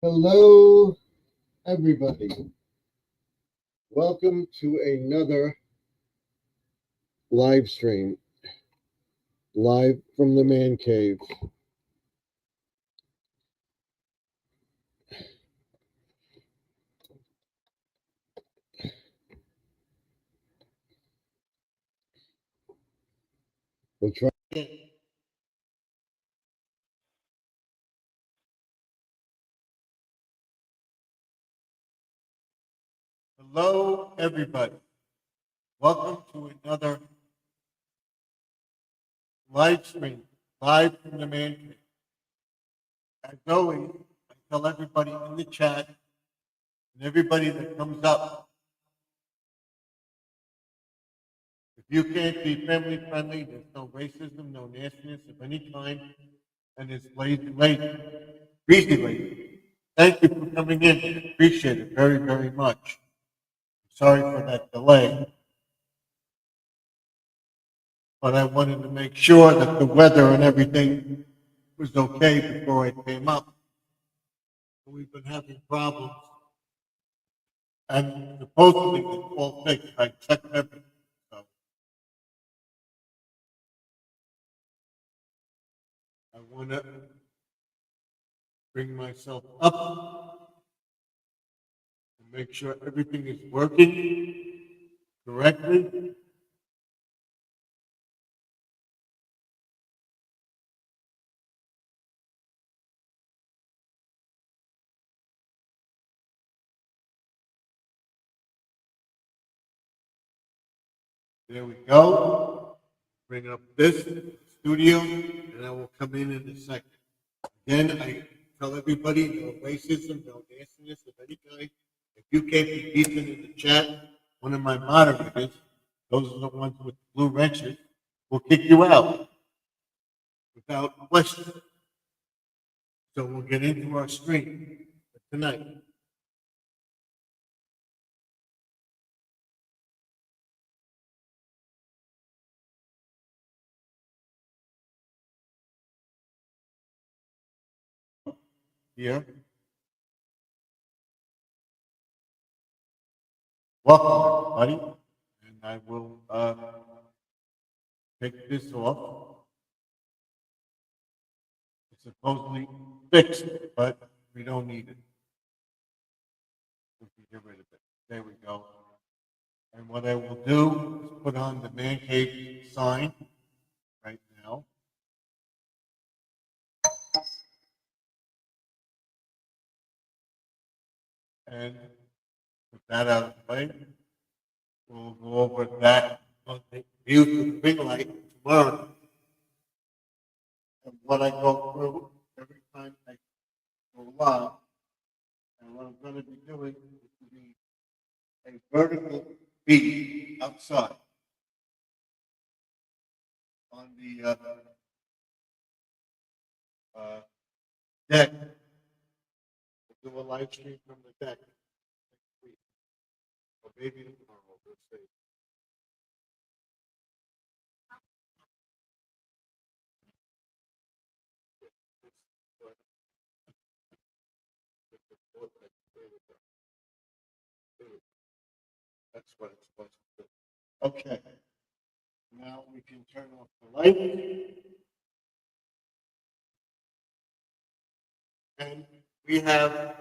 Hello, everybody. Welcome to another live stream, live from the man cave. We'll try. Hello, everybody. Welcome to another live stream, live from the man cave. As always, I tell everybody in the chat and everybody that comes up, if you can't be family friendly, there's no racism, no nastiness of any kind, and it's breezy lady. Thank you for coming in. Appreciate it very, very much. Sorry for that delay, but I wanted to make sure that the weather and everything was okay before I came up. We've been having problems, and supposedly it's all fixed. I checked everything. So I want to bring myself up and make sure everything is working correctly. There we go. Bring up this studio, and I will come in a second. Again, I tell everybody no racism, no nastiness of any kind. If you can't be decent in the chat, one of my moderators, those are the ones with the blue wrenches, will kick you out without question. So we'll get into our stream for tonight. Here. Welcome, everybody. And I will take this off. It's supposedly fixed, but we don't need it. We can get rid of it. There we go. And what I will do is put on the man cave sign right now. And put that out of the way. We'll go over that on the view through the big light tomorrow. And what I go through every time I go live. And what I'm going to be doing is to be a vertical beat outside on the deck. We'll do a live stream from the deck next week. Or maybe tomorrow, we'll see. That's what it's supposed to do. Okay. Now we can turn off the light. And we have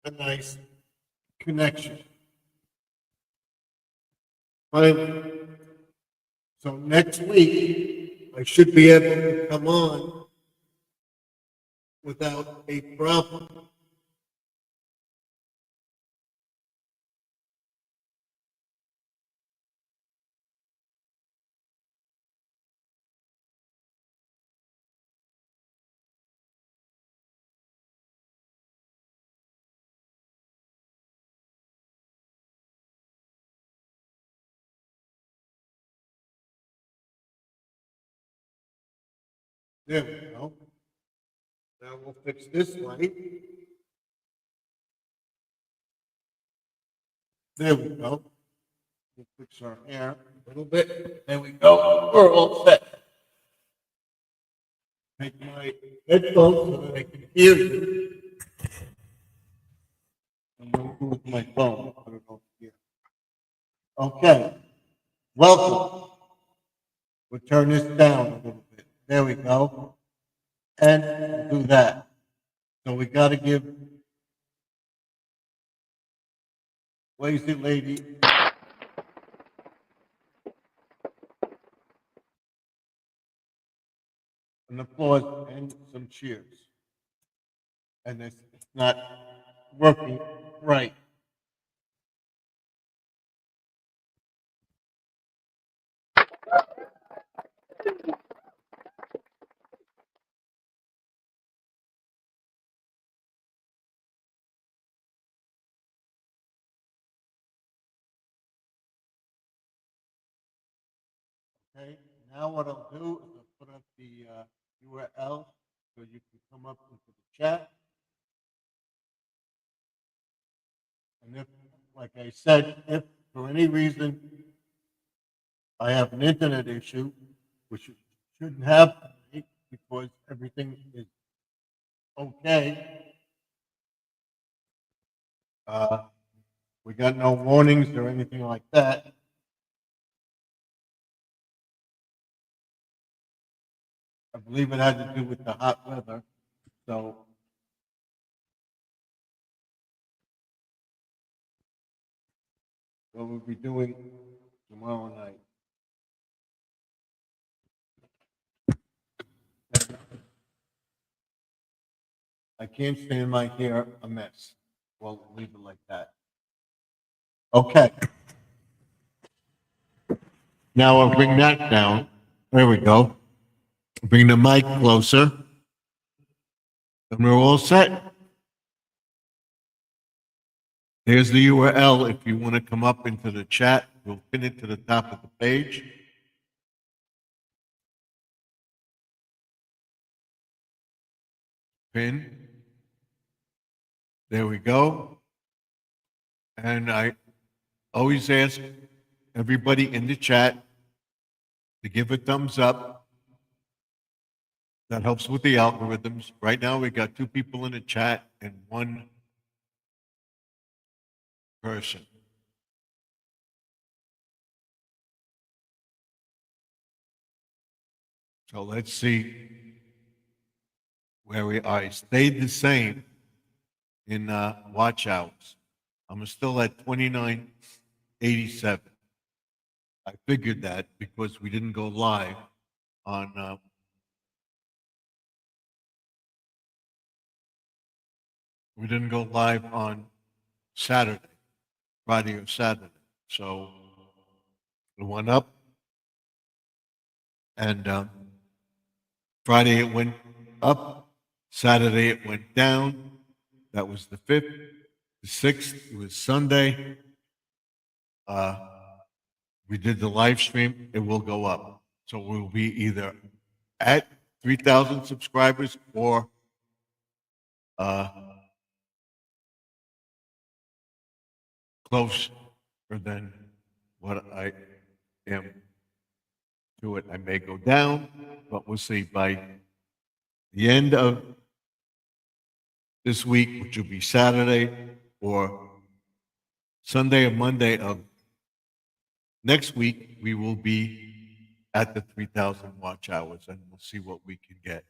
a nice connection. Finally. So next week, I should be able to come on without a problem. There we go. Now we'll fix this light. There we go. We'll fix our hair a little bit. There we go. We're all set. Take my headphones so that I can hear you. do with my phone. I don't know if you hear. Okay, welcome. We'll turn this down a little bit. There we go. And we'll do that. So we got to give Lazy Lady an applause and some cheers. And it's not working right. Okay, now what I'll do is I'll put up the URL so you can come up into the chat. And if, like I said, if for any reason I have an internet issue, which you shouldn't have tonight because everything is okay, we got no warnings or anything like that. I believe it had to do with the hot weather. So what we'll be doing tomorrow night. I can't stand my hair a mess. Well, leave it like that. Okay. Now I'll bring that down. There we go. Bring the mic closer. And we're all set. There's the URL if you want to come up into the chat. We'll pin it to the top of the page. Pin. There we go. And I always ask everybody in the chat to give a thumbs up. That helps with the algorithms. Right now, we got 2 people in the chat and 1 person. So let's see where we are. I stayed the same in watch hours. I'm still at 2987. I figured that because we didn't go live on Saturday, Friday or Saturday. So it went up, and Friday it went up. Saturday it went down. That was the 5th. The 6th was Sunday. We did the live stream. It will go up. So we'll be either at 3,000 subscribers or closer than what I am to it. I may go down, but we'll see. By the end of this week, which will be Saturday or Sunday or Monday of next week, we will be at the 3,000 watch hours, and we'll see what we can get.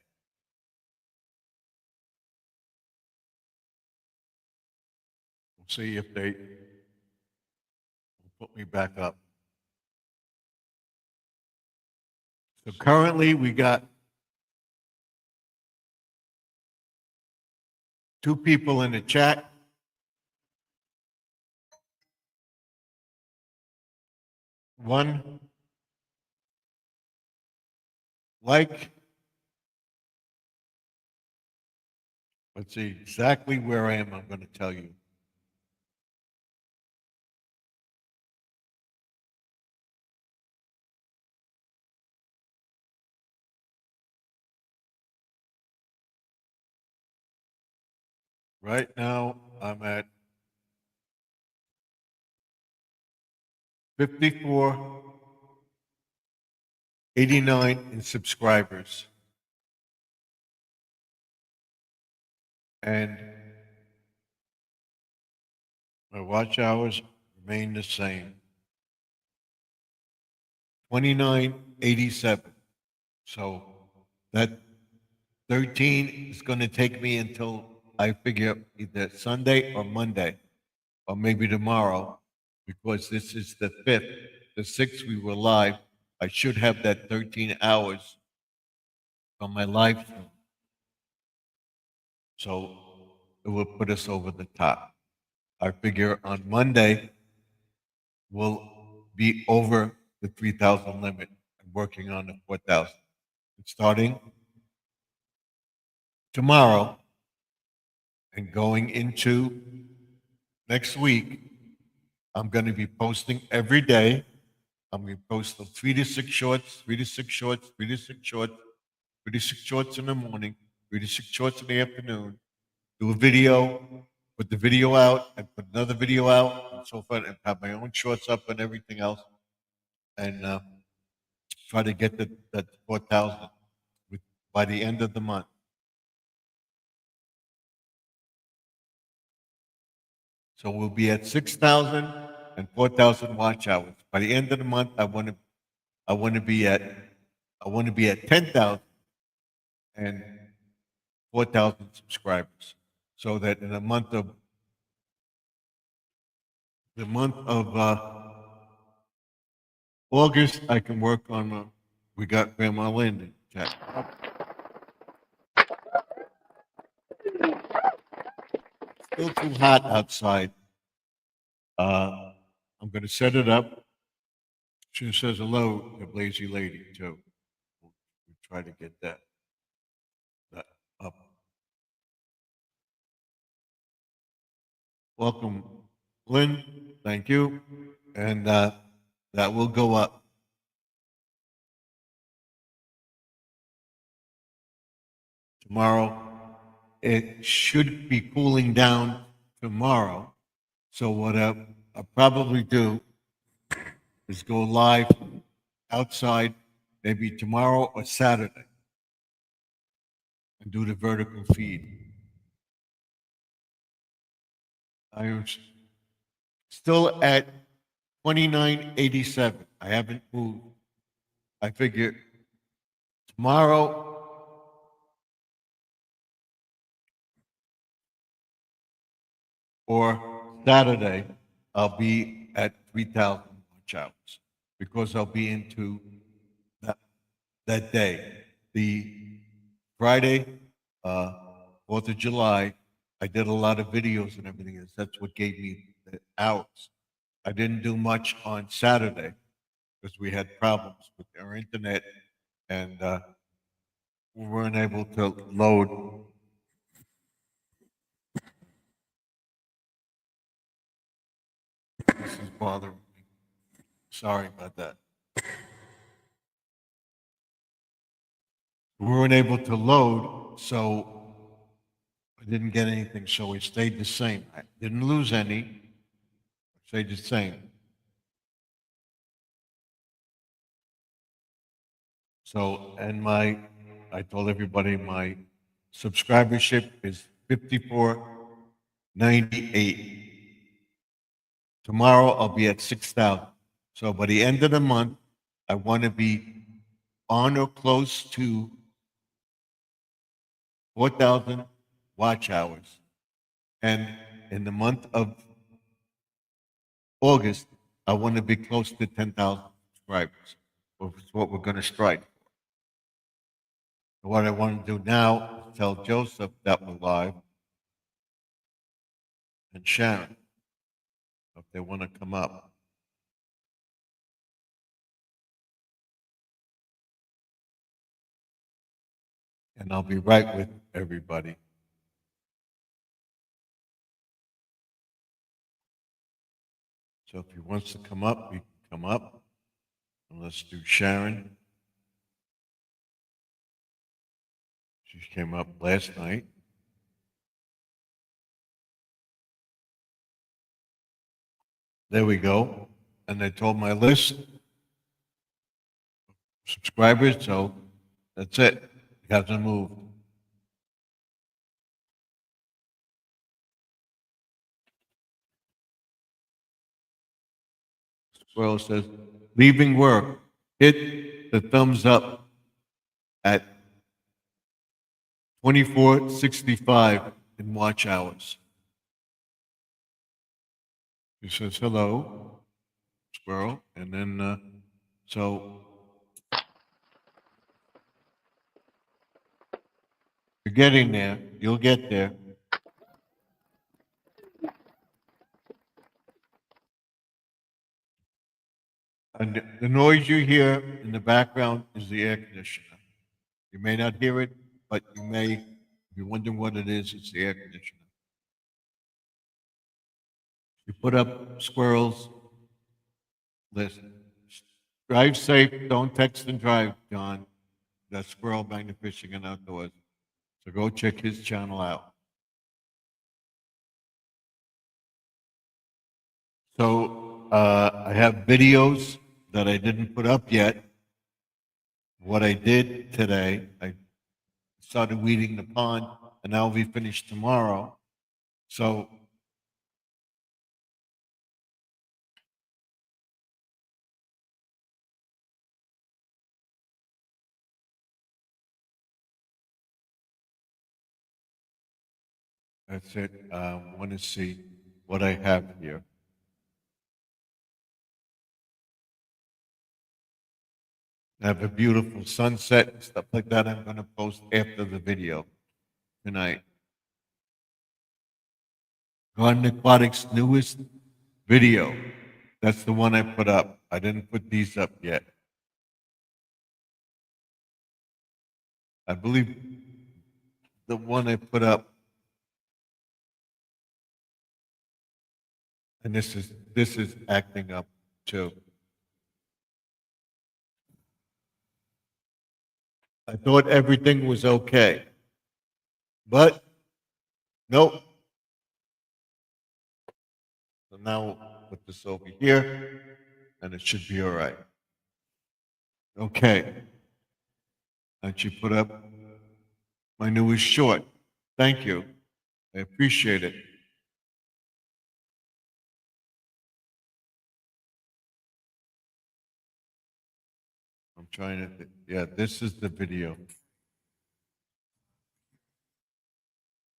We'll see if they will put me back up. So currently, we got 2 people in the chat. 1 like. Let's see exactly where I am. I'm going to tell you. Right now, I'm at 5489 in subscribers. And My watch hours remain the same. 2987. So that 13 is going to take me until I figure either Sunday or Monday, or maybe tomorrow, because this is the 5th. The 6th we were live. I should have that 13 hours on my live stream. So it will put us over the top. I figure on Monday we'll be over the 3,000 limit and working on the 4,000. Starting tomorrow and going into next week, I'm going to be posting every day. I'm going to post 3 to 6 shorts, 3 to 6 shorts, 3 to 6 shorts, 3 to 6 shorts in the morning, 3 to 6 shorts in the afternoon. Do a video, put the video out, and put another video out, and so forth, and have my own shorts up and everything else, and try to get that 4,000 by the end of the month. So we'll be at 6,000 and 4,000 watch hours. By the end of the month, I want to be at 10,000 and 4,000 subscribers, so that in the month of August, I can work on. We got Grandma Linda. Jack. Still too hot outside. I'm going to set it up. She says hello, the lazy lady too. We'll try to get that up. Welcome, Lynn. Thank you, and that will go up. Tomorrow, it should be cooling down tomorrow. So what I'll probably do is go live outside maybe tomorrow or Saturday and do the vertical feed. I am still at 2987. I haven't moved. I figure tomorrow or Saturday, I'll be at 3,000 watch hours because I'll be into that day. The Friday, 4th of July, I did a lot of videos and everything. That's what gave me the hours. I didn't do much on Saturday because we had problems with our internet and we weren't able to load. This is bothering me. Sorry about that. We weren't able to load, so I didn't get anything. So it stayed the same. I didn't lose any. It stayed the same. So, and I told everybody my subscribership is 5498. Tomorrow I'll be at 6,000. So by the end of the month, I want to be on or close to 4,000 watch hours. And in the month of August, I want to be close to 10,000 subscribers. That's what we're going to strike. What I want to do now is tell Joseph that we're live and Sharon if they want to come up. And I'll be right with everybody. So if he wants to come up, he can come up. And let's do Sharon. She came up last night. There we go. And I told my list subscribers, so that's it. It hasn't moved. Squirrel says, leaving work, hit the thumbs up at 24:65 in watch hours. He says, hello, Squirrel. And then, so you're getting there. You'll get there. And the noise you hear in the background is the air conditioner. You may not hear it, but you may, if you're wondering what it is, it's the air conditioner. You put up squirrels, listen. Drive safe, don't text and drive, John. That's Squirrel Magna Fishing and Outdoors. So go check his channel out. So I have videos that I didn't put up yet. What I did today, I started weeding the pond, and that'll be finished tomorrow. So that's it. Want to see what I have here. I have a beautiful sunset and stuff like that. I'm going to post after the video tonight. Garden Aquatics' newest video. That's the one I put up. I didn't put these up yet. I believe the one I put up, and this is acting up too. I thought everything was okay, but nope. So now we'll put this over here, and it should be all right. Okay. And she put up my newest short. Thank you. I appreciate it. I'm trying to, yeah, this is the video.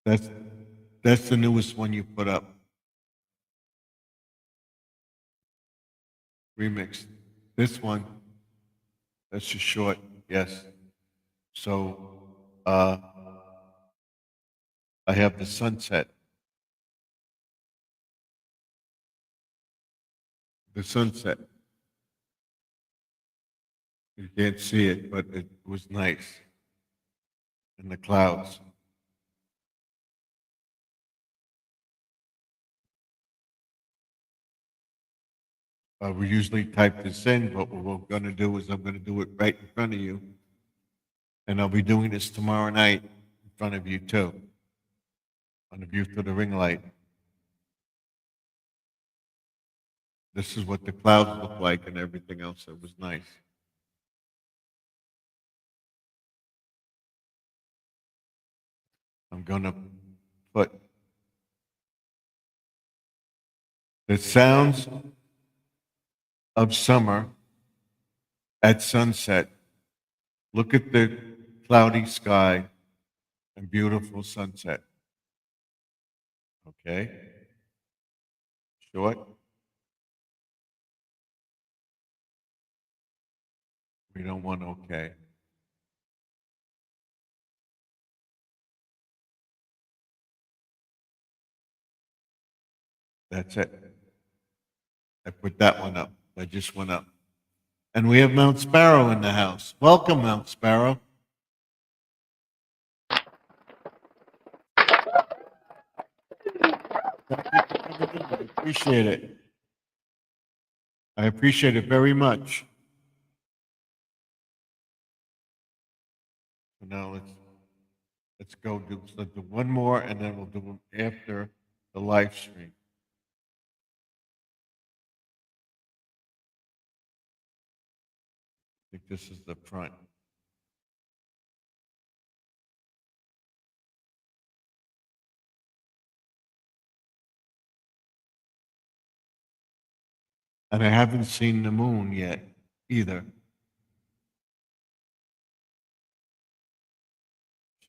That's that's the newest one you put up. Remixed. This one, that's just short, yes. So I have the sunset. The sunset. You can't see it, but it was nice. In the clouds. We usually type this in, but what we're going to do is I'm going to do it right in front of you. And I'll be doing this tomorrow night in front of you too. On the view through the ring light. This is what the clouds look like and everything else. It was nice. I'm going to put the sounds of summer at sunset. Look at the cloudy sky and beautiful sunset. Okay? Short. We don't want okay. That's it. I put that one up. I just went up. And we have Mount Sparrow in the house. Welcome, Mount Sparrow. I appreciate it. I appreciate it very much. So now let's go do, let's do one more, and then we'll do them after the live stream. I think this is the front. And I haven't seen the moon yet either.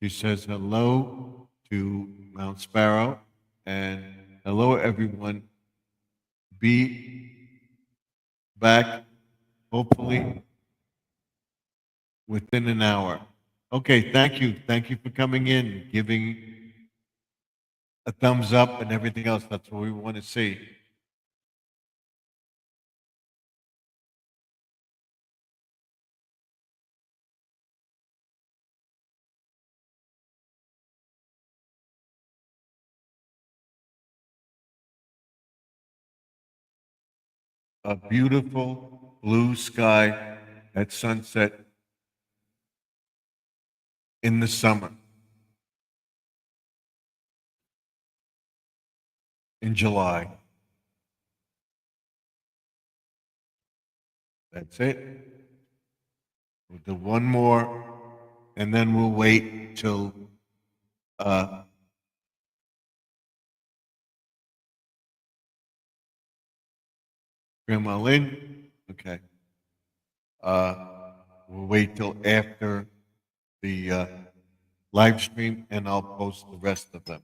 She says hello to Mount Sparrow and hello, everyone. Be back, hopefully, within an hour. Okay, thank you. Thank you for coming in, giving a thumbs up and everything else. That's what we want to see. A beautiful blue sky at sunset in the summer, in July. That's it. We'll do one more, and then we'll wait till uh, Grandma Lynn. Okay. We'll wait till after the live stream, and I'll post the rest of them.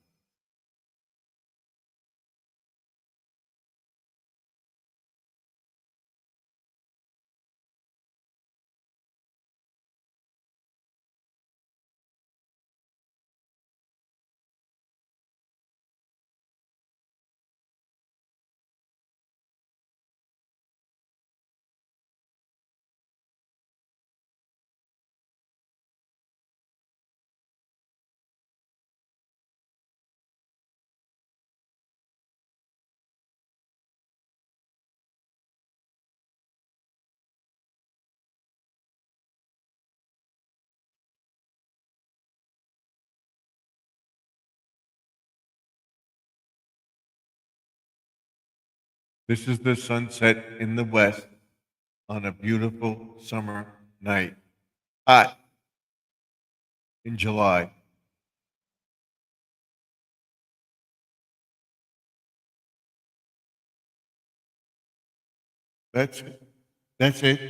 This is the sunset in the west on a beautiful summer night. Hot in July. That's it. That's it.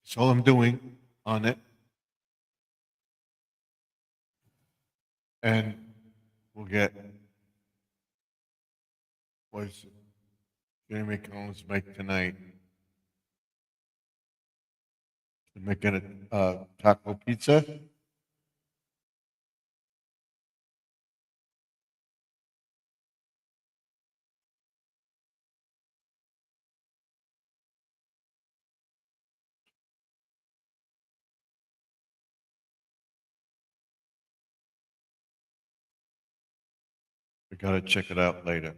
That's all I'm doing on it. And we'll get what's Jamie Collins make tonight. Making a taco pizza. We gotta check it out later.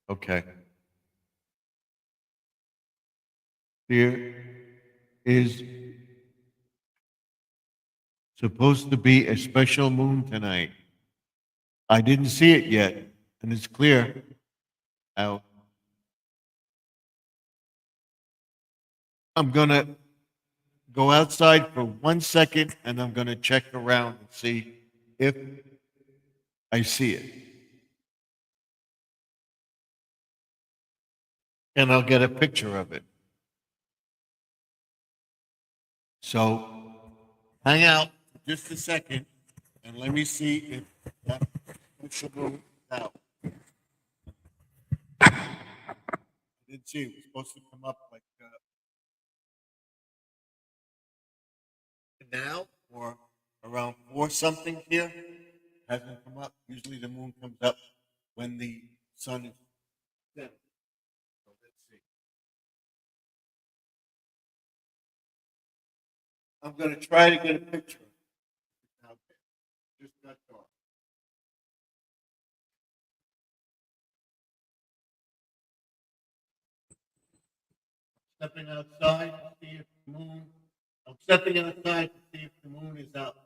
Okay. There is supposed to be a special moon tonight. I didn't see it yet, and it's clear out. I'm gonna go outside for 1 second, and I'm gonna check around and see if I see it. And I'll get a picture of it. So hang out for just a second, and let me see if that special moon is out. I didn't see it. It was supposed to come up like now or around 4 something here. Hasn't come up. Usually the moon comes up when the sun is setting. So let's see. I'm going to try to get a picture. It's out there. Just got dark. Stepping outside to see if the moon. I'm stepping outside to see if the moon is out.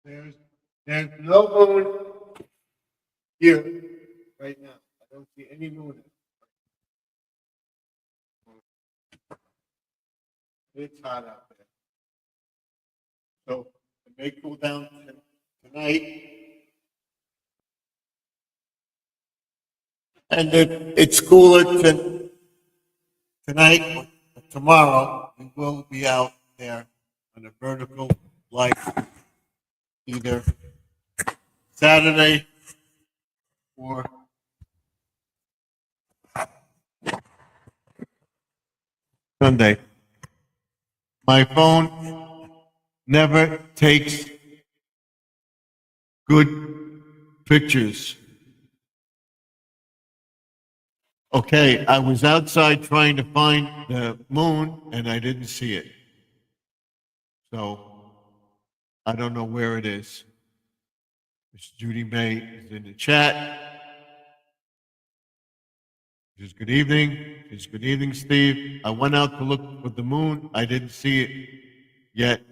There's no moon here right now. I don't see any moon. It's hot out there. So it may cool down tonight. And if it's cooler tonight or tomorrow, we will be out there on a vertical light either Saturday or Sunday. My phone never takes good pictures. Okay, I was outside trying to find the moon and I didn't see it. So I don't know where it is. Miss Judy May is in the chat. Says good evening. Says good evening, Steve. I went out to look for the moon. I didn't see it yet.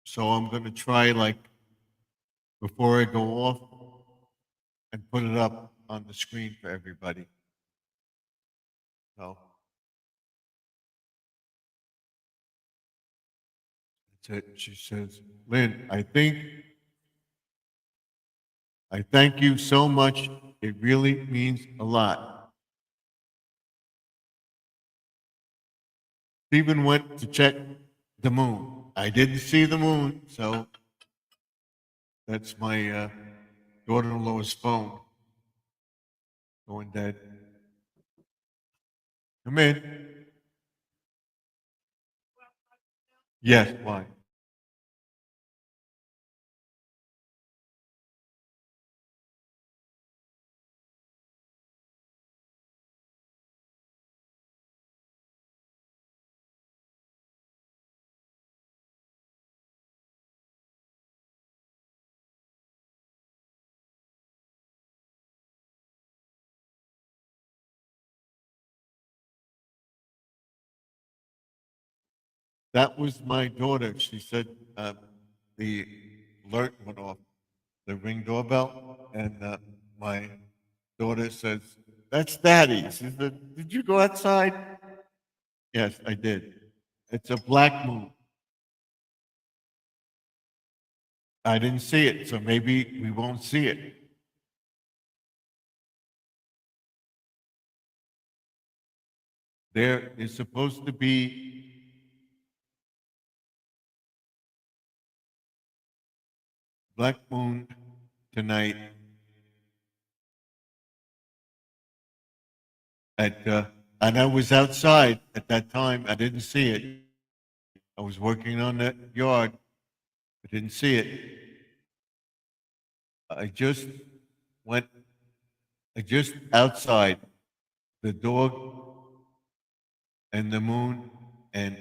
So I'm going to try, like, before I go off and put it up on the screen for everybody. So that's it. She says, Lynn, I thank you so much. It really means a lot. Stephen went to check the moon. I didn't see the moon, so that's my daughter-in-law's phone going dead. Come in. Yes, why? That was my daughter. She said the alert went off, the Ring doorbell, and my daughter says, "That's Daddy." She said, "Did you go outside?" Yes, I did. It's a black moon. I didn't see it, so maybe we won't see it. There is supposed to be black moon tonight and I was outside at that time. I didn't see it. I was working on the yard. I didn't see it. I just went, I just outside the dog and the moon, and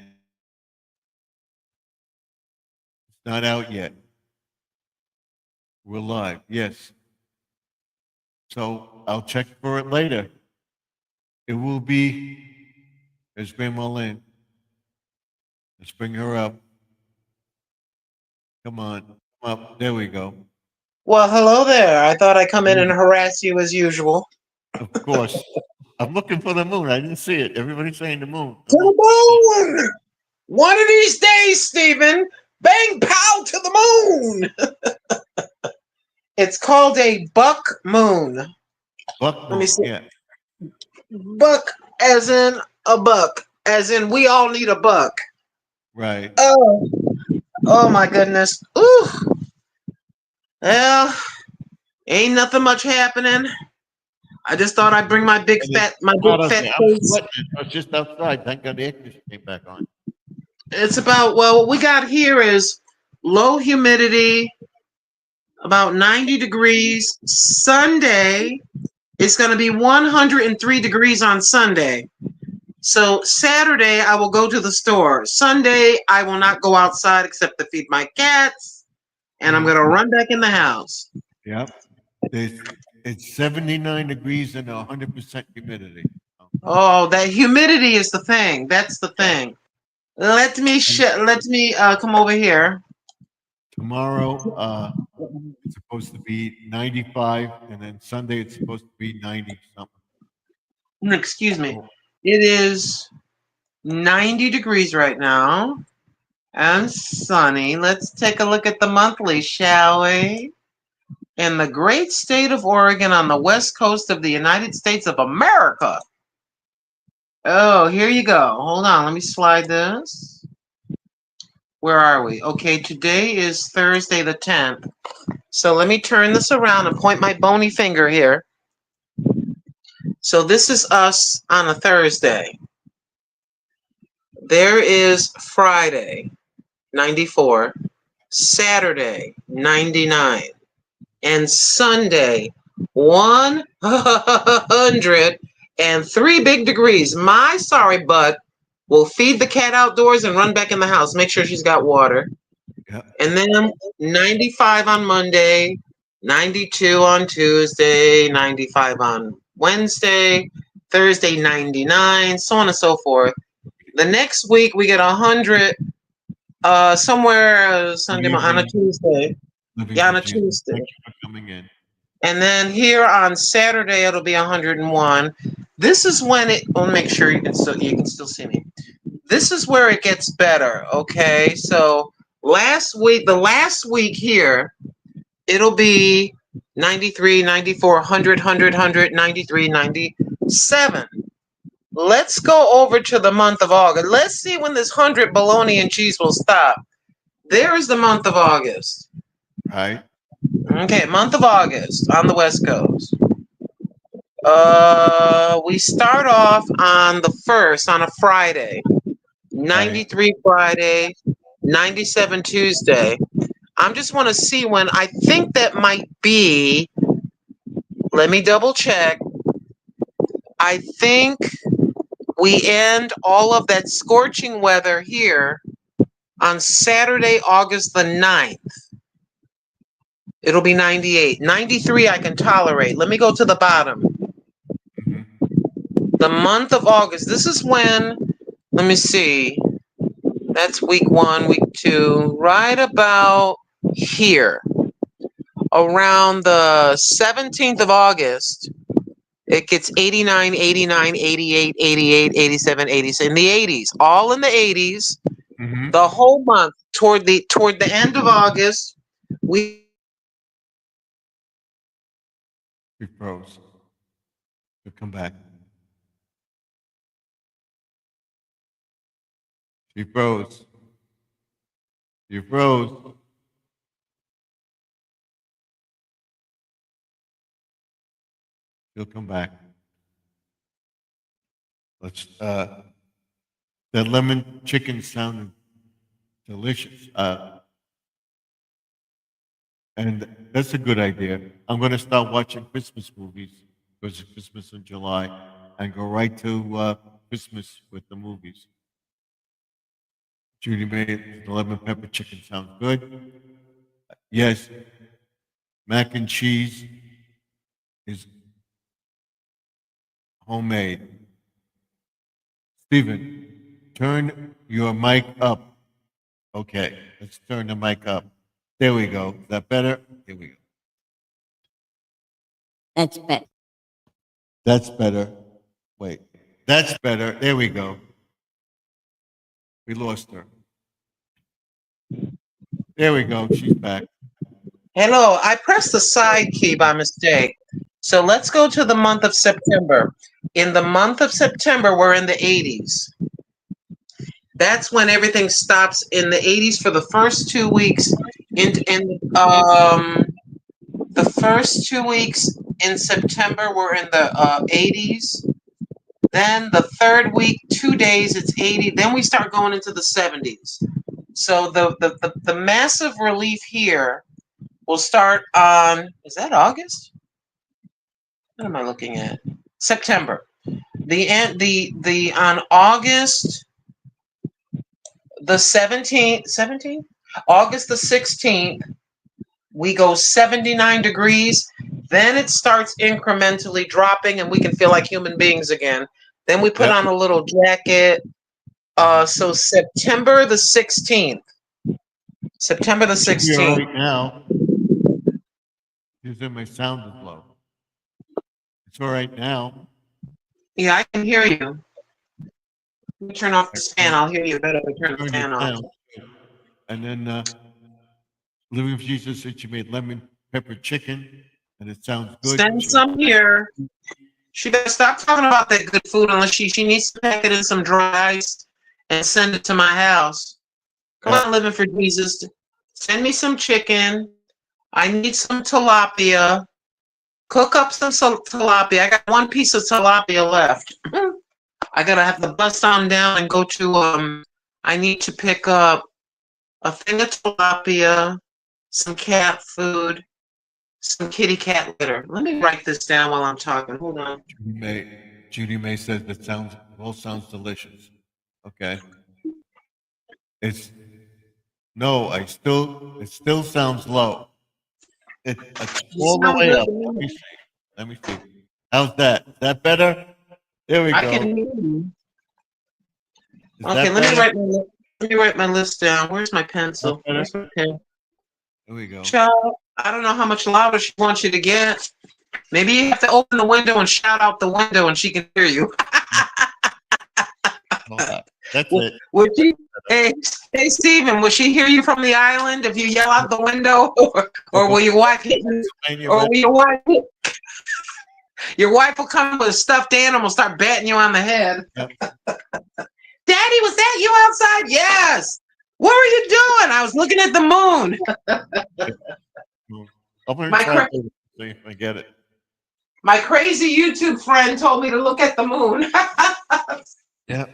it's not out yet. We're live, yes. So I'll check for it later. It will be, there's Grandma Lynn. Let's bring her up. Come on, come up. There we go. Well, hello there. I thought I'd come in and harass you as usual. Of course. I'm looking for the moon. I didn't see it. Everybody's saying the moon. To the moon! One of these days, Stephen, bang pow to the moon! It's called a buck moon. Buck moon, Let me see. yeah. Buck as in a buck, as in we all need a buck. Right. Oh my goodness. Ooh. Well, ain't nothing much happening. I just thought I'd bring my big fat I'm face. sweating. I was just outside. Thank God the air conditioner came back on. It's about, well, what we got here is low humidity, about 90 degrees. Sunday, it's going to be 103 degrees on Sunday. So Saturday, I will go to the store. Sunday, I will not go outside except to feed my cats, and I'm going to run back in the house. Yep. It's 79 degrees and 100% humidity. Oh, that humidity is the thing. That's the thing. Let me come over here. tomorrow, it's supposed to be 95, and then Sunday it's supposed to be 90 something. Excuse me. Oh, It is 90 degrees right now and sunny. Let's take a look at the monthly, shall we? In the great state of Oregon on the west coast of the United States of America. Oh, here you go. Hold on, let me slide this. Where are we? Okay, today is Thursday the 10th. So let me turn this around and point my bony finger here. So this is us on a Thursday. There is Friday, 94, Saturday, 99, and Sunday, 103 big degrees. My sorry butt will feed the cat outdoors and run back in the house. Make sure she's got water. yeah. And then 95 on Monday, 92 on Tuesday, 95 on Wednesday, Thursday 99, so on and so forth. The next week we get 100 somewhere Sunday on a Tuesday. Yeah, on a Tuesday. Thank you for coming in. And then here on Saturday it'll be 101. This is when it. I'll make sure you can still see me. This is where it gets better. Okay, so the last week here, it'll be 93, 94, 100, 100, 100, 93, 97. Let's go over to the month of August. Let's see when this 100 bologna and cheese will stop. There is the month of August. Right. Okay, month of August on the West Coast. We start off on the 1st, on a Friday. 93 Friday, 97 Tuesday. I just want to see when. I think that might be, let me double check. I think we end all of that scorching weather here on Saturday, August the 9th. It'll be 98. 93 I can tolerate. Let me go to the bottom. Mm-hmm. The month of August. This is when, let me see. That's week 1, week 2, right about here. Around the 17th of August, it gets 89, 89, 88, 88, 87, 86, in the 80s, all in the 80s. Mm-hmm. The whole month, toward the end of August, we froze. We'll come back. She froze. You froze. She'll come back. Let's. The lemon chicken sounded delicious. And that's a good idea. I'm going to start watching Christmas movies because it's Christmas in July, and go right to Christmas with the movies. Judy made the lemon pepper chicken sounds good. Yes, mac and cheese is homemade. Stephen, turn your mic up. Okay, let's turn the mic up. There we go. Is that better? Here we go. That's better. That's better. Wait, that's better. There we go. We lost her. There we go. She's back. Hello, I pressed the side key by mistake. So let's go to the month of September. In the month of September, we're in the 80s. That's when everything stops in the 80s for the first 2 weeks. The first 2 weeks in September, we're in the 80s. Then the third week, 2 days, it's 80. Then we start going into the 70s. So the massive relief here will start on, is that August? What am I looking at? September. On August the 17th, August the 16th, we go 79 degrees. Then it starts incrementally dropping and we can feel like human beings again. Then we put on a little jacket. So September the 16th, September the Should be all 16th. right now. Usually my sound is low. It's all right now. Yeah, I can hear you. Let me turn off this fan. I'll hear you better if I turn the Turn fan it off. down. And then Living with Jesus said she made lemon pepper chicken, and it sounds good. Send some here. She better stop talking about that good food unless she needs to pack it in some dry ice and send it to my house. Come on, Living for Jesus. Send me some chicken. I need some tilapia. Cook up some tilapia. I got one piece of tilapia left. I gotta have to bust on down and go to I need to pick up a thing of tilapia, some cat food, some kitty cat litter. Let me write this down while I'm talking. Hold on. Judy May says that all sounds delicious. Okay. It's no, it still sounds low. It's all the Sound way good up. to me. Let me see. Let me see. How's that? Is that better? There we I go. can hear you. Is Okay, that let me write my list down. Where's my pencil? better? Where's my pen? There we go. Child, I don't know how much louder she wants you to get. Maybe you have to open the window and shout out the window and she can hear you. Hold on. That's it. Would she, hey, Stephen, will she hear you from the island if you yell out the window? Or will your wife hit you? Or will your wife will come with a stuffed animal, start batting you on the head. Yep. Daddy, was that you outside? Yes. What were you doing? I was looking at the moon. Open My her trap see if I get it. My crazy YouTube friend told me to look at the moon. Yeah.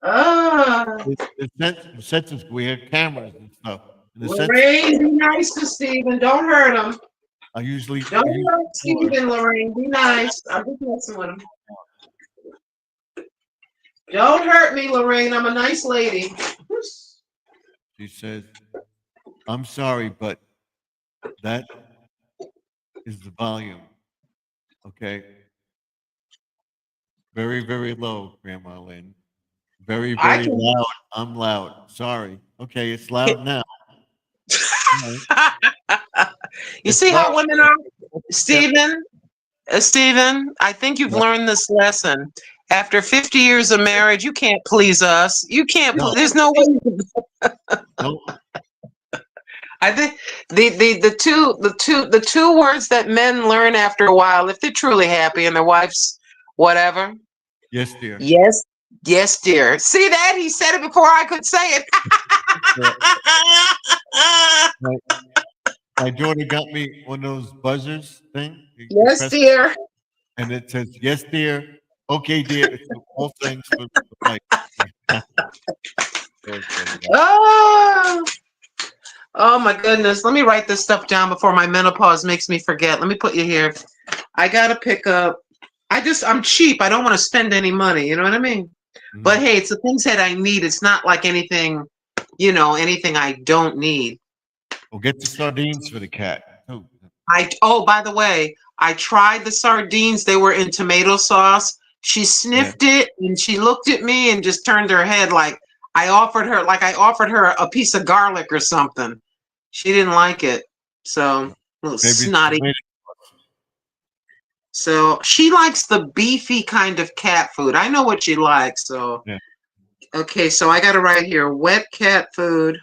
The sense is weird, cameras and stuff. Lorraine, be nice to Stephen. Don't hurt him. I usually Don't hurt Stephen, Lorraine. Be nice. I'm just messing with him. Don't hurt me, Lorraine. I'm a nice lady. She says, I'm sorry, but that is the volume. Okay. Very, very low, Grandma Lynn. Very, very loud. I'm loud. Sorry. Okay, it's loud now. You see how women are? Stephen, I think you've learned this lesson. After 50 years of marriage, you can't please us. You can't. There's no way. Nope. I think the two words that men learn after a while, if they're truly happy and their wife's whatever. Yes, dear. Yes, dear. See that? He said it before I could say it. My daughter got me one of those buzzers thing. Yes, dear. And it says, yes, dear. Okay, dear. It's all things for the mic. Oh my goodness. Let me write this stuff down before my menopause makes me forget. Let me put you here. I gotta pick up. I'm cheap. I don't want to spend any money. You know what I mean? Mm-hmm. But hey, it's the things that I need. It's not like anything I don't need. Well, get the sardines for the cat. By the way, I tried the sardines. They were in tomato sauce. She sniffed it and she looked at me and just turned her head like I offered her a piece of garlic or something. She didn't like it. So a little snotty. So she likes the beefy kind of cat food. I know what she likes. So okay, so I got to write here wet cat food.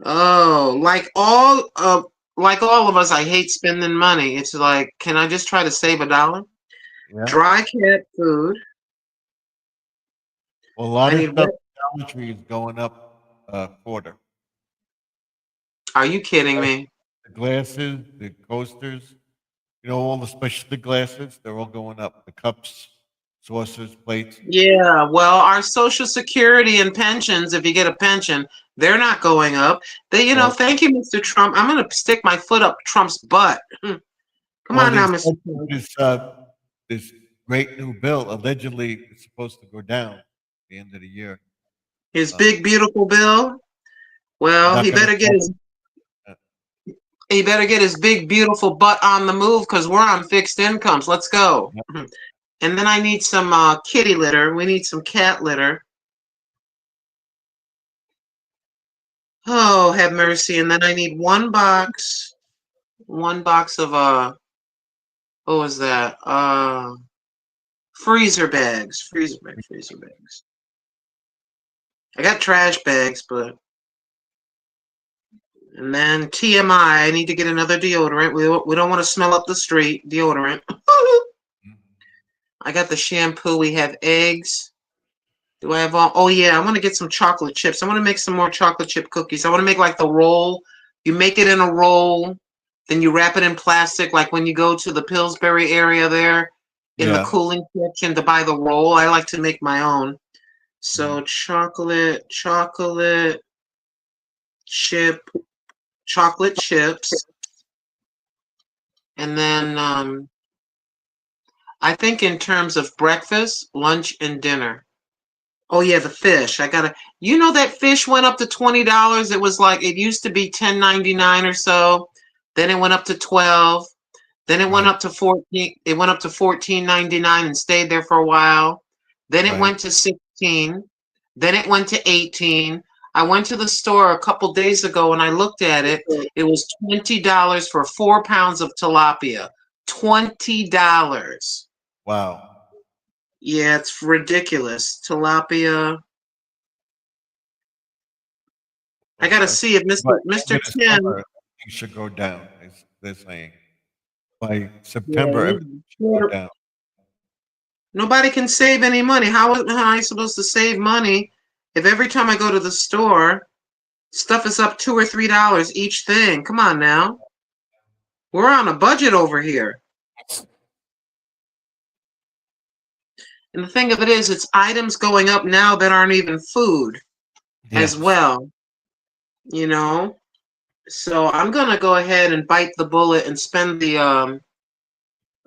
Oh, like all of us, I hate spending money. It's like, can I just try to save $1? Yeah. Dry cat food. Well, a lot of stuff, Dollar Tree is going up a quarter. Are you kidding me? The glasses, the coasters, all the specialty glasses, they're all going up. The cups, saucers, plates. Yeah, well, our Social Security and pensions, if you get a pension, they're not going up. Thank you, Mr. Trump. I'm going to stick my foot up Trump's butt. Come on now, Mr. Trump. This great new bill allegedly is supposed to go down at the end of the year. His big, beautiful bill? Well, he better get his big, beautiful butt on the move because we're on fixed incomes. Let's go. Yep. And then I need some kitty litter. We need some cat litter. Oh, have mercy. And then I need one box of what was that? Freezer bags. Freezer bags. I got trash bags, but and then TMI, I need to get another deodorant. We don't want to smell up the street. Deodorant. I got the shampoo. We have eggs. Do I have all? Oh yeah, I want to get some chocolate chips. I want to make some more chocolate chip cookies. I want to make like the roll. You make it in a roll, then you wrap it in plastic. Like when you go to the Pillsbury area there in the Yeah. cooling section to buy the roll. I like to make my own. So chocolate chips, and then I think in terms of breakfast, lunch, and dinner. Oh yeah, the fish. I gotta. You know that fish went up to $20. It was like it used to be $10.99 or so. Then it went up to 12. Then it went Right. up to 14. It went up to 14.99 and stayed there for a while. Then it Right. went to 16. Then it went to 18. I went to the store a couple days ago and I looked at it. It was $20 for 4 pounds of tilapia. $20. Wow. Yeah, it's ridiculous. Tilapia. I gotta see if But Mr. end of the Chen. summer, things should go down, as they're saying. By September, Yeah, everything should go down. nobody can save any money. How am I supposed to save money if every time I go to the store, stuff is up $2 or $3 each thing? Come on now. We're on a budget over here. And the thing of it is, it's items going up now that aren't even food as Yes. well, you know? So I'm gonna go ahead and bite the bullet and spend the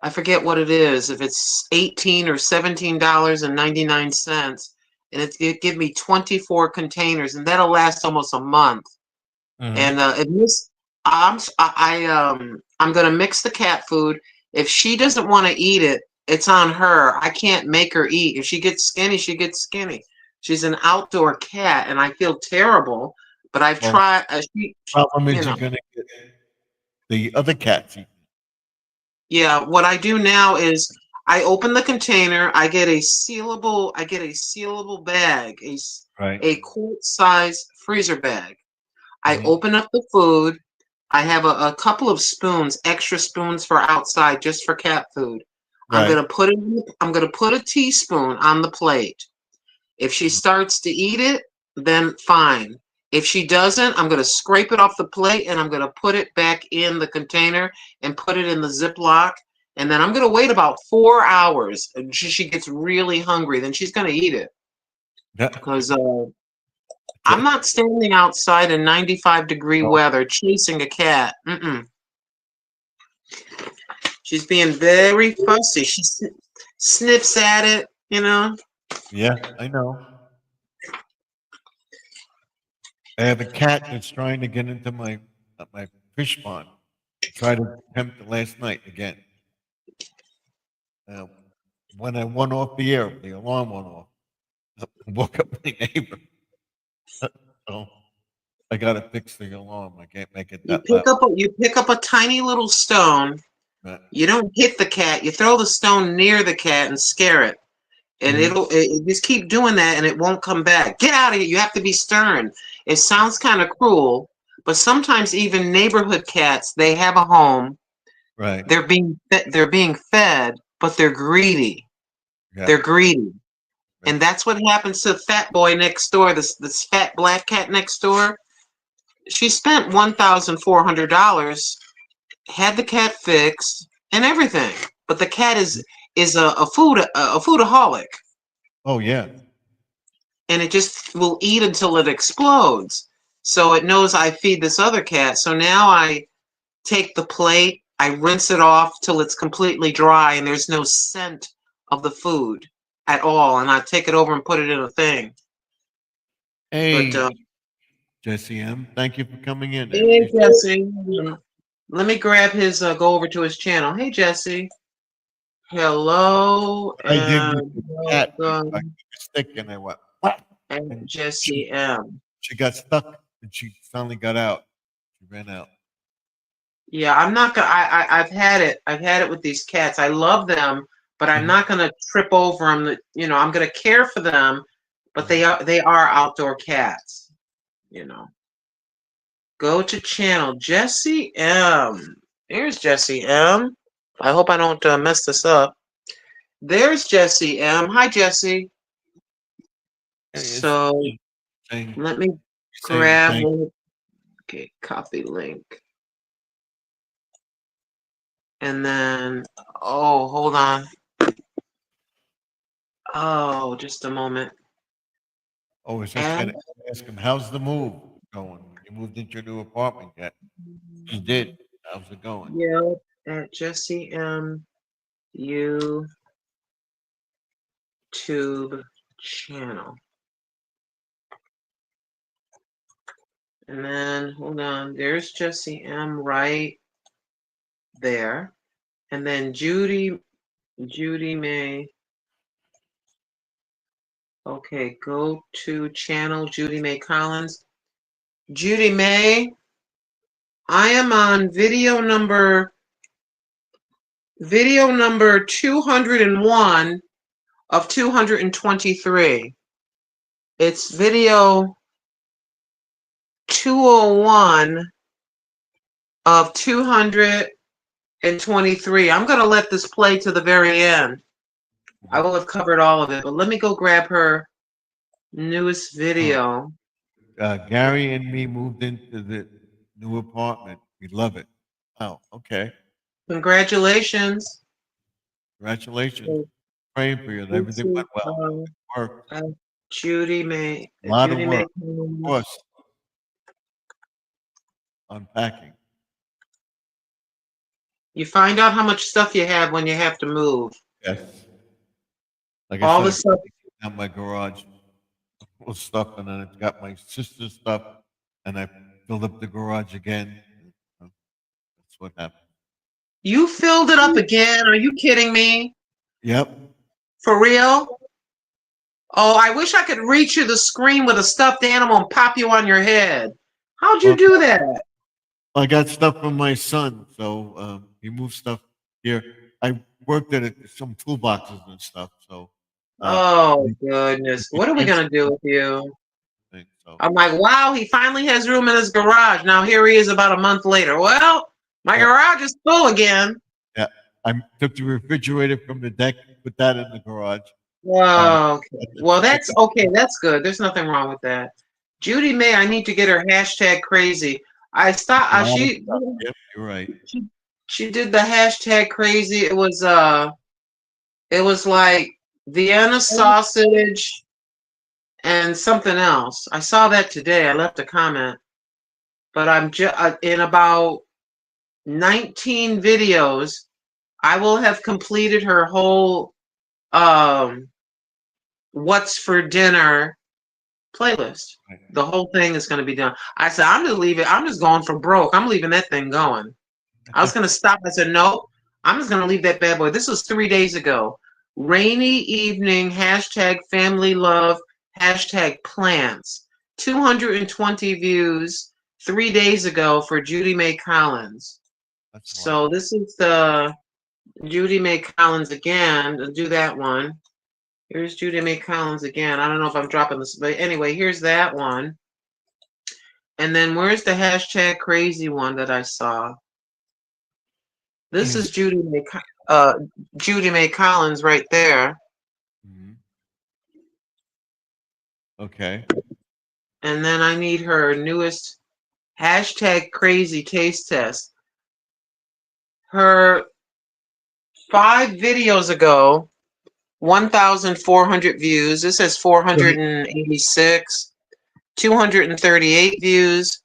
I forget what it is, if it's $18 or $17.99, and it give me 24 containers, and that'll last almost a month. And Mhm. if Miss, I'm gonna mix the cat food. If she doesn't want to eat it, it's on her. I can't make her eat. If she gets skinny, she gets skinny. She's an outdoor cat, and I feel terrible. But I've Well, tried. problem You is know, you're gonna get the other cats eating, yeah. What I do now is I open the container. I get a sealable bag, right? a quart size freezer bag. I Mhm. open up the food. I have a couple of spoons, extra spoons for outside, just for cat food. Right. I'm gonna put a teaspoon on the plate. If she Mhm. starts to eat it, then fine. If she doesn't, I'm gonna scrape it off the plate and I'm gonna put it back in the container and put it in the Ziploc. And then I'm gonna wait about 4 hours. And she gets really hungry, then she's gonna eat it Yeah. because I'm not standing outside in 95-degree No. weather chasing a cat. Mm-mm. She's being very fussy. She sniffs at it, you know. Yeah, I know. I have a cat that's trying to get into my fish pond. Tried to attempt it last night again. Uh, when I went off the air, the alarm went off. Woke up my neighbor. So I got to fix the alarm. I can't make it that loud. You pick up a tiny little stone. But, You don't hit the cat. You throw the stone near the cat and scare it, and mhm. it just keep doing that, and it won't come back. Get out of here! You have to be stern. It sounds kind of cruel, but sometimes even neighborhood cats, they have a home. Right. They're being fed, but they're greedy. Yeah. They're greedy. Right. And that's what happens to the fat boy next door, this fat black cat next door. She spent $1,400, had the cat fixed and everything. But the cat is a foodaholic, Oh yeah. and it just will eat until it explodes. So it knows I feed this other cat. So now I take the plate, I rinse it off till it's completely dry and there's no scent of the food at all, and I take it over and put it in a thing. But Hey, Jesse M. Thank you for coming in. I hey, appreciate it. Jesse. Let me grab his, go over to his channel. Hey, Jesse. Hello, I did with and the cat. I took welcome, a stick and I went, what? and And Jesse M. she got stuck and she finally got out. She ran out. Yeah, I'm not gonna. I've had it. I've had it with these cats. I love them, but I'm not gonna trip over them. You know, I'm gonna care for them, but they are outdoor cats. You know. Go to channel Jesse M. Here's Jesse M. I hope I don't mess this up. There's Jesse M. Hi, Jesse. So let me grab. Okay, copy link. And then, oh, hold on. Oh, just a moment. Oh, it's just gonna ask him, how's the move going? You moved into your new apartment yet? You did. How's it going? Yeah, at Jesse M. YouTube channel. And then, hold on, there's Jesse M. right there. And then Judy May. Okay, go to channel Judy May Collins. Judy May, I am on video number 201 of 223. It's video 201 of 223. I'm going to let this play to the very end. I will have covered all of it, but let me go grab her newest video. Gary and me moved into the new apartment. We love it. Oh, okay. Congratulations. Congratulations. Praying for you. Everything went well. Work. Judy May. A lot Judy of work. May. Of course. Unpacking. You find out how much stuff you have when you have to move. Yes. Like All I the said, stuff. out my garage full of stuff, and then it's got my sister's stuff, and I filled up the garage again. That's what happened. You filled it up again? Are you kidding me? Yep. For real? Oh, I wish I could reach you the screen with a stuffed animal and pop you on your head. How'd you do that? I got stuff from my son, so he moved stuff here. I worked at some toolboxes and stuff, so. Oh, goodness. What are we going to do with you? I'm like, wow, he finally has room in his garage. Now here he is about a month later. Well, my garage is full again. Yeah, I took the refrigerator from the deck, put that in the garage. Oh, okay. Well, that's okay. That's good. There's nothing wrong with that. Judy May, I need to get her hashtag crazy. I stopped. Yep, you're right. She did the hashtag crazy. It was like Vienna sausage and something else. I saw that today. I left a comment, but I'm just in about 19 videos. I will have completed her whole what's for dinner playlist. The whole thing is going to be done. I said, I'm just leaving. I'm just going for broke. I'm leaving that thing going. I was going to stop. I said, no, I'm just going to leave that bad boy. This was 3 days ago. Rainy evening, hashtag family love, hashtag plants. 220 views 3 days ago for Judy May Collins. So this is the Judy May Collins again. I'll do that one. Here's Judy May Collins again. I don't know if I'm dropping this, but anyway, here's that one. And then where's the hashtag crazy one that I saw? This is Judy May Collins right there. Mm-hmm. Okay. And then I need her newest hashtag crazy taste test. Her 5 videos ago, 1,400 views. This has 486, 238 views,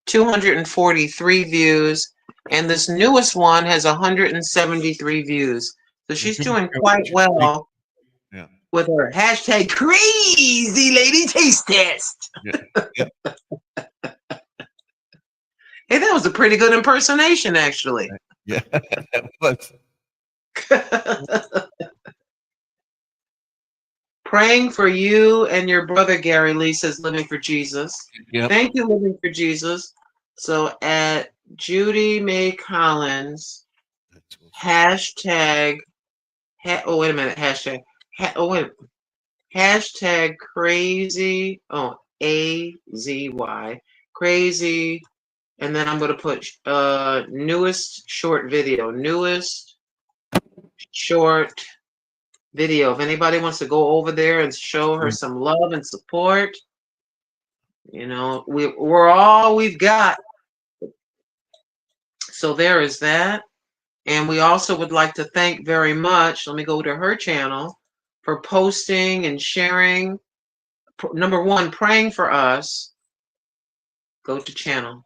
243 views, and this newest one has 173 views. So she's doing quite well with her hashtag crazy lady taste test. Yeah. Hey, that was a pretty good impersonation, actually. Yeah, that was. praying for you and your brother Gary Lee, says Living for Jesus. Yep. Thank you, Living for Jesus. So at Judy May Collins, hashtag, oh, wait a minute, hashtag, hashtag crazy, AZY, crazy, and then I'm going to put newest short video. If anybody wants to go over there and show her some love and support, we're all we've got. So there is that. And we also would like to thank very much, let me go to her channel, for posting and sharing. Number one, praying for us. Go to channel.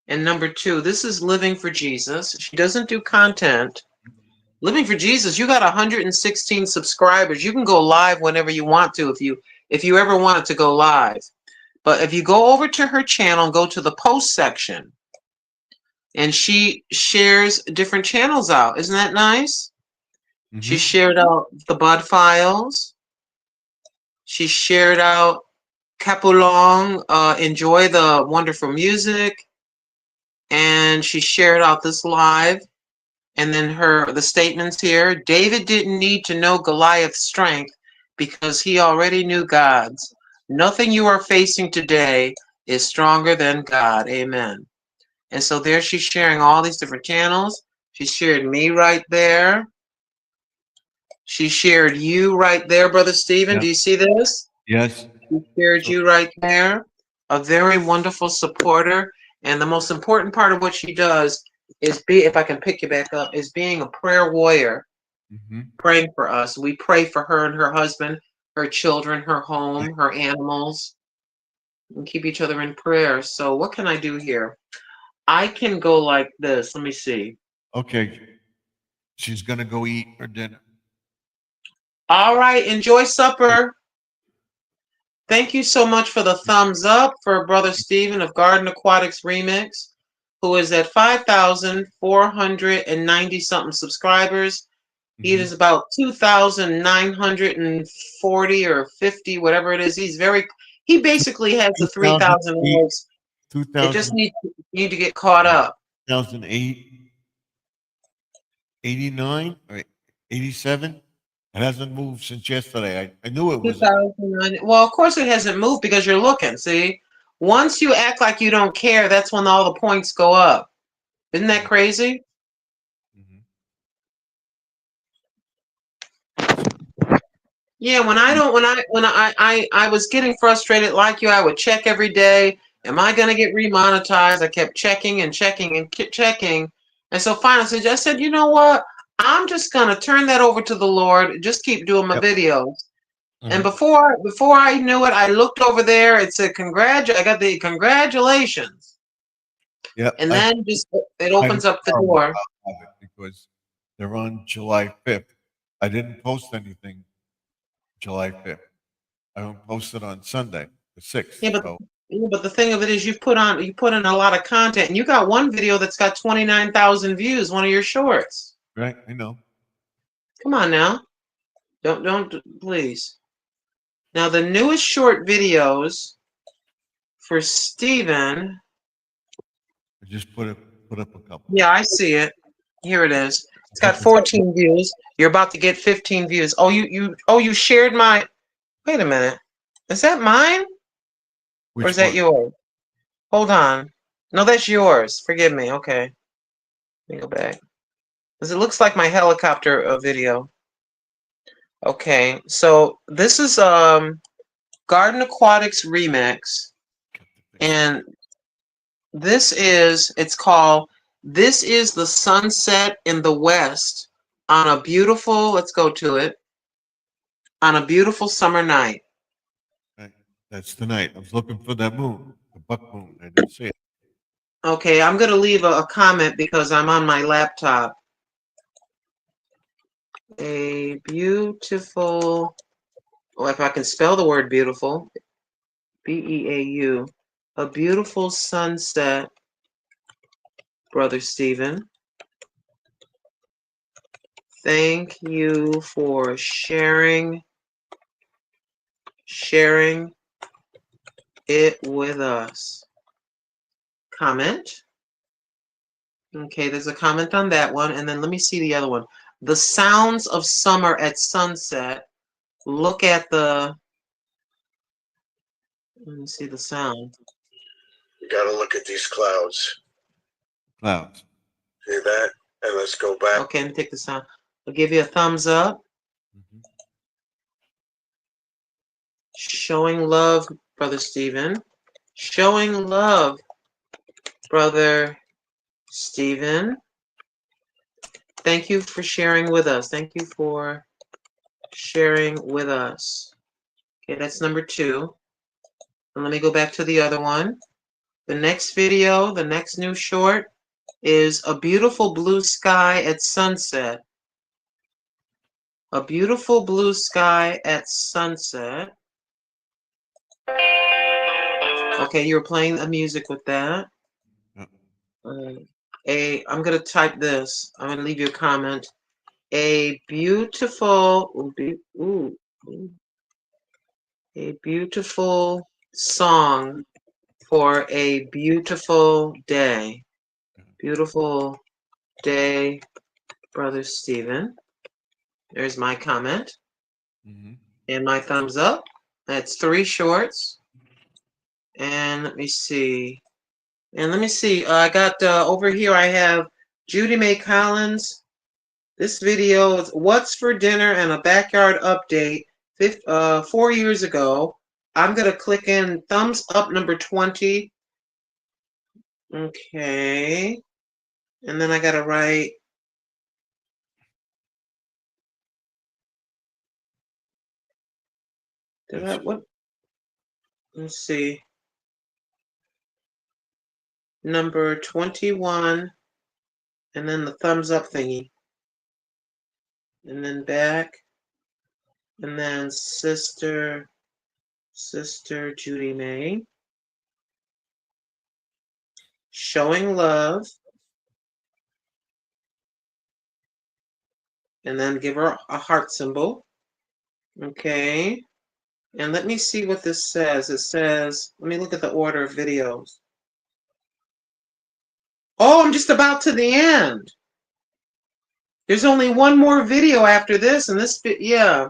And number two, this is Living for Jesus. She doesn't do content. Living for Jesus, you got 116 subscribers. You can go live whenever you want to if you ever wanted to go live. But if you go over to her channel, go to the post section, and she shares different channels out. Isn't that nice? Mm-hmm. She shared out the Bud Files. She shared out Kapulong, Enjoy the Wonderful Music. And she shared out this live. And then the statements here. David didn't need to know Goliath's strength because he already knew God's. Nothing you are facing today is stronger than God. Amen. And so there she's sharing all these different channels. She shared me right there. She shared you right there, Brother Stephen. Yep. Do you see this? Yes. She shared you right there. A very wonderful supporter. And the most important part of what she does is if I can pick you back up, is being a prayer warrior, praying for us. We pray for her and her husband, her children, her home, her animals, and keep each other in prayer. So what can I do here? I can go like this. Let me see. Okay. She's going to go eat her dinner. All right. Enjoy supper. Thank you so much for the thumbs up for Brother Stephen of Garden Aquatics Remix, who is at 5,490 something subscribers. He is about 2,940 or 50, whatever it is. He basically has the 3,000 likes. It just need to get caught up. 2008, 89 or 87. It hasn't moved since yesterday. I knew it was. 2009. Well, of course it hasn't moved because you're looking. See, once you act like you don't care, that's when all the points go up. Isn't that crazy? Yeah, when I was getting frustrated like you, I would check every day. Am I going to get remonetized? I kept checking and checking and checking. And so finally I said, you know what? I'm just going to turn that over to the Lord. Just keep doing my videos. And before I knew it, I looked over there. It said, I got the congratulations. Yeah. And then it opens up the door. Because they're on July 5th. I didn't post anything July 5th. I don't post it on Sunday, the 6th. Yeah, but the thing of it is you put in a lot of content, and you got one video that's got 29,000 views, one of your shorts. Right, I know. Come on now. Don't please. Now the newest short videos for Stephen. I just put up a couple. Yeah, I see it. Here it is. It's got 14 views. You're about to get 15 views. Oh, you shared my. Wait a minute. Is that mine? Or is that yours? Hold on. No, that's yours. Forgive me. Okay. Let me go back. Because it looks like my helicopter video. Okay. So this is Garden Aquatics Remix. And it's called This is the Sunset in the West on a beautiful, let's go to it, on a beautiful summer night. That's the night. I was looking for that moon, the buck moon. I didn't see it. Okay, I'm going to leave a comment because I'm on my laptop. A beautiful, if I can spell the word beautiful, B-E-A-U, a beautiful sunset, Brother Stephen. Thank you for sharing sharing it with us. Comment. Okay, there's a comment on that one. And then let me see the other one. The sounds of summer at sunset. Look at the, let me see the sound. You got to look at these clouds. Clouds. See that? And let's go back. Okay, let me take the sound. I'll give you a thumbs up. Mhm. Showing love, Brother Stephen. Showing love, Brother Stephen. Thank you for sharing with us. Thank you for sharing with us. Okay, that's number 2. And let me go back to the other one. The next video, the next new short is a beautiful blue sky at sunset. A beautiful blue sky at sunset. Okay, you're playing the music with that. Yep. I'm gonna type this. I'm gonna leave you a comment. A beautiful, a beautiful song for a beautiful day. Beautiful day, Brother Stephen. There's my comment. Mhm. And my thumbs up. That's 3 shorts. And let me see. I got over here, I have Judy Mae Collins. This video is What's for Dinner and a Backyard Update 4 years ago. I'm going to click in thumbs up number 20. Okay. And then I got to write. What? Let's see. Number 21. And then the thumbs up thingy. And then back. And then Sister Judy Mae. Showing love. And then give her a heart symbol. Okay. And let me see what this says. It says, let me look at the order of videos. Oh, I'm just about to the end. There's only one more video after this, and yeah.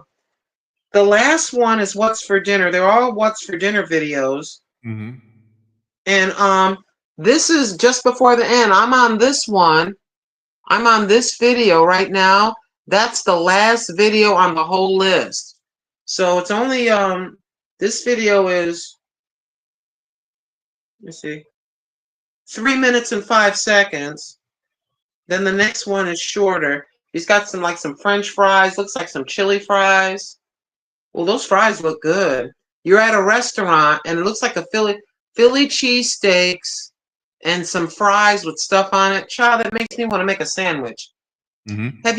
The last one is What's for Dinner. They're all What's for Dinner videos. Mhm. And this is just before the end. I'm on this one. I'm on this video right now. That's the last video on the whole list. So it's only this video is, let me see, 3 minutes and 5 seconds. Then the next one is shorter. He's got some French fries. Looks like some chili fries. Well, those fries look good. You're at a restaurant and it looks like a Philly cheesesteaks and some fries with stuff on it. Child, that makes me want to make a sandwich. Mhm. Have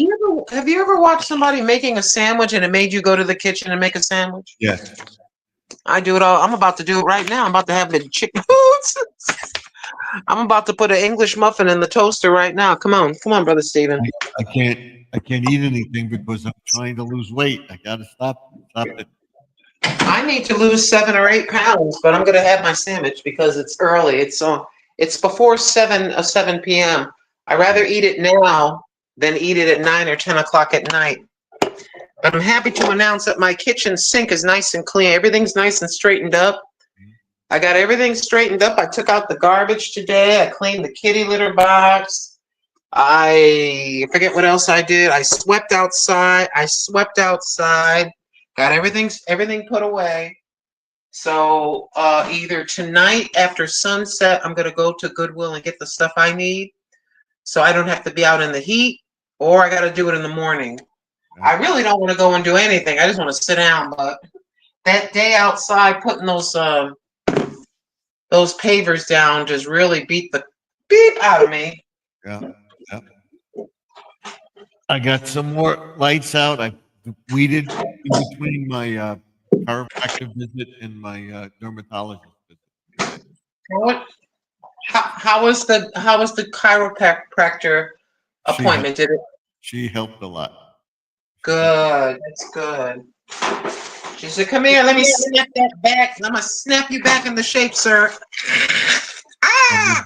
you ever watched somebody making a sandwich and it made you go to the kitchen and make a sandwich? Yes. I do it all. I'm about to do it right now. I'm about to have the chicken foods. I'm about to put an English muffin in the toaster right now. Come on, Brother Stephen. I can't eat anything because I'm trying to lose weight. I gotta stop it. I need to lose 7 or 8 pounds, but I'm gonna have my sandwich because it's early. It's before 7 p.m. I'd rather eat it now than eat it at 9 or 10 o'clock at night. But I'm happy to announce that my kitchen sink is nice and clean. Everything's nice and straightened up. I got everything straightened up. I took out the garbage today. I cleaned the kitty litter box. I forget what else I did. I swept outside. Got everything put away. So either tonight after sunset, I'm gonna go to Goodwill and get the stuff I need, so I don't have to be out in the heat, or I got to do it in the morning. I really don't want to go and do anything. I just want to sit down. But that day outside, putting those pavers down, just really beat the beep out of me. Yeah. Yeah. I got some more lights out. I weeded in between my chiropractor visit and my dermatologist visit. How was the chiropractor appointment? She helped a lot. Good. That's good. She said, come here, let me snap that back. I'm going to snap you back into shape, sir. Ah!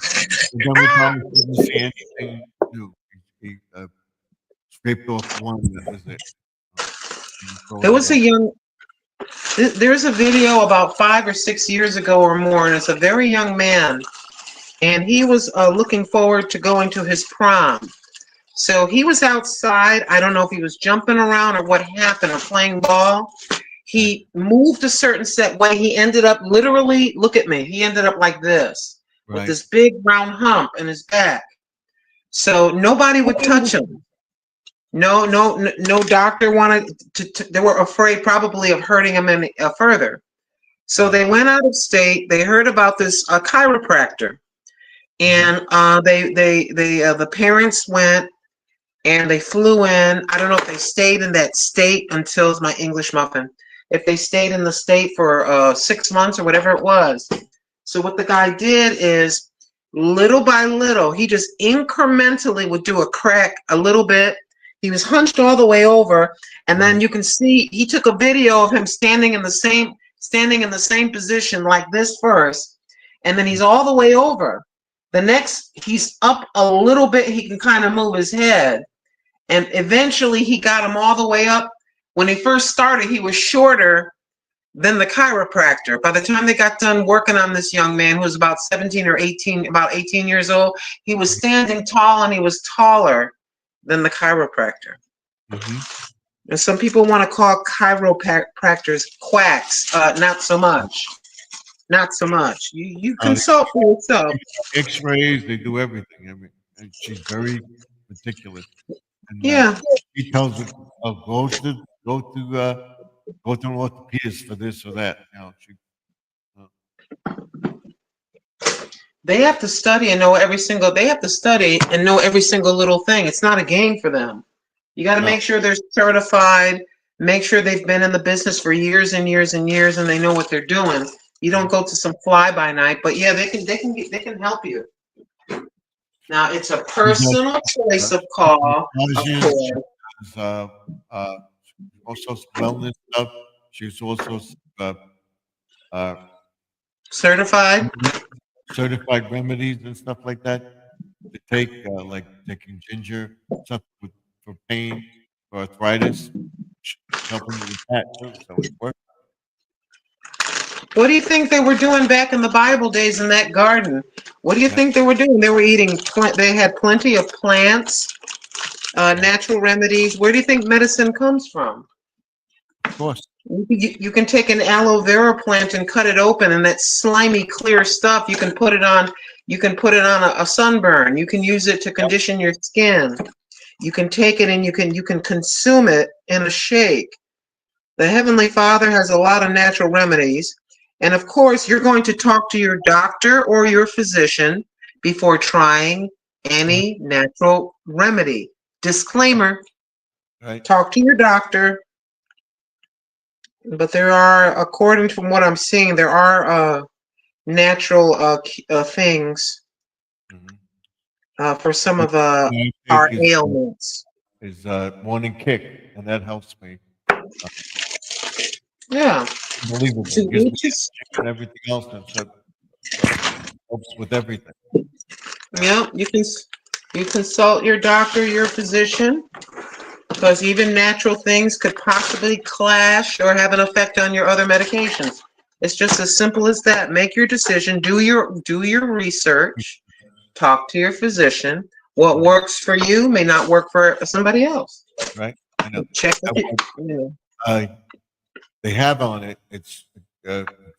The dermatologist didn't see anything new. He scraped off one, that was it. He There froze was it a up. young, there's a video about 5 or 6 years ago or more, and it's a very young man, and he was looking forward to going to his prom. So he was outside. I don't know if he was jumping around or what happened, or playing ball. He moved a certain set way. He ended up literally, look at me, he ended up like this, with Right. this big round hump in his back. So nobody would touch him. No doctor wanted to, they were afraid probably of hurting him any further. So they went out of state. They heard about this chiropractor, and the parents went and they flew in. I don't know if they stayed in that state until, it's my English muffin, if they stayed in the state for 6 months or whatever it was. So what the guy did is, little by little, he just incrementally would do a crack a little bit. He was hunched all the way over, and then you can see he took a video of him standing in the same position like this first, and then he's all the way over. The next, he's up a little bit, he can kind of move his head, and eventually he got him all the way up. When he first started, he was shorter than the chiropractor. By the time they got done working on this young man, who was about 17 or 18, about 18 years old, he was standing tall, and he was taller than the chiropractor. And some people want to call chiropractors quacks. Not so much. Not so much. You consult for yourself. X-rays, they do everything. I mean, and she's very meticulous. And Yeah. he tells her, oh, go to an orthopedist for this or that. You know, They have to study and know every single, they have to study and know every single little thing. It's not a game for them. You got to No. make sure they're certified, make sure they've been in the business for years and years and years, and they know what they're doing. You don't go to some fly by night, but yeah, they can help you. Now, it's a personal choice of call, of course. Also some wellness stuff. She's also uh, Certified. certified remedies and stuff like that to take, like taking ginger, stuff for pain, for arthritis, helping with that too. So it works. What do you think they were doing back in the Bible days in that garden? What do you think they were doing? They were eating, they had plenty of plants, natural remedies. Where do you think medicine comes from? Of course. You can take an aloe vera plant and cut it open, and that slimy clear stuff, you can put it on a sunburn. You can use it to condition your skin. You can take it and you can consume it in a shake. The Heavenly Father has a lot of natural remedies. And of course, you're going to talk to your doctor or your physician before trying any natural remedy. Disclaimer, Right. talk to your doctor. But there are, according to what I'm seeing, there are natural things for some of our ailments. Is morning kick, and that helps me. Yeah. Unbelievable. To It gives me each his- energy and everything else, and so helps with everything. Yeah, you consult your doctor, your physician, because even natural things could possibly clash or have an effect on your other medications. It's just as simple as that. Make your decision, do your research, talk to your physician. What works for you may not work for somebody else. Right? I know. Check with it. They have on it. It's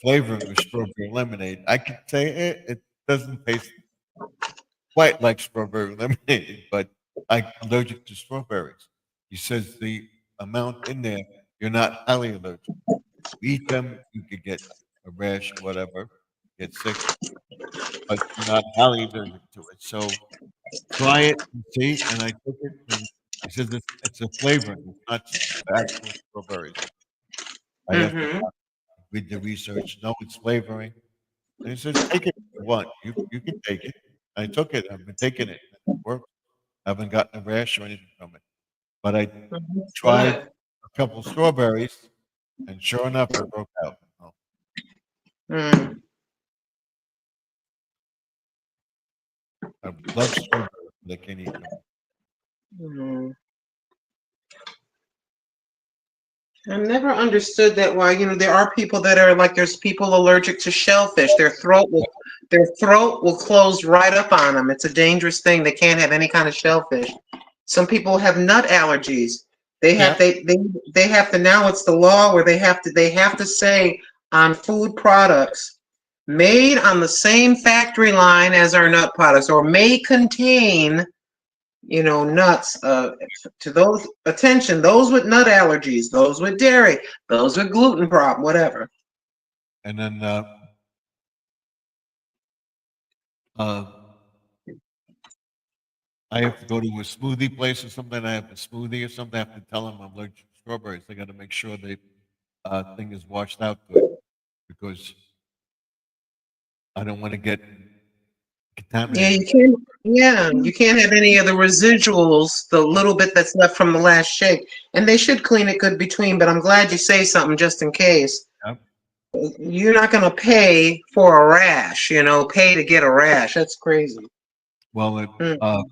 flavoring with strawberry lemonade. I could say it doesn't taste quite like strawberry lemonade, but I'm allergic to strawberries. He says the amount in there, you're not highly allergic. You eat them, you could get a rash, whatever, get sick, but you're not highly allergic to it. So try it and see. And I took it, and he says it's a flavoring, it's not actual strawberries. I asked him, read the research, no, it's flavoring. And he says, take it if you want. You can take it. I took it. I've been taking it. It worked. I haven't gotten a rash or anything from it. But I tried a couple strawberries, And sure enough, it broke out. Oh, Mm. I love strawberries, but I can't eat them. Mm. I've never understood that why, there are people that are like there's people allergic to shellfish. Their throat will close right up on them. It's a dangerous thing. They can't have any kind of shellfish. Some people have nut allergies. They have Yeah. they have to now it's the law where they have to say on food products made on the same factory line as our nut products or may contain nuts. To those attention, those with nut allergies, those with dairy, those with gluten problem, whatever. And then uh, I have to go to a smoothie place or something. I have a smoothie or something. I have to tell them I'm allergic to strawberries. I got to make sure the thing is washed out good because I don't want to get Yeah, contaminated. you can't. Yeah, you can't have any of the residuals, the little bit that's left from the last shake. And they should clean it good between. But I'm glad you say something just in case. Yep. You're not going to pay for a rash. Pay to get a rash. That's crazy. Well, Mm.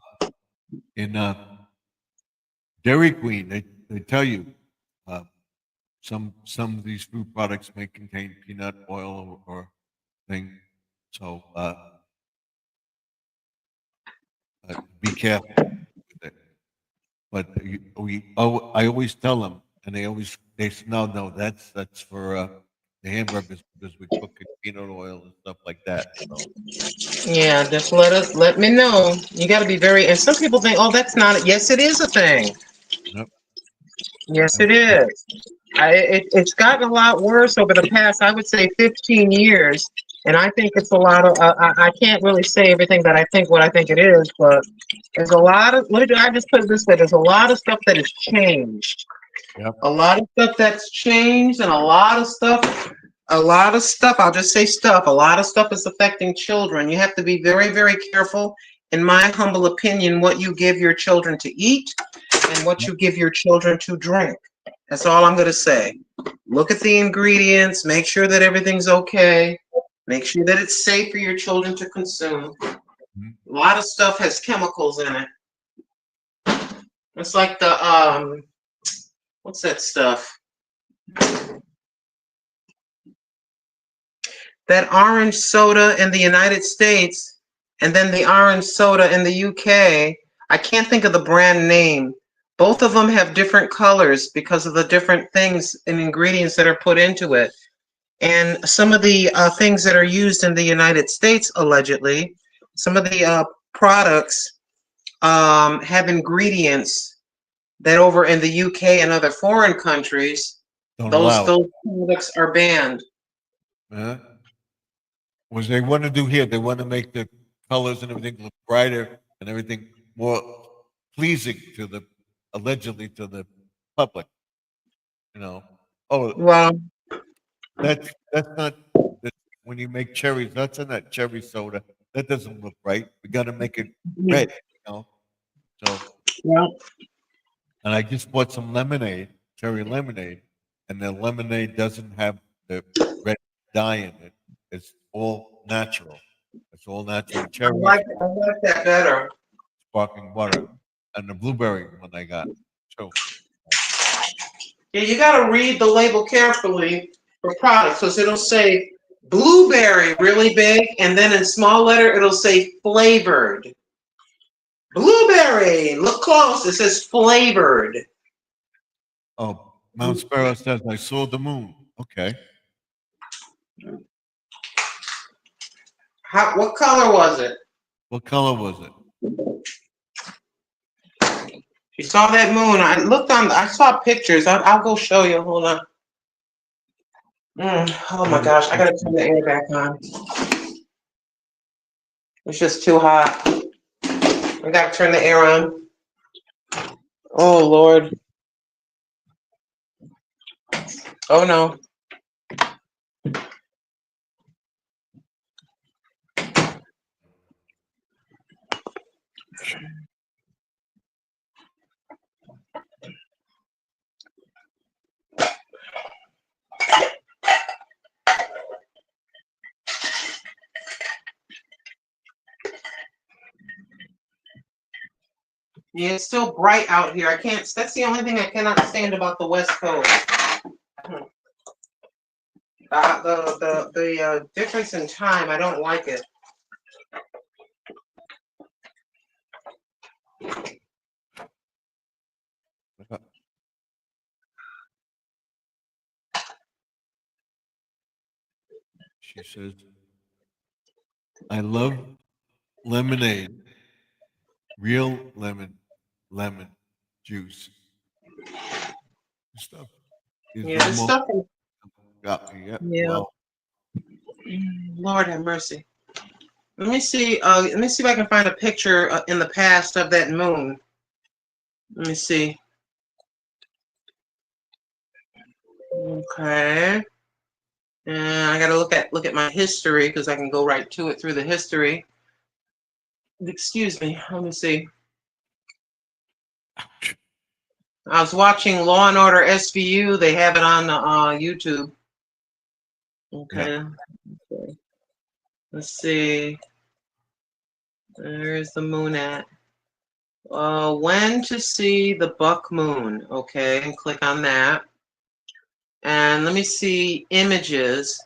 in Dairy Queen, they tell you uh, some of these food products may contain peanut oil or thing. So be careful with it. But I always tell them, and they say, no, that's for the hamburgers because we cook in peanut oil and stuff like that. So Yeah, just let me know. You got to be very. And some people think, oh, that's not it. Yes, it is a thing. yep, Yes, yep, it is. It's gotten a lot worse over the past, I would say, 15 years. And I think it's a lot of, I can't really say everything that I think what I think it is, but there's a lot of, I just put it this way, there's a lot of stuff that has changed. yep. A lot of stuff that's changed and a lot of stuff, I'll just say stuff, a lot of stuff is affecting children. You have to be very, very careful, in my humble opinion, what you give your children to eat and what you give your children to drink. That's all I'm going to say. Look at the ingredients, make sure that everything's okay, make sure that it's safe for your children to consume. Mhm. A lot of stuff has chemicals in it. It's like what's that stuff? That orange soda in the United States and then the orange soda in the UK. I can't think of the brand name. Both of them have different colors because of the different things and ingredients that are put into it. And some of the things that are used in the United States, allegedly, some of the products have ingredients that over in the UK and other foreign countries, Don't those allow it. those products are banned. Uh, what they want to do here, they want to make the colors and everything look brighter and everything more pleasing to the allegedly to the public. You know, oh, Well, that's not that when you make cherries. That's in that cherry soda. That doesn't look right. We got to make it red. You know, so well, and I just bought some lemonade, cherry lemonade, and the lemonade doesn't have the red dye in it. It's all natural. It's all natural cherries, I like that better. sparkling water, and the blueberry one I got. So Yeah, you got to read the label carefully for products because it'll say blueberry really big, and then in small letter it'll say flavored. Blueberry, look close. It says flavored. oh, Mount Sparrow says I saw the moon. Okay. What color was it? What color was it? You saw that moon. I saw pictures. I'll go show you. Hold on. Oh my gosh, I gotta turn the air back on. It's just too hot. I gotta turn the air on. Oh Lord. Oh no. Yeah, it's still bright out here. I can't. That's the only thing I cannot stand about the West Coast. The difference in time. I don't like it. She says, I love lemonade, real lemon juice. Stuff is Yeah, this almost stuff. got me. Yeah. Yeah. Well, Lord have mercy. Let me see. Let me see if I can find a picture in the past of that moon. Let me see. Okay. And I gotta look at my history because I can go right to it through the history. Excuse me. Let me see. I was watching Law and Order SVU. They have it on YouTube. Okay. yeah. Okay. Let's see. There's the moon at. When to see the buck moon. Okay, and click on that. And let me see images.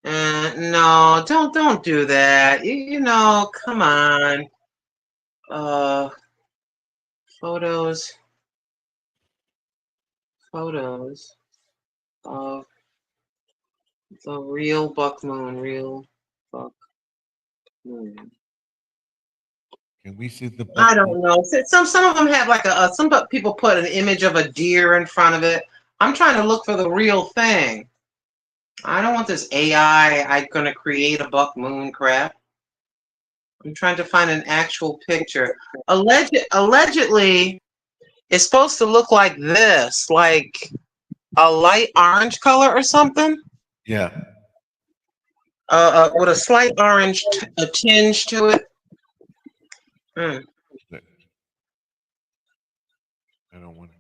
And no, don't do that. You know, come on. Photos of the real buck moon. Real buck moon. Can we see the I buck? don't know. Some of them have like some people put an image of a deer in front of it. I'm trying to look for the real thing. I don't want this AI. I'm gonna create a buck moon crap. I'm trying to find an actual picture. Allegedly, it's supposed to look like this, like a light orange color or something. Yeah. With a slight orange a tinge to it. Mm. I don't want to.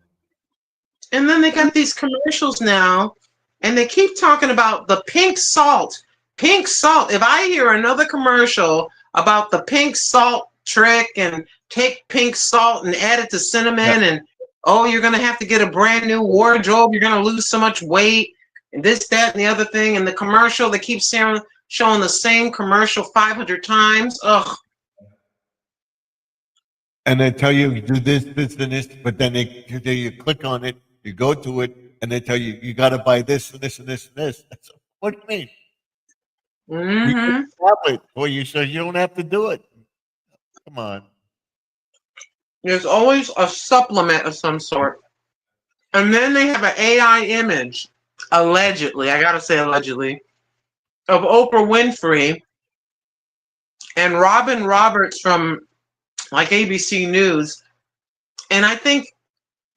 And then they got these commercials now, and they keep talking about the pink salt. Pink salt. If I hear another commercial about the pink salt trick and take pink salt and add it to cinnamon and oh, you're going to have to get a brand new wardrobe. You're going to lose so much weight and this, that, and the other thing. And the commercial, they keep showing the same commercial 500 times. Ugh. And they tell you do this, this, and this, but then you click on it, you go to it, and they tell you you got to buy this and this and this and this. What do you mean? Mm-hmm. Tablet for you, so you don't have to do it. Come on. There's always a supplement of some sort. And then they have an AI image, allegedly, I gotta say allegedly, of Oprah Winfrey and Robin Roberts from like ABC News. And I think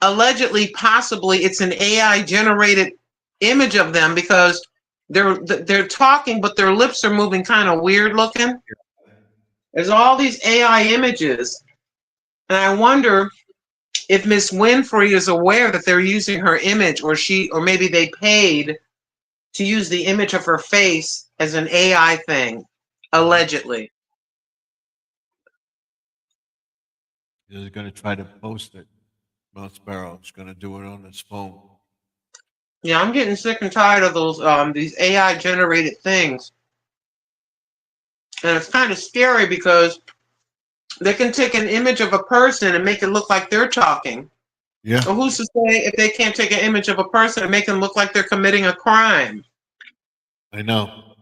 allegedly, possibly, it's an AI generated image of them because they're talking, but their lips are moving kind of weird looking. There's all these AI images. And I wonder if Miss Winfrey is aware that they're using her image, or maybe they paid to use the image of her face as an AI thing, allegedly. He's going to try to post it. Mel Sparrow's going to do it on his phone. Yeah, I'm getting sick and tired of those these AI generated things. And it's kind of scary because they can take an image of a person and make it look like they're talking. Yeah. Or who's to say if they can't take an image of a person and make them look like they're committing a crime? I know.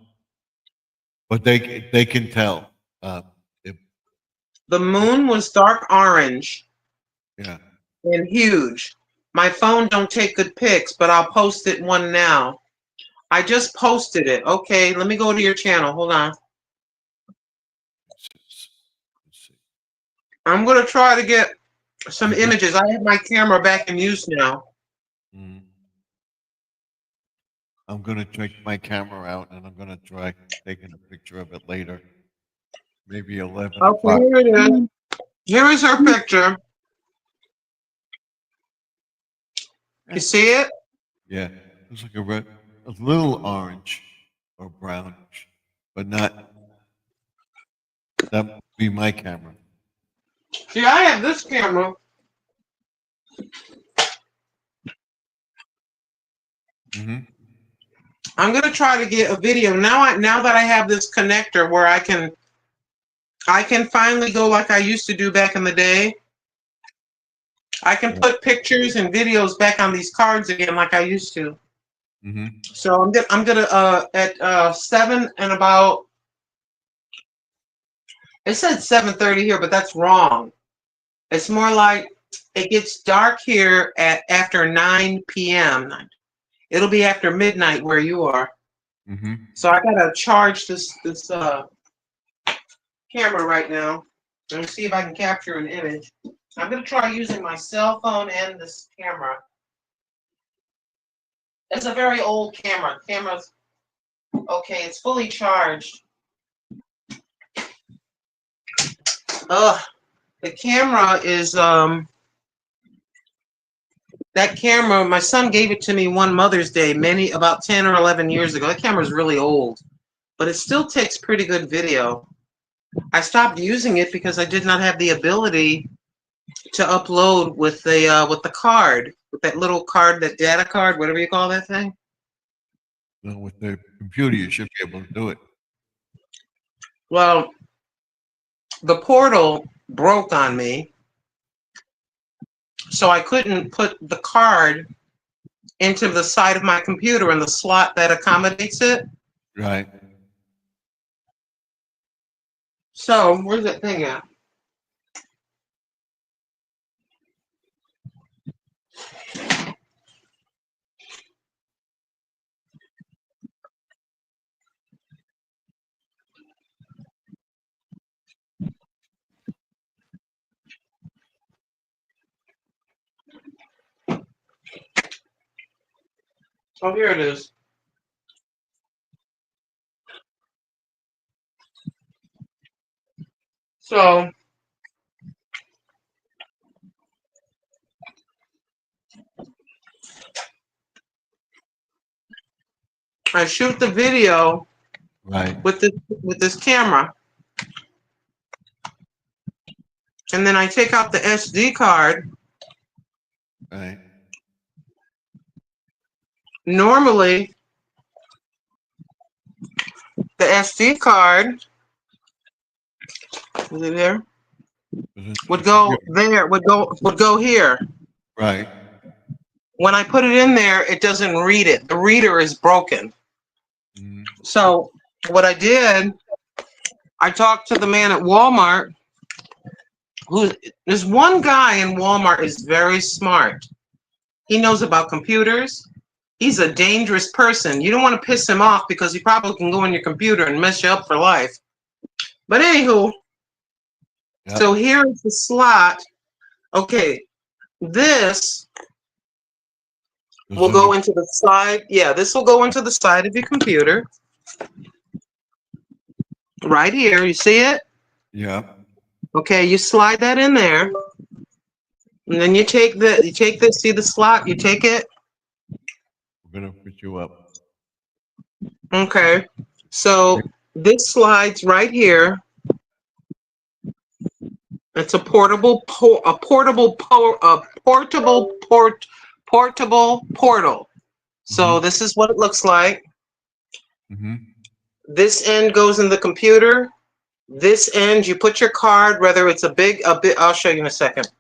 But they can tell. The moon was dark orange. Yeah. And huge. My phone don't take good pics, but I'll post it one now. I just posted it. Okay, let me go to your channel. Hold on. Let's see. I'm going to try to get some images. I have my camera back in use now. Mm. I'm going to take my camera out and I'm going to try taking a picture of it later. Maybe 11 Okay, o'clock. here it is. Here is her picture. You see it? Yeah. It's like a little orange or brownish, but not. That would be my camera. See, I have this camera. Mm-hmm. I'm gonna try to get a video now that I have this connector where I can finally go like I used to do back in the day. I can put pictures and videos back on these cards again like I used to. Mm-hmm. So I'm gonna at 7 and about. It said 7:30 here, but that's wrong. It's more like it gets dark here at after 9 p.m. It'll be after midnight where you are. Mm-hmm. So I gotta charge this camera right now and see if I can capture an image. I'm gonna try using my cell phone and this camera. It's a very old camera. The camera's okay, it's fully charged. Ugh, the camera is that camera, my son gave it to me one Mother's Day, about 10 or 11 years ago. That camera's really old, but it still takes pretty good video. I stopped using it because I did not have the ability to upload with the card, with that little card, that data card, whatever you call that thing. So with the computer, you should be able to do it. Well, the portal broke on me, so I couldn't put the card into the side of my computer in the slot that accommodates it. Right. So where's that thing at? Oh, here it is. So I shoot the video Right. with this camera, and then I take out the SD card. Right. Normally, the SD card, is it there? Would go there. Would go here. Right. When I put it in there, it doesn't read it. The reader is broken. Mm-hmm. So what I did, I talked to the man at Walmart. There's one guy in Walmart is very smart. He knows about computers. He's a dangerous person. You don't want to piss him off because he probably can go on your computer and mess you up for life. But anywho, Yep. So here is the slot. Okay, this will go into the side. Yeah, this will go into the side of your computer. Right here, you see it? Yeah. Okay, you slide that in there. And then you take this, see the slot, you take it. We're gonna put you up. Okay. So this slides right here. It's a portable portal. So this is what it looks like. Mm-hmm. This end goes in the computer. This end, you put your card, whether it's a bit, I'll show you in a second.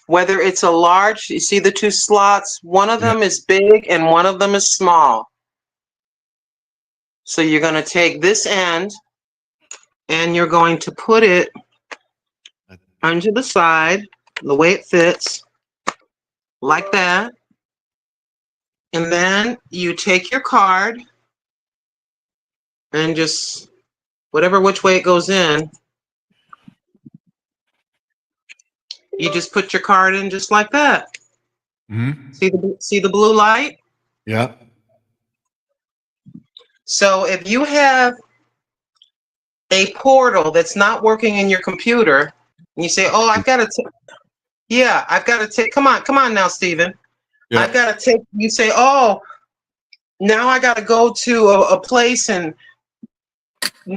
Whether it's a large, you see the two slots, one of them is big and one of them is small. So you're going to take this end and you're going to put it onto the side, the way it fits, like that. And then you take your card and just which way it goes in, you just put your card in just like that. Mm-hmm. See the blue light? Yeah. So if you have a portal that's not working in your computer, and you say, "Oh, I've got to take." Come on now, Stephen. Yeah. I've got to take. You say, "Oh, now I got to go to a place and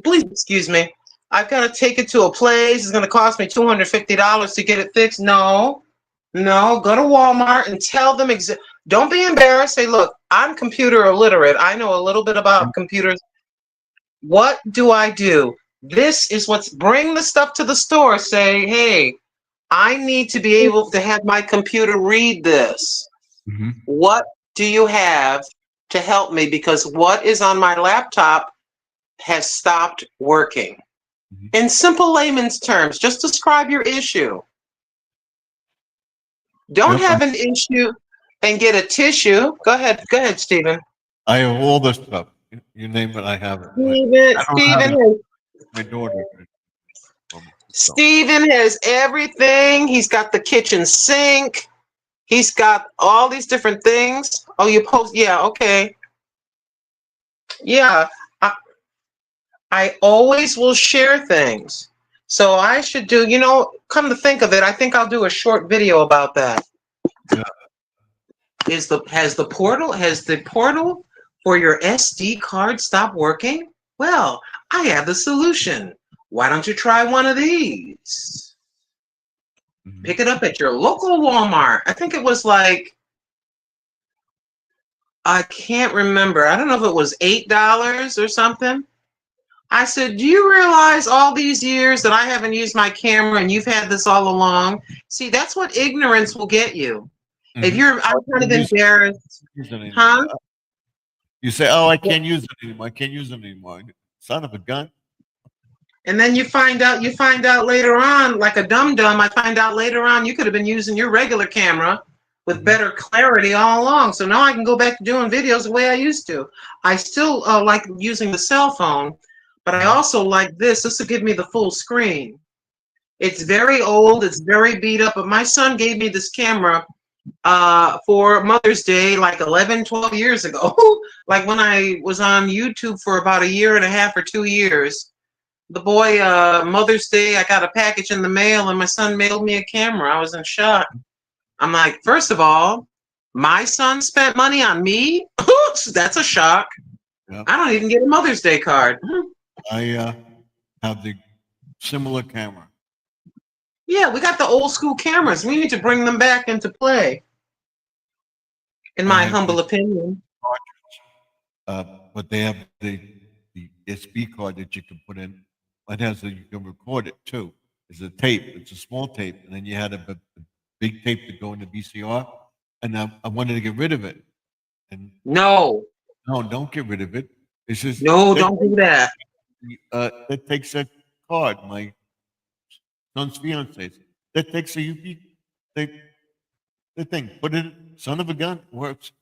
please excuse me. I've got to take it to a place. It's going to cost me $250 to get it fixed. No, no. Go to Walmart and tell them. Don't be embarrassed. Say, look, I'm computer illiterate. I know a little bit about computers. What do I do? This is what's bring the stuff to the store. Say, hey, I need to be able to have my computer read this. Mhm. What do you have to help me? Because what is on my laptop has stopped working. Mhm. In simple layman's terms, just describe your issue. Don't Yep. have an issue and get a tissue. Go ahead, Stephen. I have all this stuff. You name it, I have it. But Stephen, I don't have Stephen, has, my daughter. So, Stephen has everything. He's got the kitchen sink. He's got all these different things. Oh, you post? Yeah, okay. Yeah, I always will share things. So I should do, come to think of it, I think I'll do a short video about that. Yeah. Has the portal for your SD card stopped working? Well, I have the solution. Why don't you try one of these? Mhm. Pick it up at your local Walmart. I think it was like, I can't remember. I don't know if it was $8 or something. I said, do you realize all these years that I haven't used my camera and you've had this all along? See, that's what ignorance will get you. If Mhm. I'm kind of Use- embarrassed, use it anymore. huh? You say, "Oh, I can't use it anymore. I can't use it anymore." Son of a gun. And then you find out later on, like a dum-dum, I find out later on you could have been using your regular camera with better clarity all along. So now I can go back to doing videos the way I used to. I still like using the cell phone, but I also like this. This will give me the full screen. It's very old. It's very beat up. But my son gave me this camera for Mother's Day like 11, 12 years ago. Like when I was on YouTube for about 1.5 or 2 years. The boy, Mother's Day, I got a package in the mail and my son mailed me a camera. I was in shock. I'm like, first of all, my son spent money on me? That's a shock. Yeah. I don't even get a Mother's Day card. I have the similar camera. Yeah, we got the old school cameras. We need to bring them back into play, in my have humble the opinion. But they have the SD card that you can put in. It has you can record it too. It's a tape. It's a small tape, and then you had a big tape to go in the VCR. And I wanted to get rid of it. And No, no, don't get rid of it. It's just no, don't do that. that takes a card. My son's fiance. That takes a UP. The thing. Put it. Son of a gun. Works.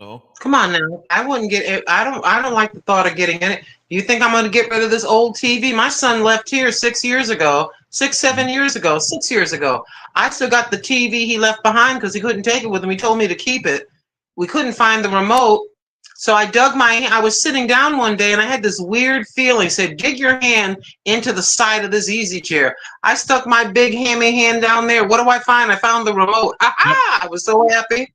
So Come on now. I wouldn't get it. I don't like the thought of getting in it. You think I'm going to get rid of this old TV? My son left here 6 years ago, 7 years ago, 6 years ago. I still got the TV he left behind because he couldn't take it with him. He told me to keep it. We couldn't find the remote. So I was sitting down one day and I had this weird feeling, said, dig your hand into the side of this easy chair. I stuck my big hammy hand down there. What do I find? I found the remote. Aha! I was so happy.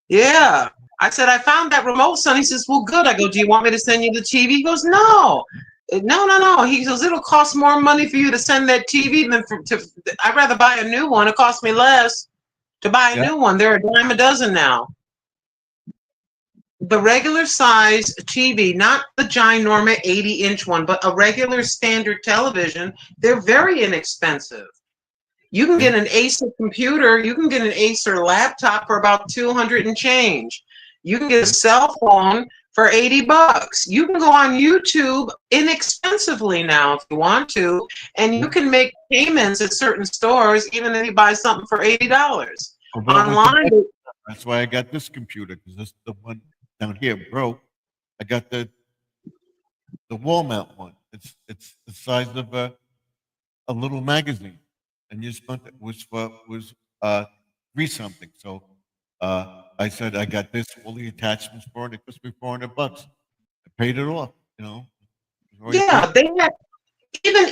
Yeah. I said, I found that remote, son. He says, well, good. I go, do you want me to send you the TV? He goes, no. No. He goes, it'll cost more money for you to send that TV than I'd rather buy a new one. It costs me less to buy a new one. They're a dime a dozen now. The regular size TV, not the ginormous 80-inch one, but a regular standard television, they're very inexpensive. You can get an Acer computer, you can get an Acer laptop for about 200 and change. You can get a cell phone for $80. You can go on YouTube inexpensively now if you want to, and you can make payments at certain stores even if you buy something for $80. Online. That's why I got this computer, because this is the one down here broke. I got the wall mount one. It's the size of a little magazine, and you spent it was $3 something. So I said I got this, all the attachments for it. It cost me $400. I paid it off. Yeah, they have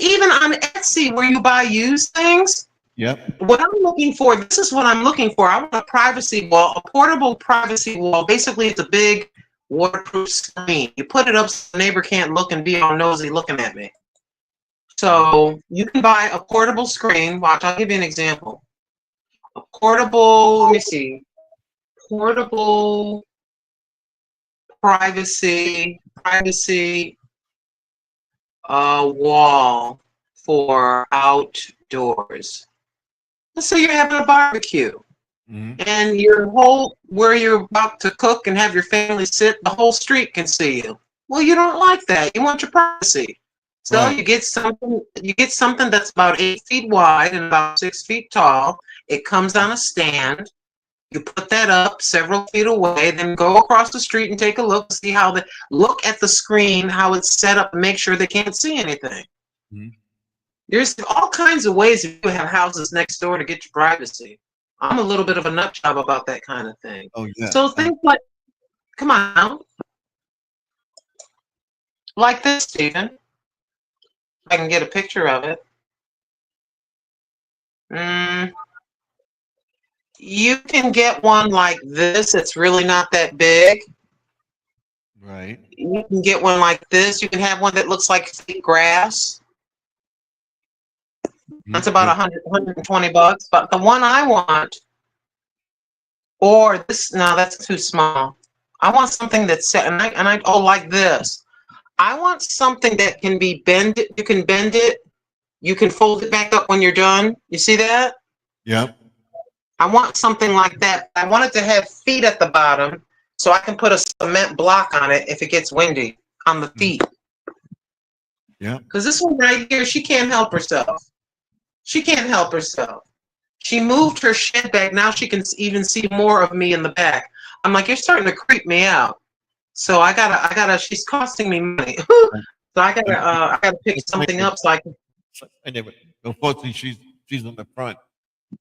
even on Etsy where you buy used things. Yep. What I'm looking for, this is what I'm looking for. I want a privacy wall, a portable privacy wall. Basically, it's a big waterproof screen. You put it up so the neighbor can't look and be all nosy looking at me. So you can buy a portable screen. Watch, I'll give you an example. A portable, let me see, portable privacy wall for outdoors. Let's say you're having a barbecue Mhm. and your whole where you're about to cook and have your family sit, the whole street can see you. Well, you don't like that. You want your privacy. So Right. you get something that's about 8 feet wide and about 6 feet tall. It comes on a stand. You put that up several feet away, then go across the street and take a look, see how the look at the screen, how it's set up, and make sure they can't see anything. Mhm. There's all kinds of ways if you have houses next door to get your privacy. I'm a little bit of a nut job about that kind of thing. Oh, yeah. So things like, come on now, like this, Stephen. If I can get a picture of it. You can get one like this. It's really not that big. Right. You can get one like this. You can have one that looks like fake grass. That's about Yeah. 100, 120 bucks. But the one I want, or this, no, that's too small. I want something that's set, oh, like this. I want something that can be bended. You can bend it. You can fold it back up when you're done. You see that? Yep. I want something like that. I want it to have feet at the bottom so I can put a cement block on it if it gets windy on the feet. Yeah. Because this one right here, she can't help herself. She can't help herself. She moved her shed back. Now she can even see more of me in the back. I'm like, you're starting to creep me out. So I gotta, she's costing me money. So I gotta pick something up so I can. Anyway, unfortunately, she's on the front.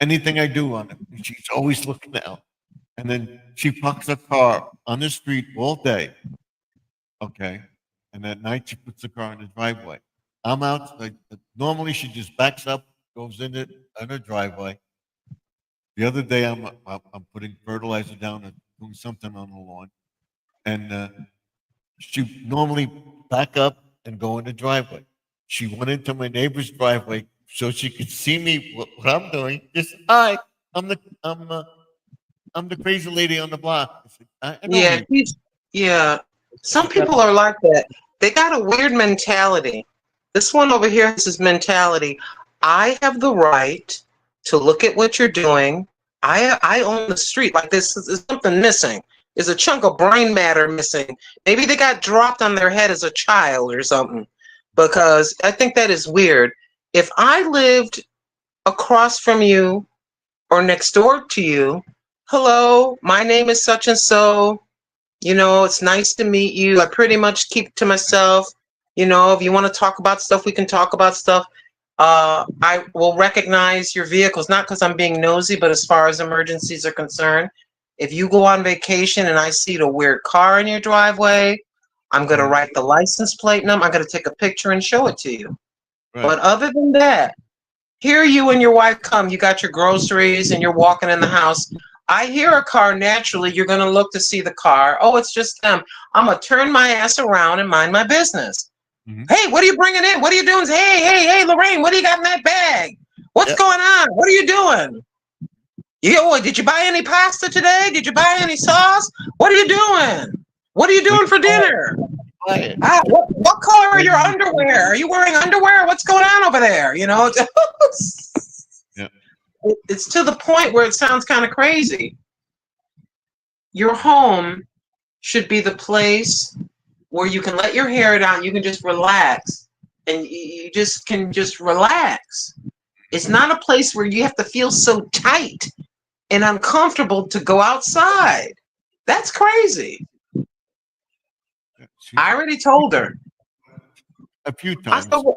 Anything I do on it, she's always looking out. And then she parks her car on the street all day. Okay. And at night she puts the car in the driveway. I'm out. Like, normally she just backs up, goes in her driveway. The other day I'm putting fertilizer down and doing something on the lawn, and she normally back up and go in the driveway. She went into my neighbor's driveway so she could see me what I'm doing. Just hi, I'm the I'm uh, I'm the crazy lady on the block. I said, I know Yeah, you. yeah. Some people are like that. They got a weird mentality. This one over here has this mentality. I have the right to look at what you're doing. I own the street. Like this is something missing. There's a chunk of brain matter missing. Maybe they got dropped on their head as a child or something. Because I think that is weird. If I lived across from you or next door to you, hello, my name is such and so. It's nice to meet you. I pretty much keep to myself. If you want to talk about stuff, we can talk about stuff. I will recognize your vehicles, not because I'm being nosy, but as far as emergencies are concerned. If you go on vacation and I see the weird car in your driveway, I'm going to write the license plate number. I'm going to take a picture and show it to you. Right. But other than that, here you and your wife come, you got your groceries and you're walking in the house. I hear a car, naturally, you're going to look to see the car. Oh, it's just them. I'm going to turn my ass around and mind my business. Mhm. Hey, what are you bringing in? What are you doing? Hey, Lorraine, what do you got in that bag? What's going on? What are you doing? Did you buy any pasta today? Did you buy any sauce? What are you doing? What are you doing for dinner? Quiet. What color are your underwear? Are you wearing underwear? What's going on over there? Yeah. It's to the point where it sounds kind of crazy. Your home should be the place where you can let your hair down, you can just relax, and you just can just relax. It's not a place where you have to feel so tight and uncomfortable to go outside. That's crazy. I already told her. A few I times. said, well,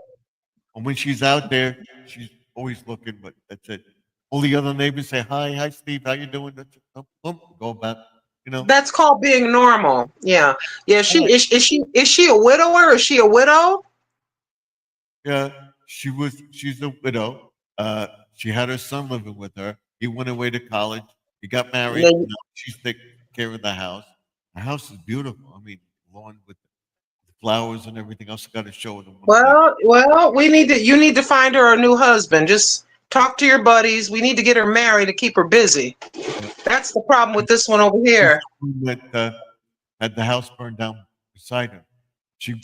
And when she's out there, she's always looking, but that's it. All the other neighbors say, hi, Steve, how you doing? That's it. Go back, that's called being normal. Yeah. Is she a widower? Is she a widow? Yeah, she's a widow. She had her son living with her. He went away to college. He got married. Yeah. Now she's taking care of the house. The house is beautiful. I mean, lawn with the flowers and everything else. I got to show them. Well, you need to find her a new husband. Just talk to your buddies. We need to get her married to keep her busy. That's the problem with this one over here. That had the house burned down beside her.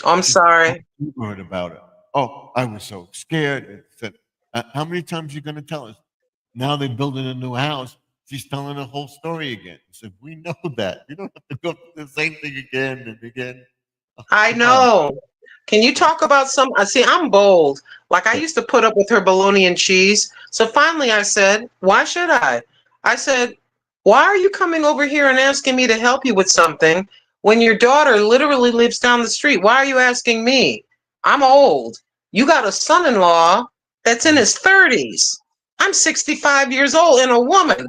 I'm sorry. She heard about it. Oh, I was so scared. It said, how many times are you going to tell us? Now they're building a new house. She's telling the whole story again. I said, we know that. You don't have to go through the same thing again and again. I know. Can you talk about some? See, I'm bold. Like I used to put up with her bologna and cheese. So finally I said, why should I? I said, why are you coming over here and asking me to help you with something when your daughter literally lives down the street? Why are you asking me? I'm old. You got a son-in-law that's in his 30s. I'm 65 years old and a woman.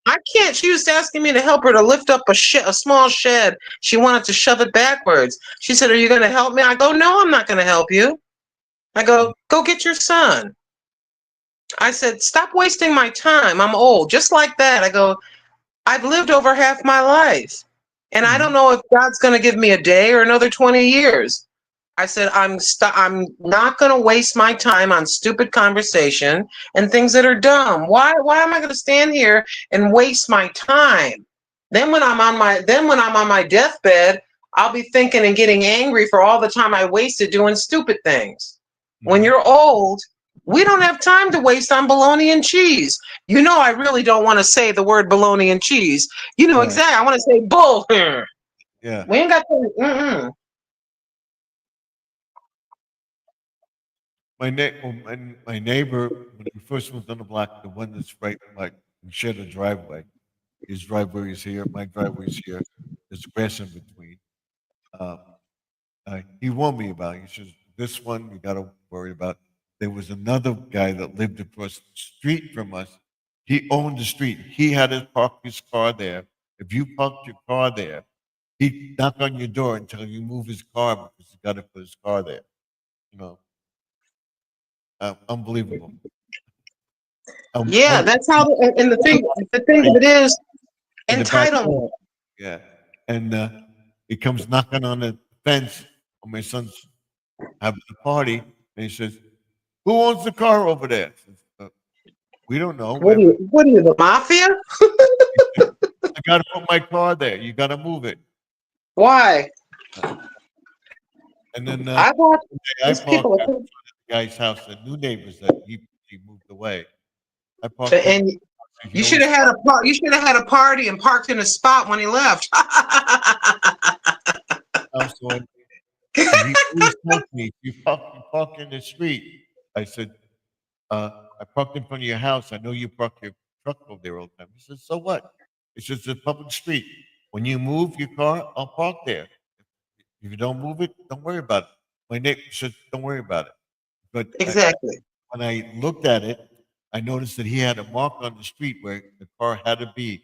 I can't. She was asking me to help her to lift up a small shed. She wanted to shove it backwards. She said, are you going to help me? I go, no, I'm not going to help you. I go get your son. I said, stop wasting my time. I'm old. Just like that. I go, I've lived over half my life. And I don't know if God's going to give me a day or another 20 years. I said, I'm not going to waste my time on stupid conversation and things that are dumb. Why am I going to stand here and waste my time? Then when I'm on my deathbed, I'll be thinking and getting angry for all the time I wasted doing stupid things. When you're old, we don't have time to waste on bologna and cheese. You know, I really don't want to say the word bologna and cheese. You know exactly. I want to say bull. Yeah. We ain't got to. My neighbor, when he first moved on the block, the one that's right, like, we shared a driveway. His driveway is here, my driveway is here. There's grass in between. He warned me about it. He says, this one you got to worry about. There was another guy that lived across the street from us. He owned the street. He had to park his car there. If you parked your car there, he'd knock on your door and tell you move his car because he got to put his car there. You know. Unbelievable. Yeah, that's how. And the thing of it is, entitlement. Yeah, and he comes knocking on the fence when my son's having a party, and he says, "Who owns the car over there?" Says, we don't know. What are you, the mafia? I got to put my car there. You got to move it. Why? And then I parked at the guy's house, the new neighbors that he moved away. I parked. And you should have had a party and parked in a spot when he left. So he always told me, you park in the street. I said, I parked in front of your house. I know you park your truck over there all the time. He said, so what? It's just a public street. When you move your car, I'll park there. If you don't move it, don't worry about it. My neighbor said, don't worry about it. But exactly. When I looked at it, I noticed that he had a mark on the street where the car had to be.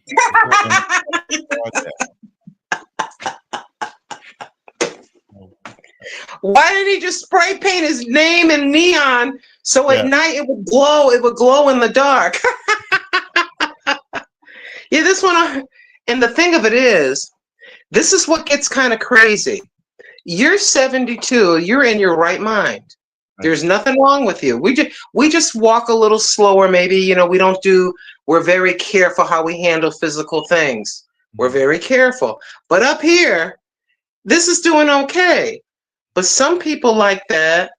Why didn't he just spray paint his name in neon so at night it would glow? It would glow in the dark. Yeah, this one. And the thing of it is, this is what gets kind of crazy. You're 72. You're in your right mind. There's nothing wrong with you. We just walk a little slower. Maybe, you know, we're very careful how we handle physical things. We're very careful. But up here, this is doing okay. But some people like that,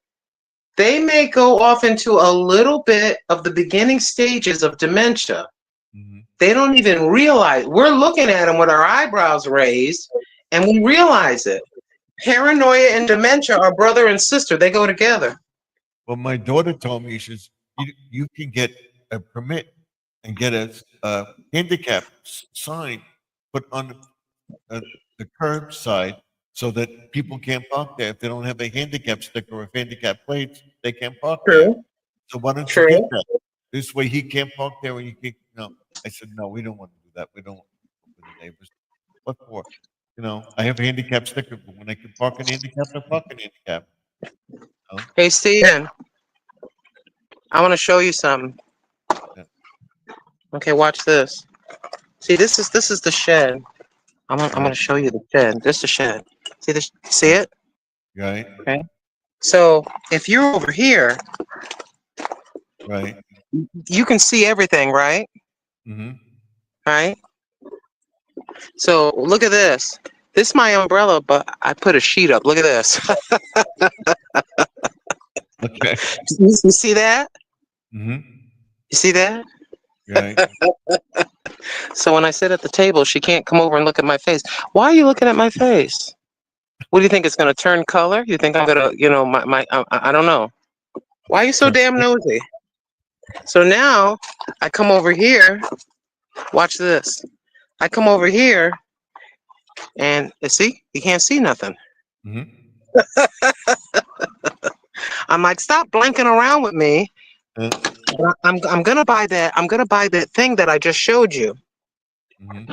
they may go off into a little bit of the beginning stages of dementia. They don't even realize. We're looking at them with our eyebrows raised, and we realize it. Paranoia and dementia are brother and sister. They go together. Well, my daughter told me, she says, you can get a permit and get a handicap sign put on the curb side so that people can't park there. If they don't have a handicap sticker or handicap plates, they can't park there. So why don't you get that? This way he can't park there and you can't. No. I said, no, we don't want to do that. We don't want to with the neighbors. What for? You know, I have a handicap sticker, but when I can park an handicap, I park an handicap. Hey, Steven, I want to show you something. Okay, watch this. See, this is the shed. I'm going to show you the shed. This is the shed. See this? See it? Right, So if you're over here, right. you can see everything, right? Mm-hmm. Right? So look at this. This is my umbrella, but I put a sheet up. Look at this. Okay. You see that? Mm-hmm. You see that? Right. So when I sit at the table, she can't come over and look at my face. Why are you looking at my face? What do you think? It's going to turn color? You think I'm going to, I don't know. Why are you so damn nosy? So now I come over here. Watch this. I come over here and see, you can't see nothing. Mm-hmm. I'm like, stop blanking around with me. Uh, I'm gonna buy that. I'm gonna buy that thing that I just showed you. mm-hmm.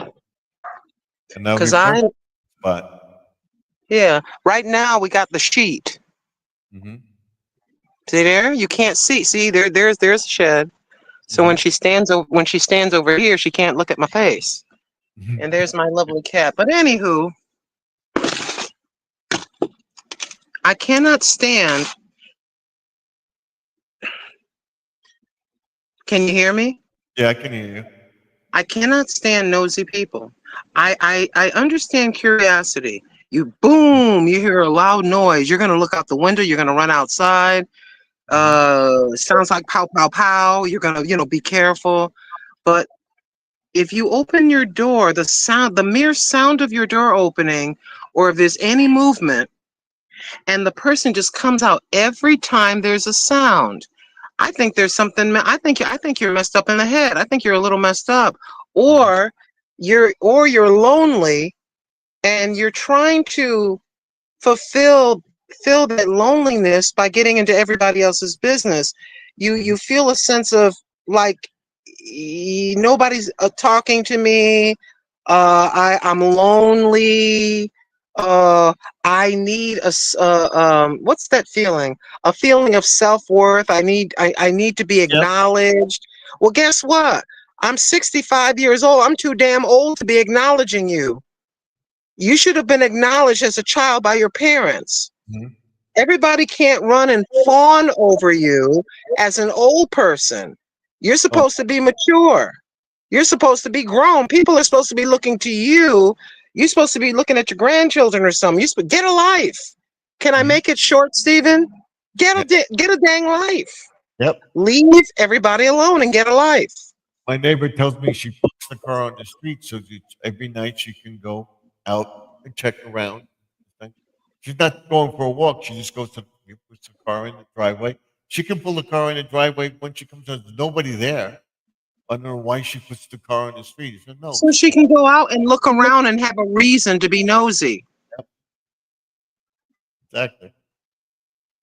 And that'll be Cause I, perfect spot. yeah. Right now we got the sheet. Mm-hmm. See there? You can't see. See there's the shed. So when Mm-hmm. she stands over here, she can't look at my face. Mm-hmm. And there's my lovely cat. But anywho, I cannot stand. Can you hear me? Yeah, I can hear you. I cannot stand nosy people. I understand curiosity. You boom, you hear a loud noise. You're gonna look out the window. You're gonna run outside. Sounds like pow pow pow. You're gonna be careful. But if you open your door, the mere sound of your door opening, or if there's any movement, and the person just comes out every time there's a sound. I think there's something. I think you're messed up in the head. I think you're a little messed up, or you're lonely, and you're trying to fulfill fill that loneliness by getting into everybody else's business. You feel a sense of like nobody's talking to me. I'm lonely. I need what's that feeling? A feeling of self-worth. I need to be Yep. acknowledged. Well, guess what? I'm 65 years old. I'm too damn old to be acknowledging you. You should have been acknowledged as a child by your parents. Mm-hmm. Everybody can't run and fawn over you as an old person. You're Oh, supposed to be mature. You're supposed to be grown. People are supposed to be looking to you. You're supposed to be looking at your grandchildren or something. Get a life. Can I Mhm. make it short, Stephen? Get Yeah. get a dang life. Yep. Leave everybody alone and get a life. My neighbor tells me she puts the car on the street so that every night she can go out and check around. She's not going for a walk. She just goes to puts the car in the driveway. She can pull the car in the driveway when she comes out. There's nobody there. I don't know why she puts the car on the street. I said, no. So she can go out and look around and have a reason to be nosy. Exactly.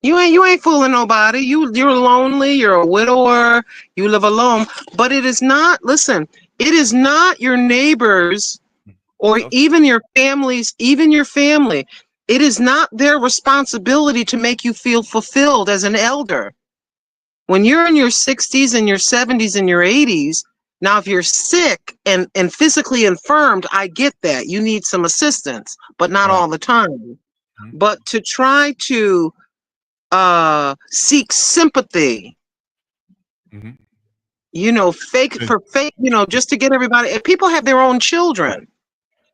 You ain't fooling nobody. You're lonely, you're a widower, you live alone. But it is not, listen, it is not your neighbors or No. even your family. It is not their responsibility to make you feel fulfilled as an elder. When you're in your 60s and your 70s and your 80s, now if you're sick and physically infirmed, I get that. You need some assistance, but not Right. all the time. Mhm. But to try to seek sympathy, Mhm. fake Good. for fake, just to get everybody. People have their own children.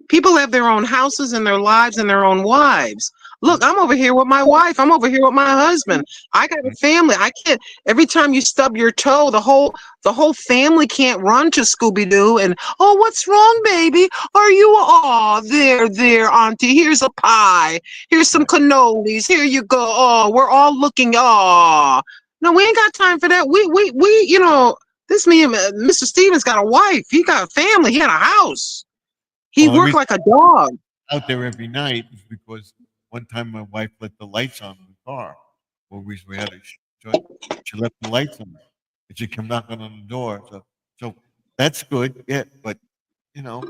People have their own houses and their lives and their own wives. Look, I'm over here with my wife. I'm over here with my husband. I got a family. I can't. Every time you stub your toe, the whole family can't run to Scooby Doo and, oh, what's wrong, baby? Are you? Oh, there, Auntie. Here's a pie. Here's some cannolis. Here you go. Oh, we're all looking. Oh, no, we ain't got time for that. We. This me and Mr. Stevens got a wife. He got a family. He got a house. He Well, the worked reason like a dog. I'm out there every night is because one time my wife left the lights on in the car. Well, we had she left the lights on, and she came knocking on the door. So that's good. Yeah, but you know,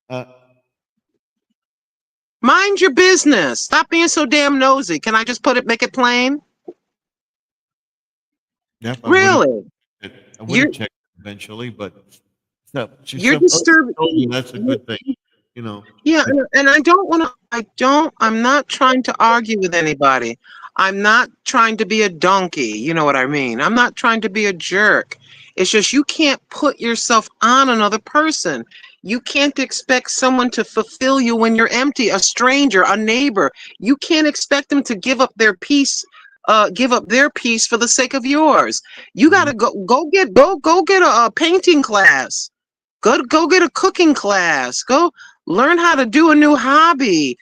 uh, Mind your business. Stop being so damn nosy. Can I just make it plain? yep, Really? I would You're have checked eventually, but no, she you're said, "Oh, disturbing. oh, yeah, that's a good thing." you know. Yeah, and I'm not trying to argue with anybody. I'm not trying to be a donkey. You know what I mean? I'm not trying to be a jerk. It's just you can't put yourself on another person. You can't expect someone to fulfill you when you're empty, a stranger, a neighbor. You can't expect them to give up their peace, for the sake of yours. You got to go get a painting class. Go get a cooking class. Go learn how to do a new hobby,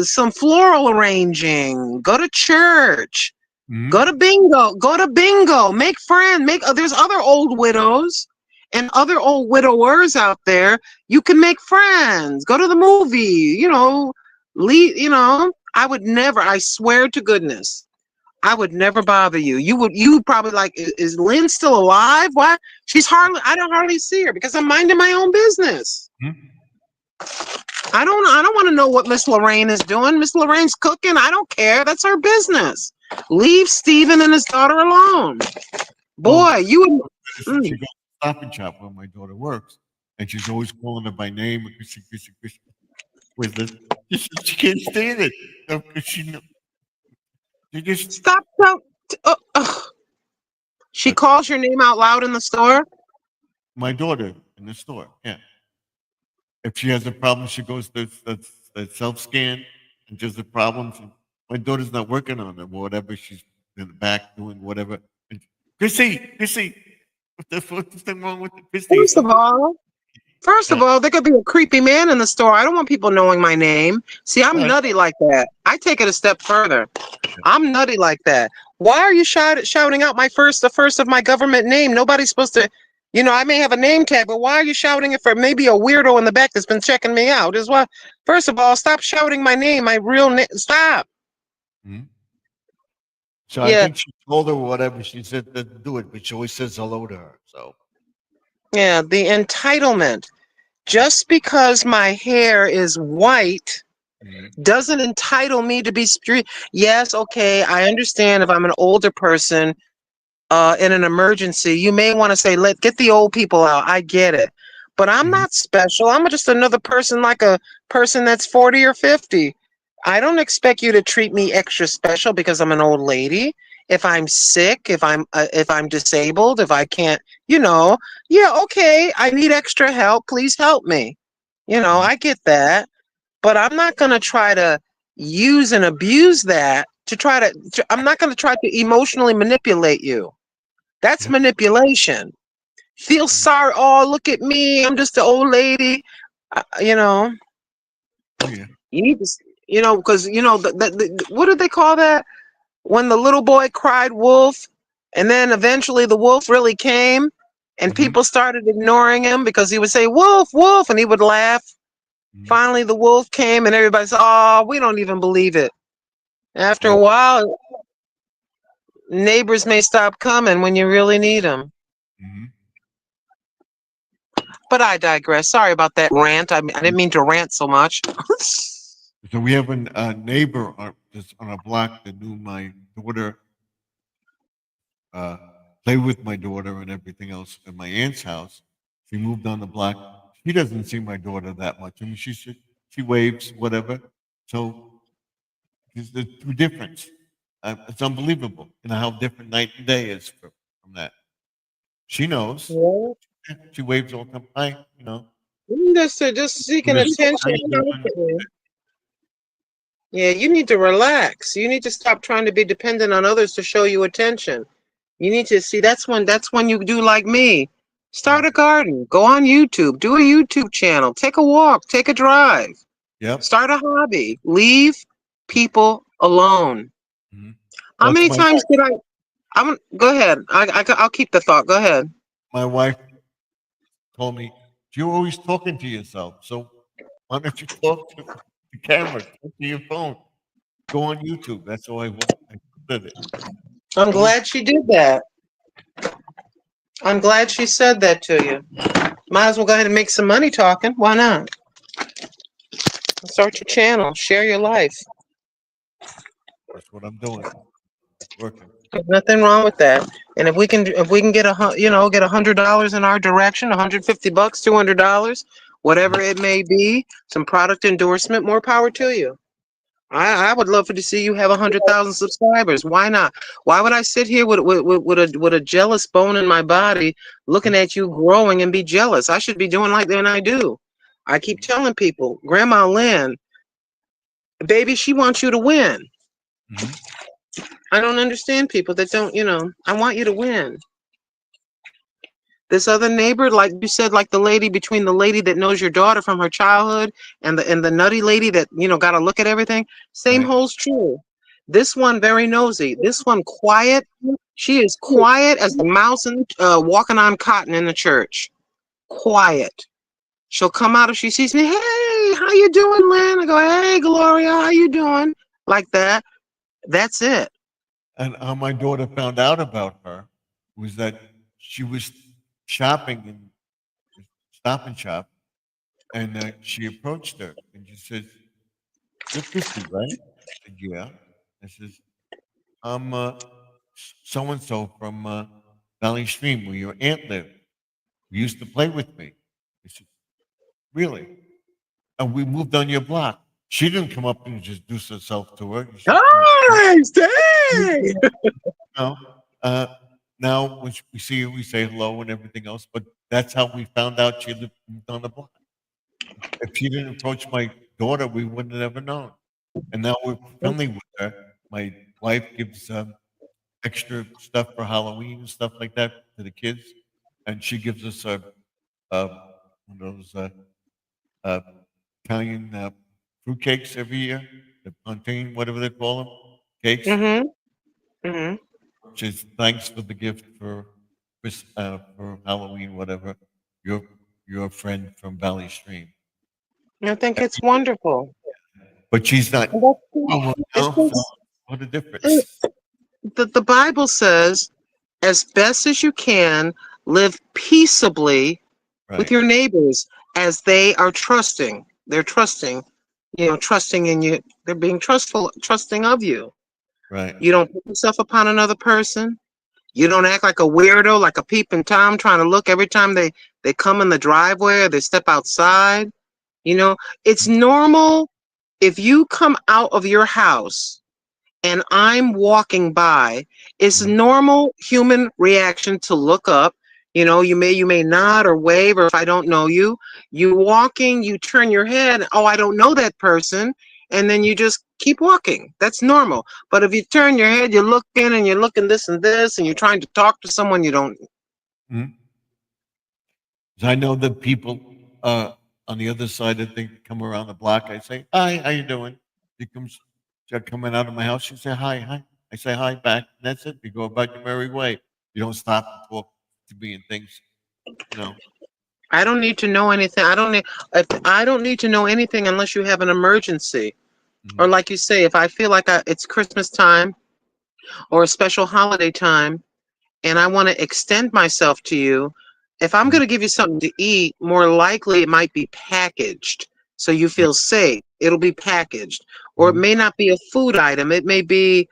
some floral arranging. Go to church. Mhm. Go to bingo. Go to bingo. Make friends. There's other old widows and other old widowers out there. You can make friends. Go to the movie. I would never. I swear to goodness, I would never bother you. You would probably like, is Lynn still alive? Why? I don't hardly see her because I'm minding my own business. Mhm. I don't want to know what Miss Lorraine is doing. Miss Lorraine's cooking. I don't care. That's her business. Leave Stephen and his daughter alone. Boy, you would. She goes to Stop and Shop where my daughter works, and she's always calling her by name. With this, she can't stand it. She just Stop. She calls your name out loud in the store. my daughter in the store. Yeah. If she has a problem, she goes to that self scan and does the problems. And my daughter's not working on it, whatever. She's in the back doing whatever. And, Chrissy, what's the thing wrong with it? Chrissy? First of all, there could be a creepy man in the store. I don't want people knowing my name. See, I'm nutty like that. I take it a step further. I'm nutty like that. Why are you shouting out the first of my government name? Nobody's supposed to, I may have a name tag, but why are you shouting it for maybe a weirdo in the back that's been checking me out? First of all, stop shouting my name, my real name. Stop. Hmm? So I think she told her whatever. She said to do it, but she always says hello to her. So Yeah, the entitlement. Just because my hair is white doesn't entitle me to be street. Yes, okay, I understand if I'm an older person in an emergency, you may want to say, get the old people out. I get it. But I'm not special. I'm just another person like a person that's 40 or 50. I don't expect you to treat me extra special because I'm an old lady. If I'm sick, if I'm disabled, if I can't, okay, I need extra help. Please help me. I get that. But I'm not going to try to use and abuse that I'm not going to try to emotionally manipulate you. That's manipulation. Feel sorry. Oh, look at me. I'm just an old lady. yeah. You need to, because, what did they call that? When the little boy cried wolf, and then eventually the wolf really came, and people started ignoring him because he would say, wolf, wolf, and he would laugh. Finally, the wolf came, and everybody said, oh, we don't even believe it. After a while, neighbors may stop coming when you really need them. But I digress. Sorry about that rant. I didn't mean to rant so much. So we have a neighbor that's on a block that knew my daughter, play with my daughter and everything else at my aunt's house. She moved on the block. She doesn't see my daughter that much. I mean, she waves, whatever. So there's the two difference. It's unbelievable, how different night and day is from that. She knows. Yeah. She waves all the time. Hi, Just seeking attention. Yeah, you need to relax. You need to stop trying to be dependent on others to show you attention. You need to see that's when you do like me. Start a garden. Go on YouTube. Do a YouTube channel. Take a walk. Take a drive. Yep. Start a hobby. Leave people alone. How many times did go ahead. I'll keep the thought. Go ahead. My wife told me, you're always talking to yourself. So why don't you talk to the camera, talk to your phone, go on YouTube. That's how I did it. I'm glad she did that. I'm glad she said that to you. Might as well go ahead and make some money talking. Why not? Start your channel. Share your life. That's what I'm doing. Working. There's nothing wrong with that. And if we can get get $100 in our direction, $150, $200, whatever it may be, some product endorsement, more power to you. I would love to see you have 100,000 subscribers. Why not? Why would I sit here with a jealous bone in my body, looking at you growing and be jealous? I should be doing like that, and I do. I keep telling people, Grandma Lynn, baby, she wants you to win. Mhm. I don't understand people that don't, I want you to win. This other neighbor, like you said, like the lady between the lady that knows your daughter from her childhood and the nutty lady that, got to look at everything, same Right. holds true. This one very nosy. This one quiet. She is quiet as a mouse walking on cotton in the church. Quiet. She'll come out if she sees me. Hey, how you doing, Lynn? I go, hey, Gloria, how you doing? Like that. That's it. And how my daughter found out about her was that she was shopping in Stop and Shop, and she approached her and she says, "You're Christy, right?" I said, "Yeah." I says, "I'm so and so from Valley Stream, where your aunt lived. You used to play with me." I said, "Really?" And we moved on your block. She didn't come up and introduce herself to her. Nice, dang. No. Now, when we see her, we say hello and everything else, but that's how we found out she lived on the block. If she didn't approach my daughter, we wouldn't have ever known. And now we're friendly with her. My wife gives extra stuff for Halloween and stuff like that to the kids, and she gives us one of those uh, Italian fruit cakes every year, the plantain, whatever they call them, cakes. Mm-hmm. Which is thanks for the gift for Halloween, whatever. Your friend from Valley Stream, I think it's wonderful. but she's not. And that's- Oh, it's- well, so what a difference. the Bible says, as best as you can, live peaceably with Right, your neighbors as they are trusting. They're trusting, trusting in you. They're being trusting of you. right. You don't put yourself upon another person. You don't act like a weirdo, like a peeping Tom trying to look every time they come in the driveway or they step outside. It's normal if you come out of your house and I'm walking by, it's Mhm. normal human reaction to look up. You may nod or wave, or if I don't know you, you walking, you turn your head, oh, I don't know that person, and then you just keep walking. That's normal. But if you turn your head, you're looking and you're looking this and this, and you're trying to talk to someone you don't. Mhm. 'Cause I know the people on the other side that they come around the block. I say, "Hi, how you doing?" She comes, she's coming out of my house. She say, "Hi, hi." I say, "Hi," back. And that's it. You go about your merry way. You don't stop and talk to me and things. You know. I don't need to know anything. I don't need to know anything unless you have an emergency. Or Mhm. like you say, if I feel like it's Christmas time or a special holiday time and I want to extend myself to you, if I'm Mhm. going to give you something to eat, more likely it might be packaged so you feel safe. It'll be packaged. Or it Mhm. may not be a food item. It may be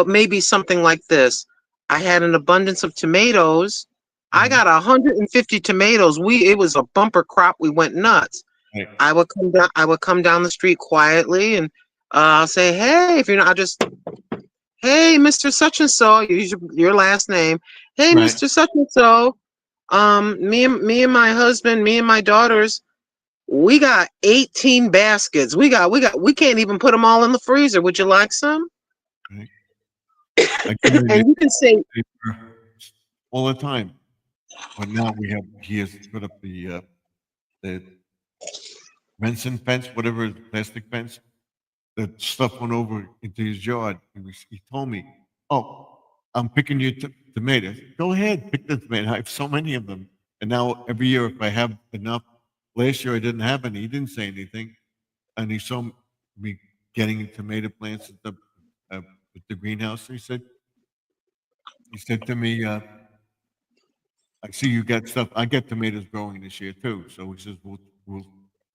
maybe something like this. I had an abundance of tomatoes. I Mhm. got 150 tomatoes. It was a bumper crop. We went nuts. Right. I would come down the street quietly and I'll say, hey, if you're not, I'll just, hey, Mr. Such and so, use your last name. Hey, Right. Mr. Such and so, me and my husband, me and my daughters, we got 18 baskets. We can't even put them all in the freezer. Would you like some? Right. I give her And you can say, newspaper all the time. But now he has put up the fencing fence, whatever, plastic fence. The stuff went over into his yard. He told me, "Oh, I'm picking your tomatoes." Go ahead, pick the tomato. I have so many of them. And now every year, if I have enough, last year I didn't have any. He didn't say anything. And he saw me getting tomato plants at the greenhouse. He said to me, "I see you got stuff. I get tomatoes growing this year too." So he says, "We'll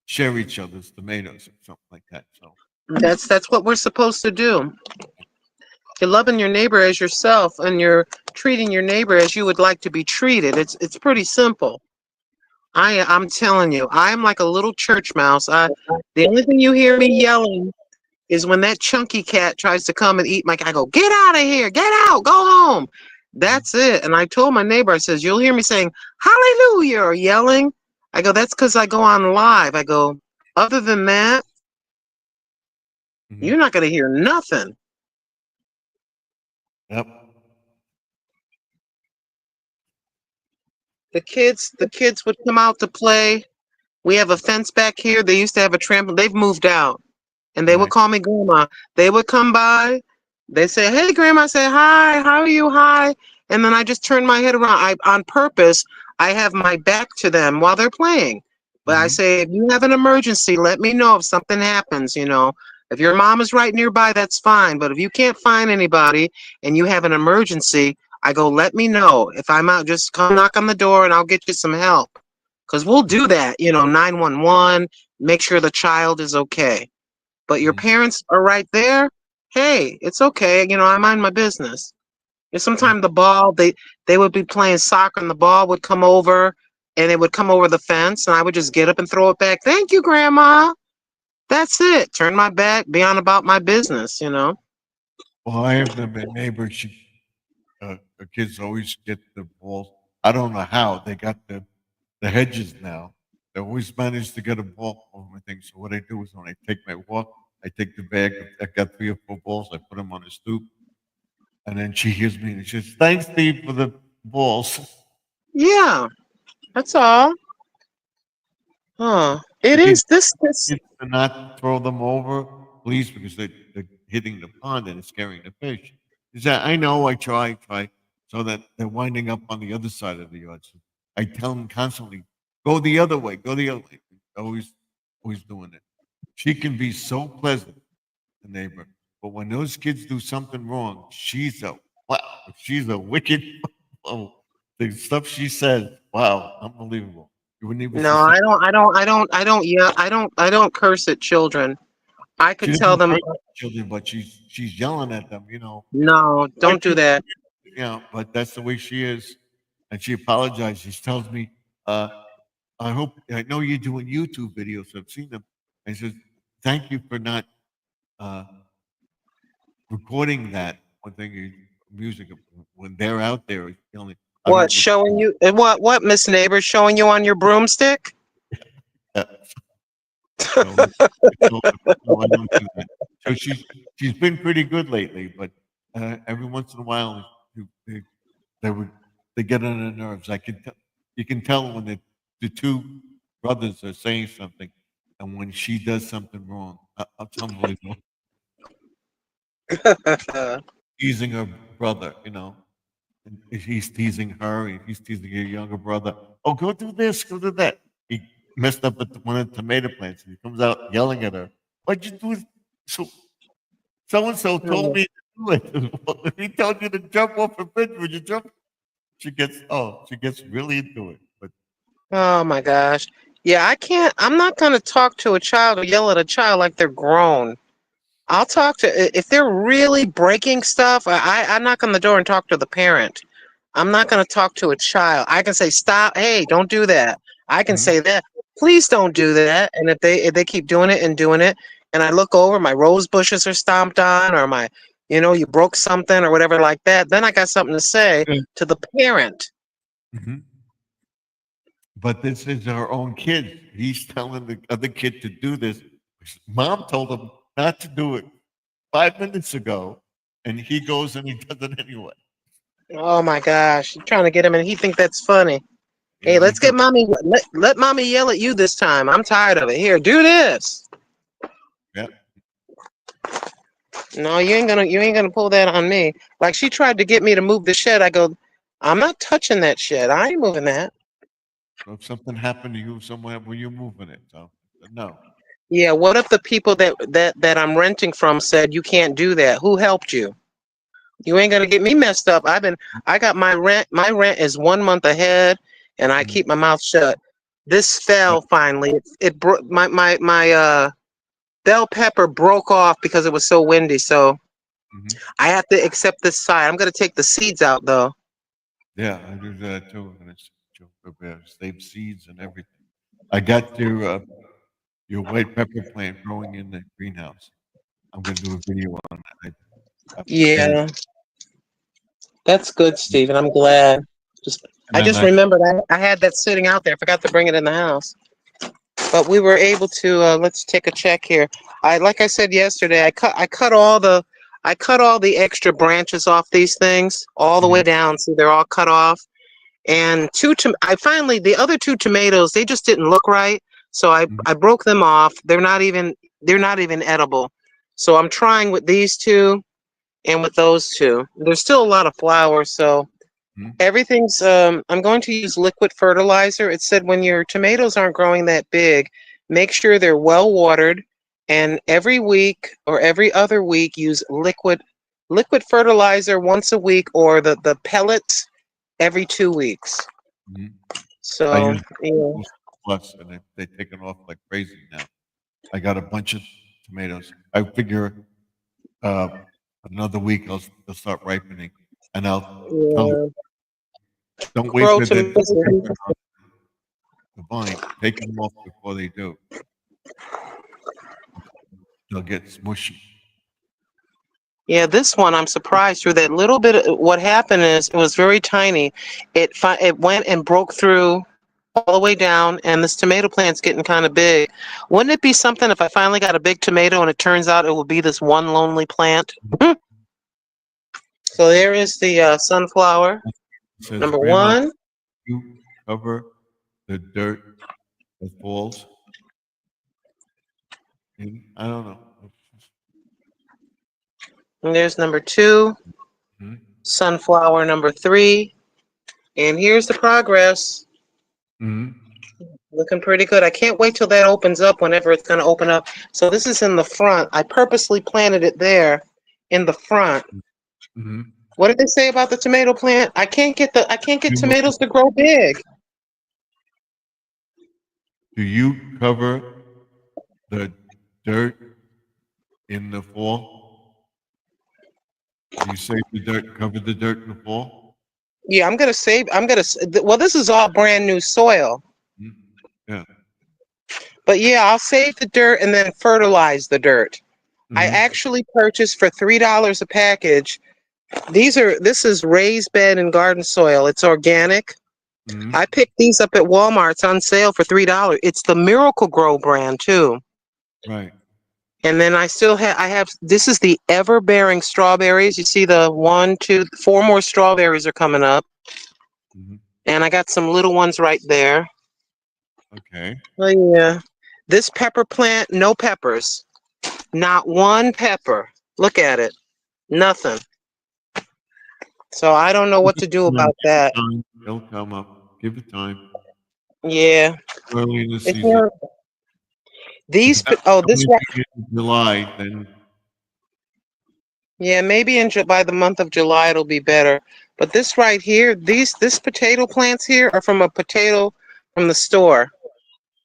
share each other's tomatoes or something like that." So that's what we're supposed to do. You're loving your neighbor as yourself and you're treating your neighbor as you would like to be treated. It's pretty simple. I'm telling you, I'm like a little church mouse. The only thing you hear me yelling is when that chunky cat tries to come and eat my cat. I go, get out of here, get out, go home. That's it. And I told my neighbor, I says, you'll hear me saying hallelujah or yelling. I go, that's because I go on live. I go, other than that, Mhm. you're not going to hear nothing. Yep. The kids would come out to play. We have a fence back here. They used to have a trampoline. They've moved out. And they would Right. call me grandma. They would come by. They say, "Hey, grandma." I say, "Hi. How are you? Hi." And then I just turn my head around. On purpose, I have my back to them while they're playing. But I Mhm. say, if you have an emergency, let me know if something happens. If your mom is right nearby, that's fine. But if you can't find anybody and you have an emergency, I go, let me know. If I'm out, just come knock on the door and I'll get you some help. Because we'll do that. 911. Make sure the child is okay. But your Mhm. parents are right there. Hey, it's okay. I mind my business. And Yeah. sometimes the ball, they would be playing soccer and the ball would come over and it would come over the fence and I would just get up and throw it back. Thank you, Grandma. That's it. Turn my back, be on about my business. Well, I have them a neighbor. The kids always get the balls. I don't know how they got the hedges now. They always manage to get a ball over my thing. So what I do is when I take my walk, I take the bag. I got 3 or 4 balls. I put them on the stoop, and then she hears me and she says, "Thanks, Steve, for the balls." Yeah, that's all. Huh. It Again, is this. kids to not throw them over, please, because they're hitting the pond and it's scaring the fish. Is that I know I try, so that they're winding up on the other side of the yard. So I tell them constantly, go the other way, go the other way. Always doing it. She can be so pleasant, the neighbor, but when those kids do something wrong, wow, she's a wicked. Oh, the stuff she says, wow, unbelievable. You wouldn't even No, see some. I don't curse at children. I She could tell doesn't them, hurt the children, but she's yelling at them, no, Why don't do can't that. but that's the way she is. And she apologizes. She tells me, uh, I know you're doing YouTube videos. I've seen them. And she says, thank you for not uh, recording that one thing, music when they're out there yelling. I What, don't showing you, what, Miss Neighbor, showing you on your broomstick? that. So I told her, no, I don't do that. So she's been pretty good lately, but every once in a while they, they would they get on her nerves. You can tell when the two brothers are saying something, and when she does something wrong, it's unbelievable. Teasing her brother, and he's teasing her, and he's teasing her younger brother. Oh, go do this, go do that. He messed up at one of the tomato plants, and he comes out yelling at her. Why'd you do so and so told me to do it. He told you to jump off a bridge. Would you jump? She gets really into it. But Oh my gosh. Yeah, I'm not going to talk to a child or yell at a child like they're grown. I'll talk if they're really breaking stuff, I knock on the door and talk to the parent. I'm not going to talk to a child. I can say, stop. Hey, don't do that. I can mhm, say that. Please don't do that. And if they keep doing it and doing it, and I look over, my rose bushes are stomped on, or you broke something or whatever like that, then I got something to say yeah, to the parent. mhm. But this is our own kid. He's telling the other kid to do this. Mom told him not to do it 5 minutes ago, and he goes and he does it anyway. Oh my gosh, you're trying to get him, and he think that's funny. Hey, Yeah, I let's do. get mommy. Let mommy yell at you this time. I'm tired of it. Here, do this. Yeah. No, you ain't gonna pull that on me. Like she tried to get me to move the shed. I go, I'm not touching that shed. I ain't moving that. So if something happened to you somewhere, were you moving it? So no. Yeah, what if the people that I'm renting from said you can't do that? Who helped you? You ain't gonna get me messed up. I got my rent. My rent is 1 month ahead, and I Mhm. keep my mouth shut. This Yep. fell finally. It broke my bell pepper broke off because it was so windy. So Mhm. I have to accept this side. I'm gonna take the seeds out though. Yeah, I do that too, and it's Joe Bear, save seeds and everything. I got your white pepper plant growing in the greenhouse. I'm gonna do a video on that. Yeah, that's good, Stephen. I'm glad. And I then just remembered I had that sitting out there. I forgot to bring it in the house. But we were able to. Let's take a check here. Like I said yesterday, I cut all the extra branches off these things all the way down. See, they're all cut off. And the other two tomatoes, they just didn't look right. So I broke them off. They're not even edible. So I'm trying with these two and with those two. There's still a lot of flowers, so everything's I'm going to use liquid fertilizer. It said when your tomatoes aren't growing that big, make sure they're well watered, and every week or every other week use liquid fertilizer once a week, or the pellets every 2 weeks. I So use yeah. plus, and they've taken off like crazy now. I got a bunch of tomatoes. I figure another week they'll start ripening, and I'll tell them, don't wait Grow for them to tomatoes. ripen on the vine. Take them off before they do. They'll get smushy. Yeah, this one I'm surprised through that little bit. What happened is it was very tiny. It went and broke through all the way down, and this tomato plant's getting kind of big. Wouldn't it be something if I finally got a big tomato and it turns out it will be this one lonely plant? So there is the sunflower, It says, number Grandma, one. you cover the dirt that falls. And I don't know. And there's number two, sunflower number three. And here's the progress. Looking pretty good. I can't wait till that opens up, whenever it's going to open up. So this is in the front. I purposely planted it there in the front. What did they say about the tomato plant? I can't get tomatoes to grow big. Do you cover the dirt in the fall? Do you save the dirt, cover the dirt in the fall? Yeah, well, this is all brand new soil. Yeah. But yeah, I'll save the dirt and then fertilize the dirt. I actually purchased for $3 a package. This is raised bed and garden soil. It's organic. I picked these up at Walmart. It's on sale for $3. It's the Miracle-Gro brand too. Right. And then this is the ever-bearing strawberries. You see the 1, 2, 4 more strawberries are coming up. And I got some little ones right there. Okay. Oh yeah. This pepper plant, no peppers. Not one pepper. Look at it. Nothing. So I don't know what to do about that. They'll come up. Give it time. Yeah. Early in the season. This July, then. Yeah, maybe by the month of July it'll be better. But this right here, this potato plants here are from a potato from the store,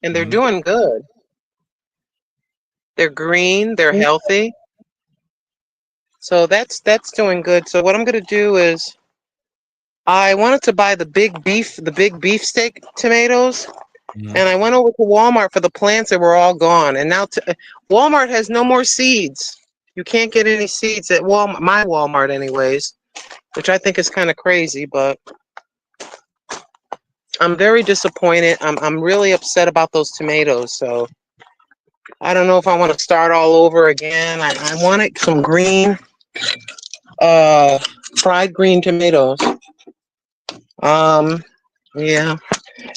and they're doing good. They're green. They're healthy. So that's doing good. So what I'm gonna do is, I wanted to buy the big beefsteak tomatoes. And I went over to Walmart for the plants that were all gone. And now Walmart has no more seeds. You can't get any seeds at Walmart, my Walmart anyways, which I think is kind of crazy, but I'm very disappointed. I'm really upset about those tomatoes. So I don't know if I want to start all over again. I wanted some green, fried green tomatoes. Yeah.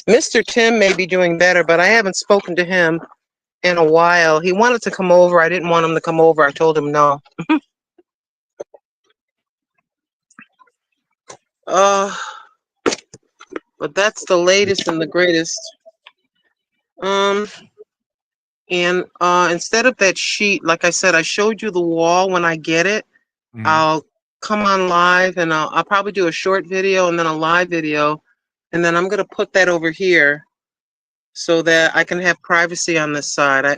Mr. Tim may be doing better, but I haven't spoken to him in a while. He wanted to come over. I didn't want him to come over. I told him no. But that's the latest and the greatest. And instead of that sheet, like I said, I showed you the wall. When I get it, I'll come on live, and I'll probably do a short video and then a live video. And then I'm going to put that over here so that I can have privacy on this side. I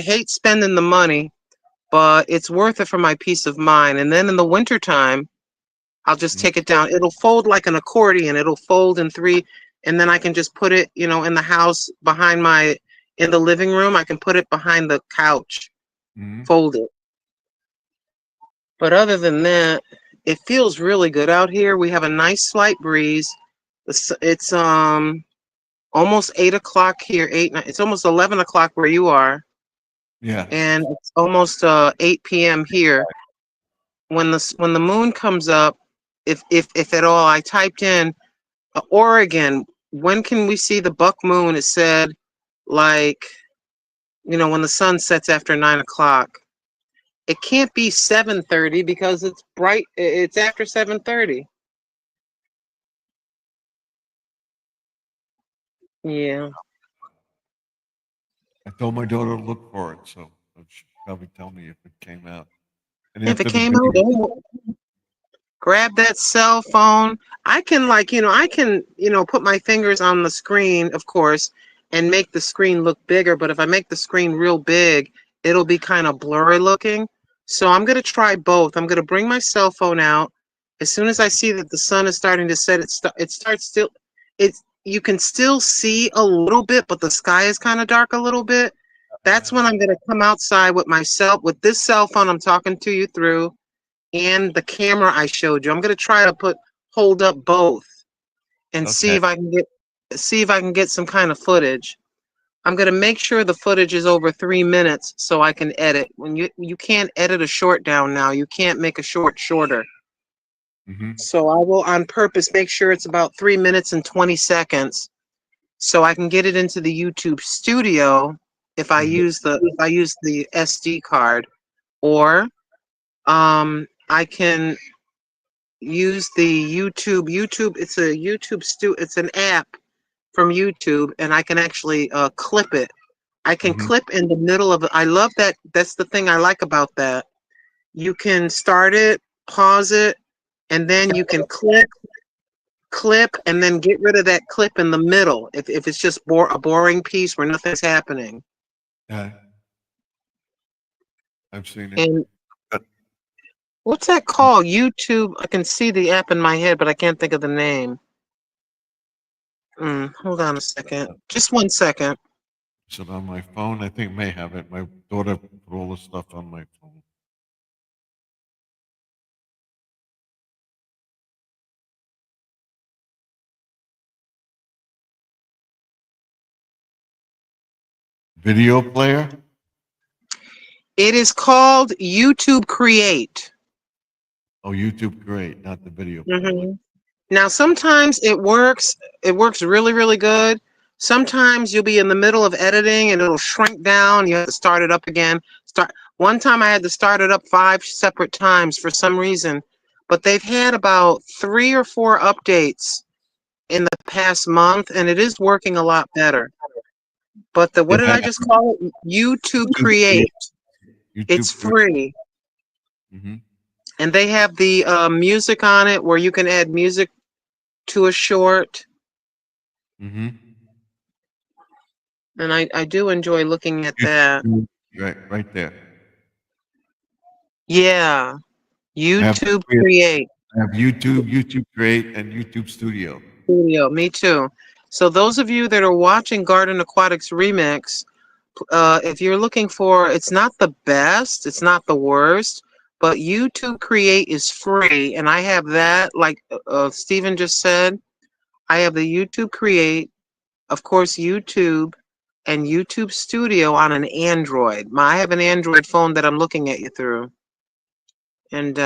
hate spending the money, but it's worth it for my peace of mind. And then in the wintertime, I'll just take it down. It'll fold like an accordion. It'll fold in three, and then I can just put it, you know, in the house behind in the living room. I can put it behind the couch, Mhm. fold it. But other than that, it feels really good out here. We have a nice slight breeze. It's almost 8 o'clock here. It's almost 11 o'clock where you are, Yeah. and it's almost 8 p.m. here. When the moon comes up, if at all, I typed in Oregon. When can we see the buck moon? It said like, you know, when the sun sets after 9 o'clock. It can't be 7:30 because it's bright. It's after 7:30. Yeah. I told my daughter to look for it, so she'll probably tell me if it came out. And If it after the came out, video, grab that cell phone. I can put my fingers on the screen, of course, and make the screen look bigger. But if I make the screen real big, it'll be kind of blurry looking. So I'm going to try both. I'm going to bring my cell phone out. As soon as I see that the sun is starting to set, it starts still, you can still see a little bit, but the sky is kind of dark a little bit. That's when I'm going to come outside with this cell phone I'm talking to you through, and the camera I showed you. I'm gonna try to hold up both and see okay. if I can get some kind of footage. I'm gonna make sure the footage is over 3 minutes so I can edit. When you can't edit a short down now, you can't make a short shorter. Mhm. So I will on purpose make sure it's about 3 minutes and 20 seconds so I can get it into the YouTube studio if I Mhm. use the SD card, or I can use the YouTube. It's a it's an app from YouTube, and I can actually clip it. I can Mhm. clip in the middle of it. I love that. That's the thing I like about that. You can start it, pause it, and then you can clip, and then get rid of that clip in the middle if it's just a boring piece where nothing's happening. Yeah, I've seen it. And But what's that called? YouTube. I can see the app in my head, but I can't think of the name. Hold on a second. Just 1 second. is it on my phone? I think I may have it. My daughter put all the stuff on my phone. Video player? It is called YouTube Create. Oh, YouTube, great. Not the video player. hmm Now, sometimes it works. It works really, really good. Sometimes you'll be in the middle of editing and it'll shrink down. You have to start it up again. One time I had to start it up 5 separate times for some reason, but they've had about 3 or 4 updates in the past month, and it is working a lot better. But what did Yeah, I just call it? YouTube YouTube Create. It's YouTube, great. free. Mhm. And they have the music on it where you can add music to a short. Mhm. And I do enjoy looking at that. YouTube, right there. Yeah. I have YouTube three. Create I have YouTube, YouTube Create, and YouTube Studio. Studio. Me too. So those of you that are watching Garden Aquatics Remix, if you're looking for, it's not the best, it's not the worst, but YouTube Create is free. And I have that, like Stephen just said, I have the YouTube Create, of course, YouTube, and YouTube Studio on an Android. I have an Android phone that I'm looking at you through. And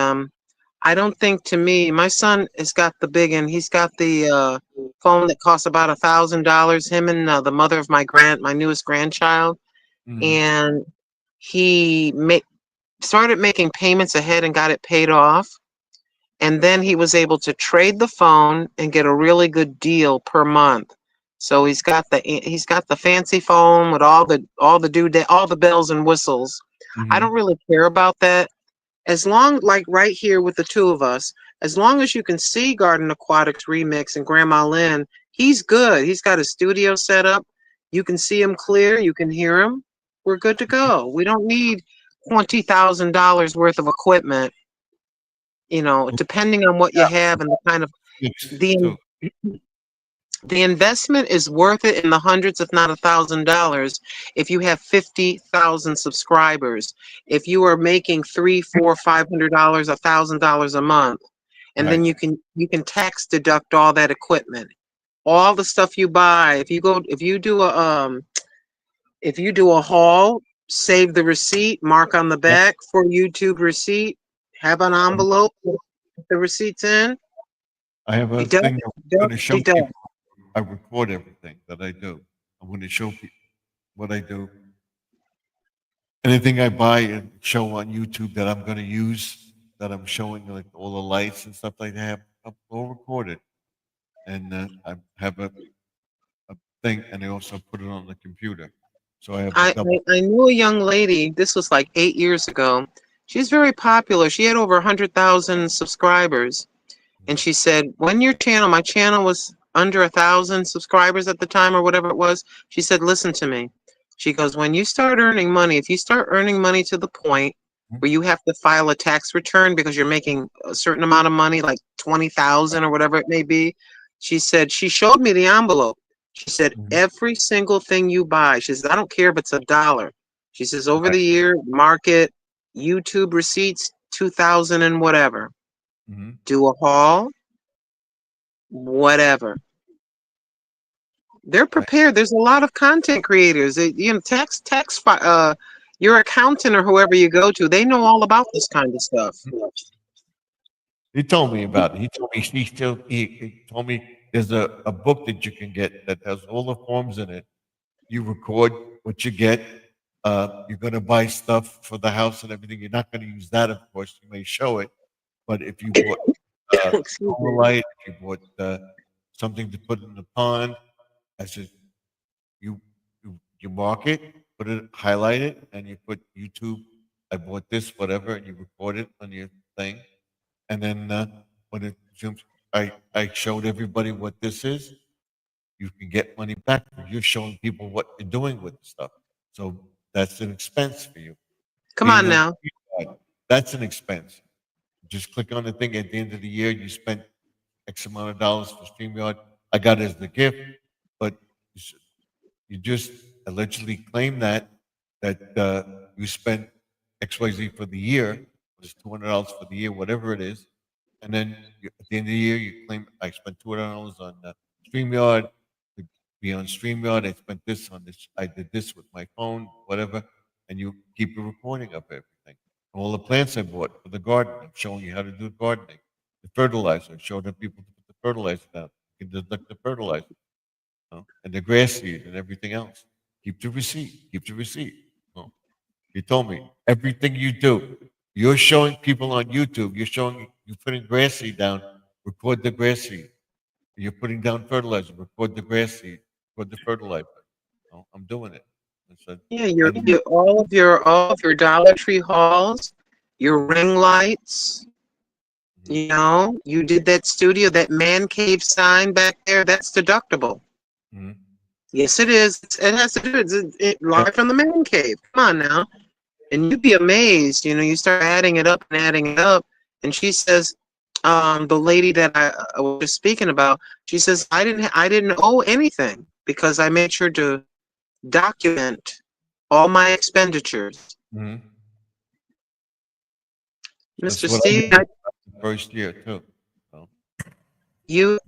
I don't think, to me, my son has got the big one. He's got the phone that costs about $1,000. Him and the mother of my newest grandchild, Mhm. and he started making payments ahead and got it paid off. And then he was able to trade the phone and get a really good deal per month. So he's got the fancy phone with all the bells and whistles. I don't Mhm. really care about that. As long, like right here with the two of us, as long as you can see Garden Aquatics Remix and Grandma Lynn, he's good. He's got a studio set up. You can see him clear. You can hear him. We're good to go. We don't need $20,000 worth of equipment. you know, depending on what you have and the kind of Fixed, the too. the investment is worth it in the hundreds, if not $1,000, if you have 50,000 subscribers. If you are making $300, $400, $500, $1,000 a month, and then Right. you can tax deduct all that equipment, all the stuff you buy. If you do a haul, save the receipt, mark on the back for YouTube receipt, have an envelope with the receipts in. I have a Deduct, thing I'm going to deduct, show deduct. people. I record everything that I do. I'm going to show people what I do. Anything I buy and show on YouTube that I'm going to use, that I'm showing like all the lights and stuff like that, I'll all record it. And I have a thing, and I also put it on the computer. So I have a double. I knew a young lady, this was like 8 years ago. She's very popular. She had over 100,000 subscribers. And she said, when my channel was under 1,000 subscribers at the time or whatever it was, she said, listen to me. She goes, when you start earning money, if you start earning money to the point where you have to file a tax return because you're making a certain amount of money, like 20,000 or whatever it may be, she said, she showed me the envelope. She said, every single thing you buy, she says, I don't care if it's $1. She says, over the year, market, YouTube receipts, 2,000 and whatever. Do a haul, whatever. They're prepared. There's a lot of content creators. You know, your accountant or whoever you go to, they know all about this kind of stuff. He told me about it. He told me there's a book that you can get that has all the forms in it. You record what you get. You're going to buy stuff for the house and everything. You're not going to use that, of course. You may show it, but if you bought solar light, if you bought something to put in the pond, I said you mark it, put it, highlight it, and you put YouTube. I bought this, whatever, and you record it on your thing. And then when it zooms, I showed everybody what this is. You can get money back. You're showing people what you're doing with the stuff. So that's an expense for you. Come on now. That's an expense. Just click on the thing. At the end of the year, you spent X amount of dollars for StreamYard. I got it as the gift, but you just allegedly claim that you spent XYZ for the year, was $200 for the year, whatever it is, and then at the end of the year you claim I spent $200 on StreamYard to be on StreamYard. I spent this on this. I did this with my phone, whatever, and you keep a recording of everything. All the plants I bought for the garden, I'm showing you how to do gardening. The fertilizer, I showed people to put the fertilizer down. You can deduct the fertilizer, and the grass seed and everything else. Keep the receipt. Keep the receipt. You told me everything you do. You're showing people on YouTube. You're putting grass seed down. Record the grass seed. You're putting down fertilizer. Record the grass seed. Record the fertilizer. I'm doing it. Yeah, all of your Dollar Tree hauls, your ring lights. You know, you did that studio, that man cave sign back there. That's deductible. Yes, it is. It has to do it live from the man cave. Come on now, and you'd be amazed. You know, you start adding it up and adding it up, and she says, the lady that I was speaking about, she says, I didn't owe anything because I made sure to document all my expenditures. Mr. Steve, first year too.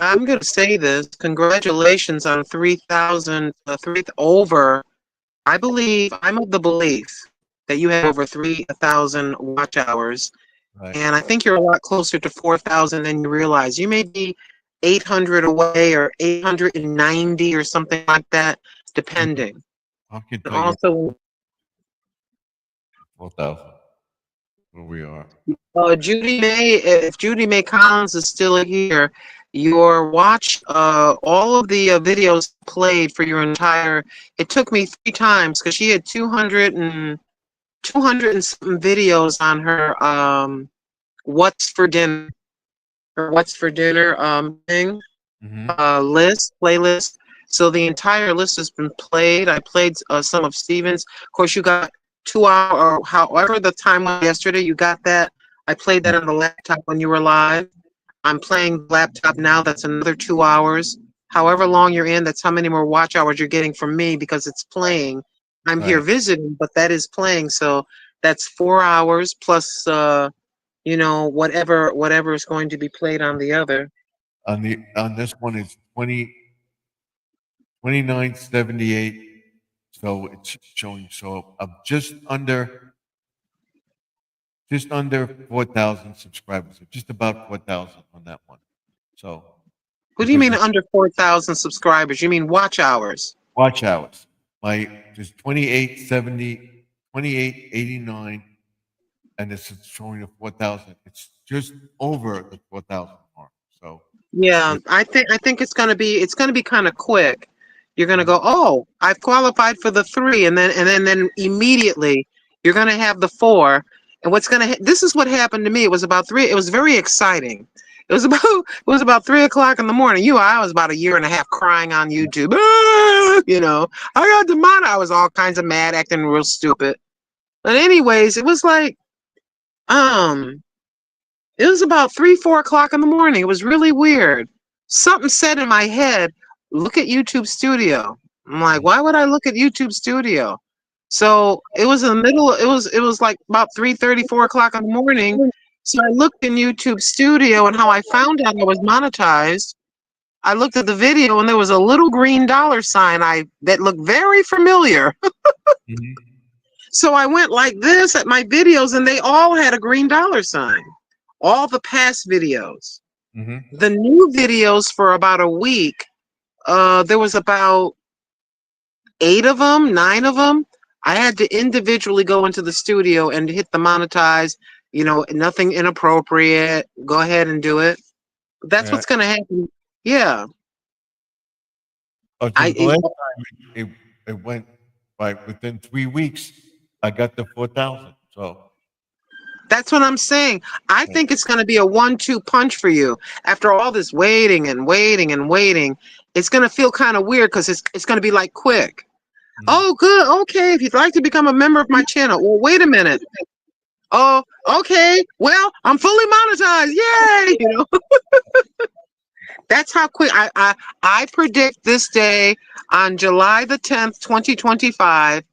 I'm going to say this. Congratulations on 3,000, over. I believe, I'm of the belief that you have over 3,000 watch hours. Right. And I think you're a lot closer to 4,000 than you realize. You may be 800 away or 890 or something like that, depending. I can tell also, 4,000. Where we are. Judy May, if Judy May Collins is still here, your watch, all of the videos played for your entire, it took me 3 times because she had 200 and some videos on her what's for dinner thing, playlist. So the entire list has been played. I played some of Steven's. Of course, you got 2 hours or however the time was yesterday. You got that. I played that on the laptop when you were live. I'm playing laptop now. That's another 2 hours. However long you're in, that's how many more watch hours you're getting from me because it's playing. I'm here Right. visiting, but that is playing. So that's 4 hours plus, whatever is going to be played on the other. On this one it's 2978. So it's showing, so I'm just under 4,000 subscribers, so just about 4,000 on that one. So What do you mean because under 4,000 subscribers? You mean watch hours? watch hours, there's 2889, and it's showing a 4,000. It's just over the 4,000 mark. So Yeah, I think it's gonna be kind of quick. You're gonna go, oh, I've qualified for the 3, and then immediately you're gonna have the 4. And this is what happened to me. It was about 3. It was very exciting. It was about 3 o'clock in the morning. I was about a year and a half crying on YouTube. I got demonetized. I was all kinds of mad, acting real stupid. But anyways, it was like, um, it was about 3, 4 o'clock in the morning. It was really weird. Something said in my head, look at YouTube Studio. I'm like, why would I look at YouTube Studio? So it was in the middle, it was like about 3:30, 4 o'clock in the morning. So I looked in YouTube Studio, and how I found out I was monetized. I looked at the video, and there was a little green $sign that looked very familiar. mhm, So I went like this at my videos, and they all had a green $sign. All the past videos. mhm. The new videos for about a week, there was about 8 of them, 9 of them. I had to individually go into the studio and hit the monetize, nothing inappropriate. Go ahead and do it. That's Yeah. what's going to happen. Yeah. Oh, so I the last time it went within 3 weeks, I got the 4,000. So That's what I'm saying. I yeah. think it's going to be a 1-2 punch for you. After all this waiting and waiting and waiting, it's going to feel kind of weird because it's going to be like quick. Mhm. Oh, good. Okay. If you'd like to become a member of my channel, well, wait a minute. Oh, okay. Well, I'm fully monetized. Yay! That's how quick I predict this day on July the 10th, 2025,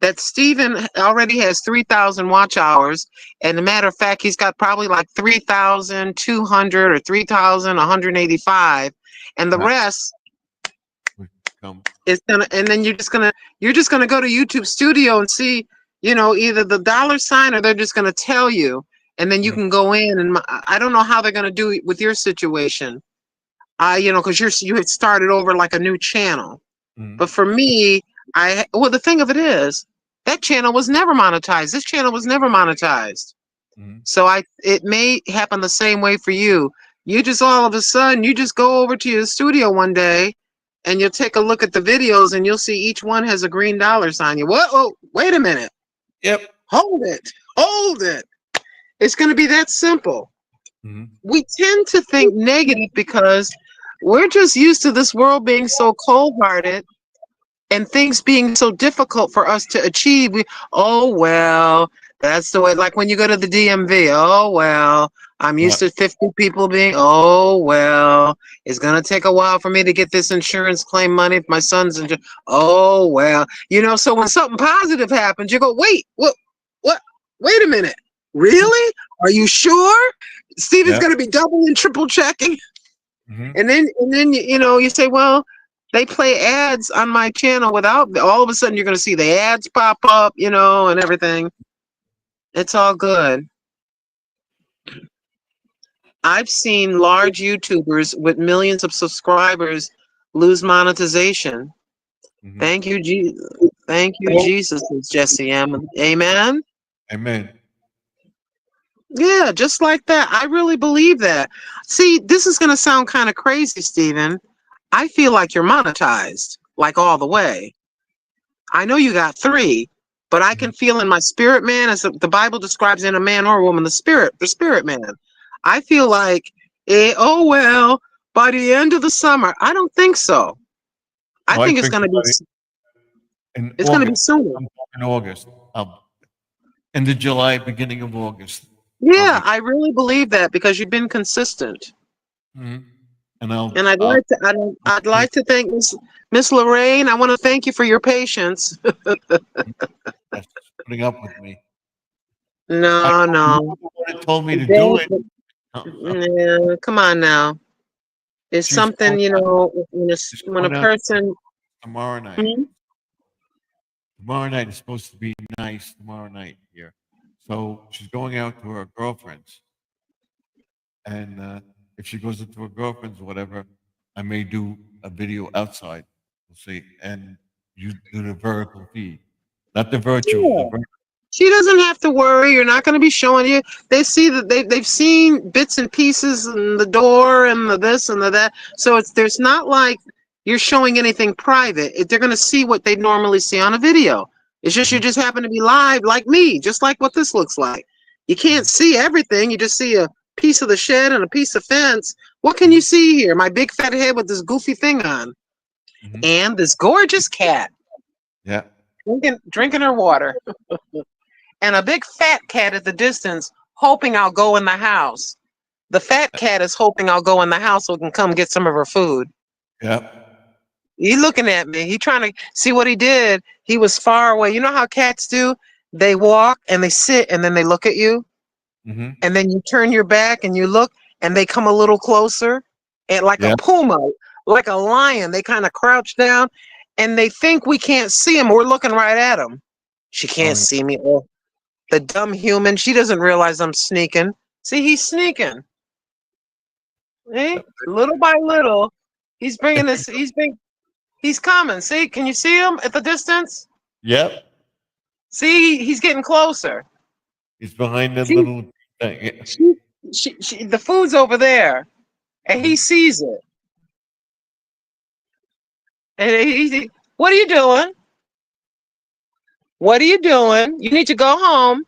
that Steven already has 3,000 watch hours. And a matter of fact, he's got probably like 3,200 or 3,185. And the Right. rest Come. is and then you're just gonna go to YouTube Studio and see, either the $sign, or they're just gonna tell you, and then you Yeah. can go in. And I don't know how they're gonna do it with your situation. Because you had started over like a new channel. Mhm, But for me, the thing of it is, that channel was never monetized. This channel was never monetized. mhm. So it may happen the same way for you. You just all of a sudden, you just go over to your studio one day, and you'll take a look at the videos, and you'll see each one has a green $sign. What? Oh, wait a minute. Yep. Hold it. Hold it. It's going to be that simple. Mhm. We tend to think negative because we're just used to this world being so cold-hearted and things being so difficult for us to achieve. Oh, well, that's the way. Like when you go to the DMV, oh, well, I'm used Yeah. to 50 people being, oh, well, it's going to take a while for me to get this insurance claim money if my son's in, oh, well, so when something positive happens, you go, wait, what, wait a minute. Really? Are you sure? Steven's Yeah. going to be double and triple checking. Mhm. And then you say, well, they play ads on my channel without. All of a sudden, you're going to see the ads pop up, and everything. It's all good. I've seen large YouTubers with millions of subscribers lose monetization. Mhm. Thank you, Jesus. Thank you, Jesus. It's Jesse M. Amen. Amen. Yeah, just like that. I really believe that. See, this is going to sound kind of crazy, Steven. I feel like you're monetized, like all the way. I know you got 3, but I can feel in my spirit man, as the Bible describes in a man or a woman, the spirit man. I feel like, oh, well, by the end of the summer. I don't think so. I Well, I think it's think going to be, about it in it's going to be August. sooner. In August. End of July, beginning of August. Yeah, I really believe that because you've been consistent. Mhm. And I'll, And I'd I'll like to I'd like to thank Miss Lorraine. I want to thank you for your patience. that's putting up with me. No, no. Nobody told me to do it. Yeah, come on now. It's She's something, going out, she's when a going out person. tomorrow night. Hmm? Tomorrow night is supposed to be nice tomorrow night here. So she's going out to her girlfriend's. And if she goes into her girlfriend's or whatever, I may do a video outside. We'll see. And you do the vertical feed. Not the virtual, the Yeah. vertical. She doesn't have to worry. You're not going to be showing you. They see that they've seen bits and pieces and the door and the this and the that. So there's not like you're showing anything private. They're going to see what they normally see on a video. It's just you just happen to be live like me, just like what this looks like. You can't see everything. You just see a piece of the shed and a piece of fence. What can you see here? My big fat head with this goofy thing on, and this gorgeous cat Yeah. drinking her water. And a big fat cat at the distance hoping I'll go in the house. The fat cat is hoping I'll go in the house so we can come get some of her food. Yeah. He looking at me. He trying to see what he did. He was far away. You know how cats do? They walk and they sit and then they look at you. Mm-hmm. And then you turn your back and you look and they come a little closer. And like Yeah. a puma, like a lion, they kind of crouch down and they think we can't see him. We're looking right at him. She can't see me. Oh, the dumb human. She doesn't realize I'm sneaking. See, he's sneaking. Eh? Little by little, he's bringing this. He's coming. See, can you see him at the distance? Yep. See, he's getting closer. He's behind that See? little thing. Yeah. The food's over there, and he sees it. And what are you doing? What are you doing? You need to go home.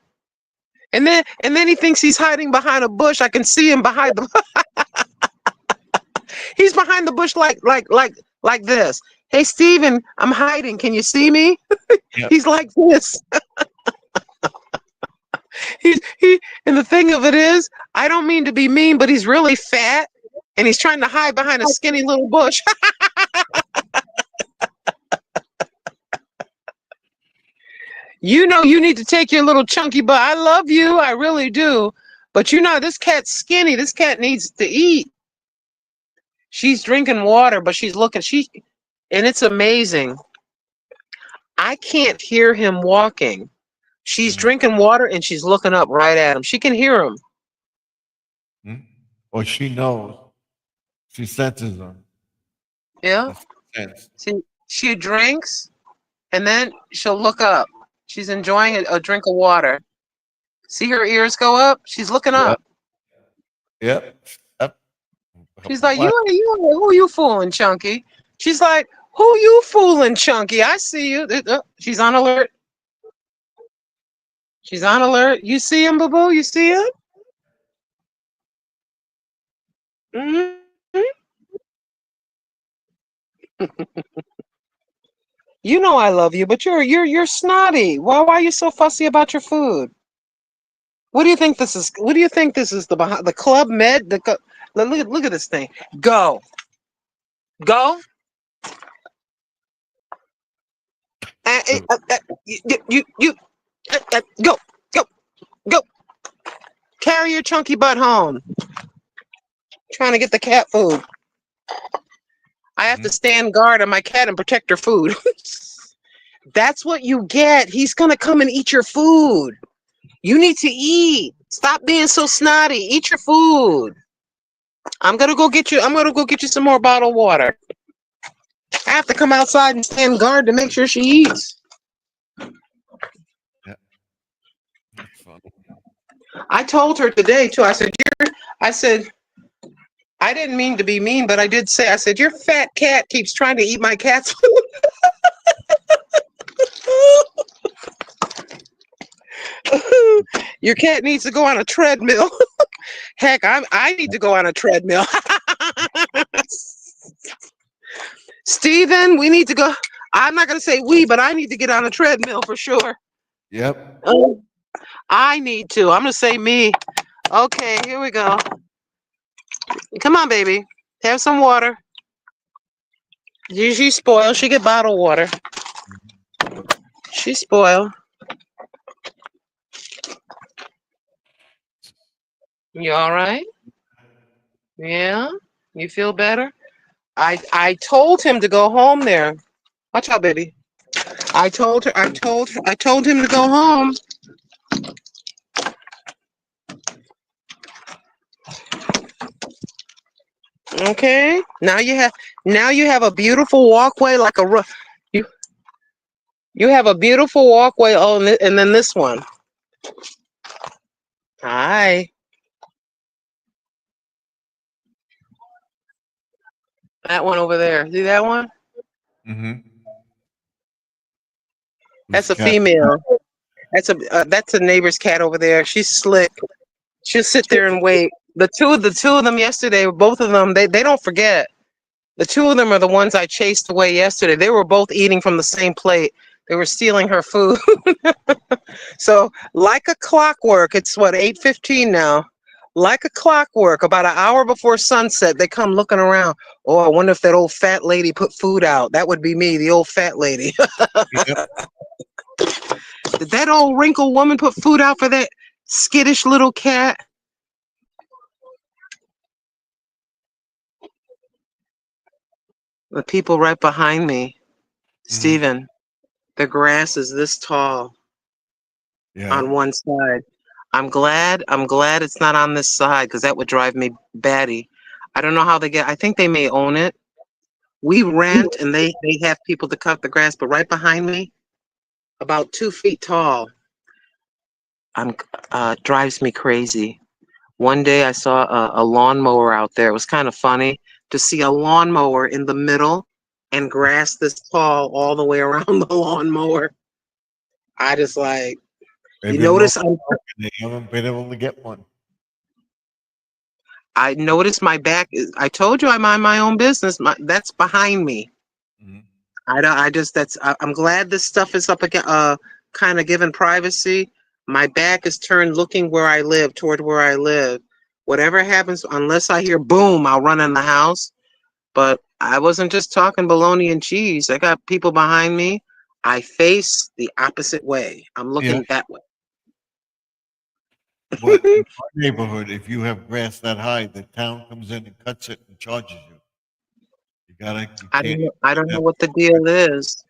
And then he thinks he's hiding behind a bush. I can see him behind the. He's behind the bush like this. Hey, Steven, I'm hiding. Can you see me? Yep. He's like this. And the thing of it is, I don't mean to be mean, but he's really fat and he's trying to hide behind a skinny little bush. You know you need to take your little chunky butt. I love you. I really do. But you know, this cat's skinny. This cat needs to eat. She's drinking water, but she's looking. And it's amazing. I can't hear him walking. She's drinking water and she's looking up right at him. She can hear him. Well, she knows. She senses them. Yeah. She drinks and then she'll look up. She's enjoying a drink of water. See her ears go up? She's looking up. Yep. She's like, who you fooling, Chunky? She's like, who you fooling, Chunky? I see you. She's on alert. She's on alert. You see him, boo-boo? You see him? Mm-hmm. You know I love you, but you're snotty. Why are you so fussy about your food? What do you think this is? What do you think this is? The Club Med? Look at this thing. Go. Go. Go. Carry your chunky butt home. Trying to get the cat food. I have to stand guard on my cat and protect her food. That's what you get. He's gonna come and eat your food. You need to eat. Stop being so snotty. Eat your food. I'm gonna go get you some more bottled water. I have to come outside and stand guard to make sure she eats. Yeah. That's fun. I told her today too. I said, I didn't mean to be mean, but I did say, I said, your fat cat keeps trying to eat my cat's food. Your cat needs to go on a treadmill. Heck, I need to go on a treadmill. Steven, we need to go. I'm not going to say we, but I need to get on a treadmill for sure. Yep. I need to. I'm going to say me. Okay, here we go. Come on, baby. Have some water. She's spoiled. She get bottled water. She's spoiled. You all right? Yeah? You feel better? I told him to go home there. Watch out, baby. I told him to go home. Okay. Now you have a beautiful walkway like a you you have a beautiful walkway. Oh, and then this one. Hi. That one over there. See that one? Mm-hmm. That's a female. That's a neighbor's cat over there. She's slick. She'll sit there and wait. The two of them yesterday, both of them, they don't forget. The two of them are the ones I chased away yesterday. They were both eating from the same plate. They were stealing her food. So, like a clockwork, it's what, 8:15 now. Like a clockwork, about an hour before sunset, they come looking around. Oh, I wonder if that old fat lady put food out. That would be me, the old fat lady. Yep. Did that old wrinkled woman put food out for that skittish little cat? The people right behind me, Stephen, the grass is this tall Yeah. on one side. I'm glad it's not on this side because that would drive me batty. I don't know how they get, I think they may own it. We rent and they have people to cut the grass, but right behind me, about 2 feet tall, drives me crazy. One day I saw a lawnmower out there. It was kind of funny to see a lawnmower in the middle and grass this tall all the way around the lawnmower. I just like, Maybe you notice they haven't been able to get one. I noticed my back. I told you I mind my own business. That's behind me. Mhm. I'm glad this stuff is up again, kind of given privacy. My back is turned looking where I live, toward where I live. Whatever happens, unless I hear boom, I'll run in the house. But I wasn't just talking bologna and cheese. I got people behind me. I face the opposite way. I'm looking that way. But in our neighborhood, if you have grass that high, the town comes in and cuts it and charges you. You can't. I don't know what the deal is.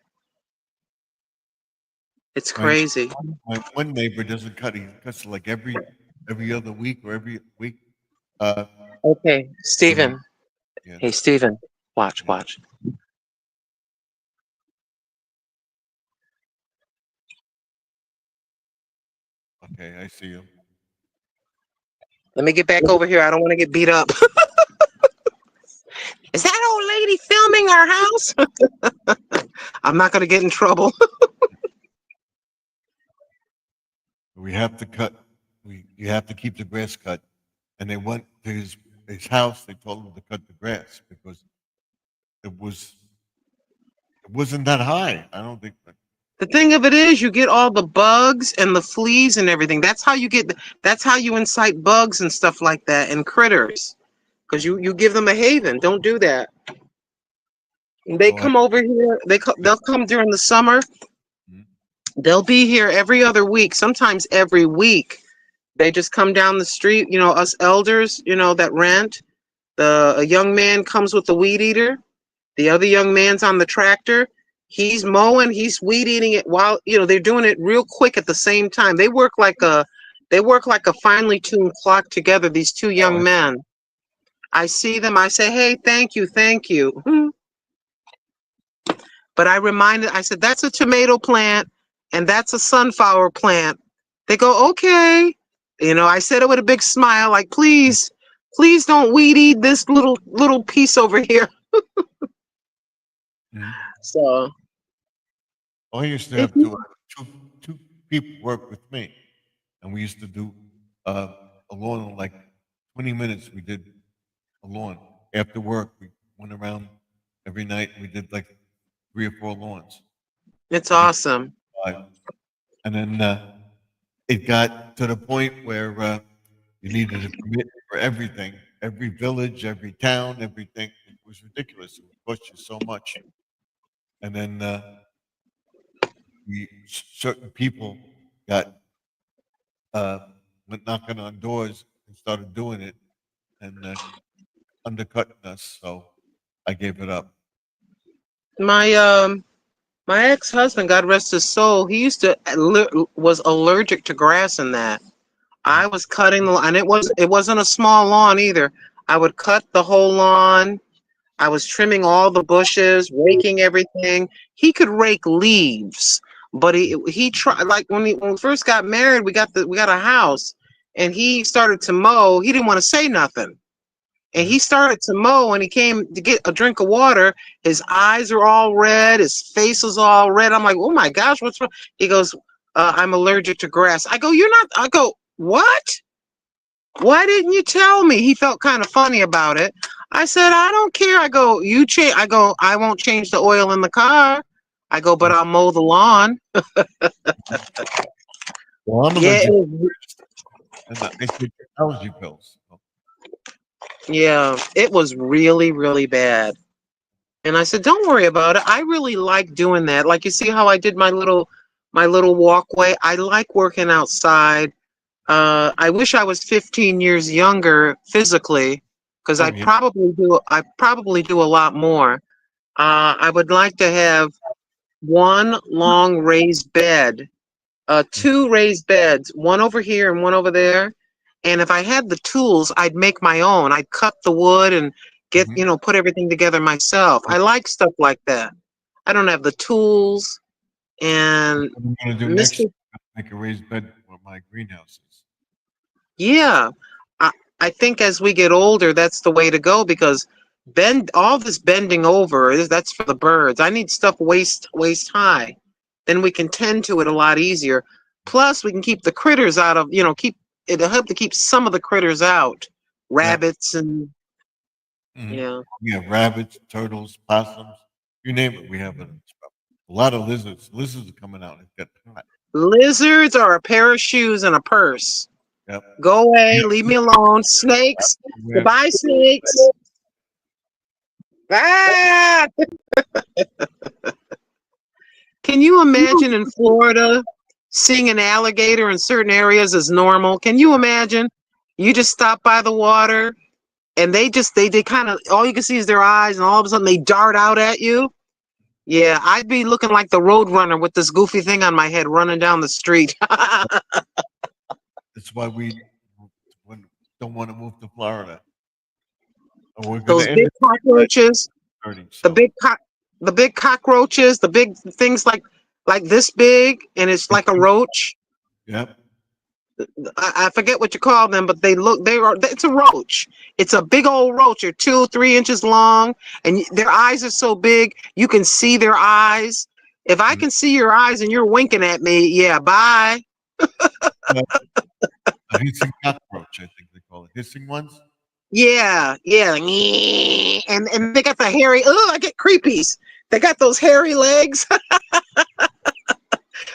It's My, crazy. my one neighbor doesn't cut. He cuts like every other week or every week. Uh, Okay, Stephen. yeah. Hey, Stephen. Watch. Okay, I see you. Let me get back over here. I don't want to get beat up. Is that old lady filming our house? I'm not going to get in trouble. We have to cut. You have to keep the grass cut. And they went to his house. They told him to cut the grass because it wasn't that high. I don't think. The thing of it is, you get all the bugs and the fleas and everything. That's how you incite bugs and stuff like that and critters. Because you give them a haven. Don't do that. They come over here. They'll come during the summer. They'll be here every other week, sometimes every week. They just come down the street, us elders, that rent. A young man comes with the weed eater. The other young man's on the tractor. He's mowing, he's weed eating it while, they're doing it real quick at the same time. They work like a finely tuned clock together, these two young men. I see them, I say, hey, thank you. But I said, that's a tomato plant and that's a sunflower plant. They go, okay. I said it with a big smile, like, please don't weed eat this little piece over here. So I used to have two people work with me, and we used to do a lawn in like 20 minutes. We did a lawn after work. We went around every night. We did like 3 or 4 lawns. It's awesome. And then it got to the point where You needed a permit for everything, every village, every town, everything. It was ridiculous. It would cost you so much. And then certain people got went knocking on doors and started doing it and undercutting us. So I gave it up. My ex-husband, God rest his soul, he used to was allergic to grass and that. I was cutting the and it wasn't a small lawn either. I would cut the whole lawn. I was trimming all the bushes, raking everything. He could rake leaves, but he tried, like when we first got married, we got a house and he started to mow. He didn't want to say nothing. And he started to mow and he came to get a drink of water. His eyes are all red. His face was all red. I'm like, oh my gosh, what's wrong? He goes, I'm allergic to grass. I go, you're not. I go, what? Why didn't you tell me? He felt kind of funny about it. I said, I don't care. I go, I won't change the oil in the car. I go, but I'll mow the lawn. Well, I'm Yeah, and I take allergy pills. yeah, it was really, really bad. And I said, don't worry about it. I really like doing that. Like, you see how I did my little walkway? I like working outside. I wish I was 15 years younger physically, because I probably do a lot more. I would like to have one long raised bed, two raised beds, one over here and one over there. And if I had the tools, I'd make my own. I'd cut the wood and get, put everything together myself. I like stuff like that. I don't have the tools. And What I'm going to do next, make a raised bed where my greenhouse is. Yeah, I think as we get older, that's the way to go, because all this bending over that's for the birds. I need stuff waist high. Then we can tend to it a lot easier. Plus, we can keep the critters out of, it'll help to keep some of the critters out. Rabbits and yeah. We have rabbits, turtles, possums, you name it. We have a lot of lizards. Lizards are coming out. Lizards are a pair of shoes and a purse. Yep. Go away, leave me alone. Snakes, goodbye, snakes. Ah! Can you imagine in Florida seeing an alligator in certain areas is normal? Can you imagine? You just stop by the water and they kind of, all you can see is their eyes, and all of a sudden they dart out at you. Yeah, I'd be looking like the road runner with this goofy thing on my head running down the street. That's why we don't want to move to Florida. Those big cockroaches, the big cockroaches, the big things like this big, and it's like a roach. Yep. I forget what you call them, but it's a roach. It's a big old roach. They're 2-3 inches long, and their eyes are so big you can see their eyes. If I can see your eyes and you're winking at me, yeah, bye. A hissing cockroach, I think they call it. Hissing ones? Yeah. And they got the hairy, I get creepies. They got those hairy legs.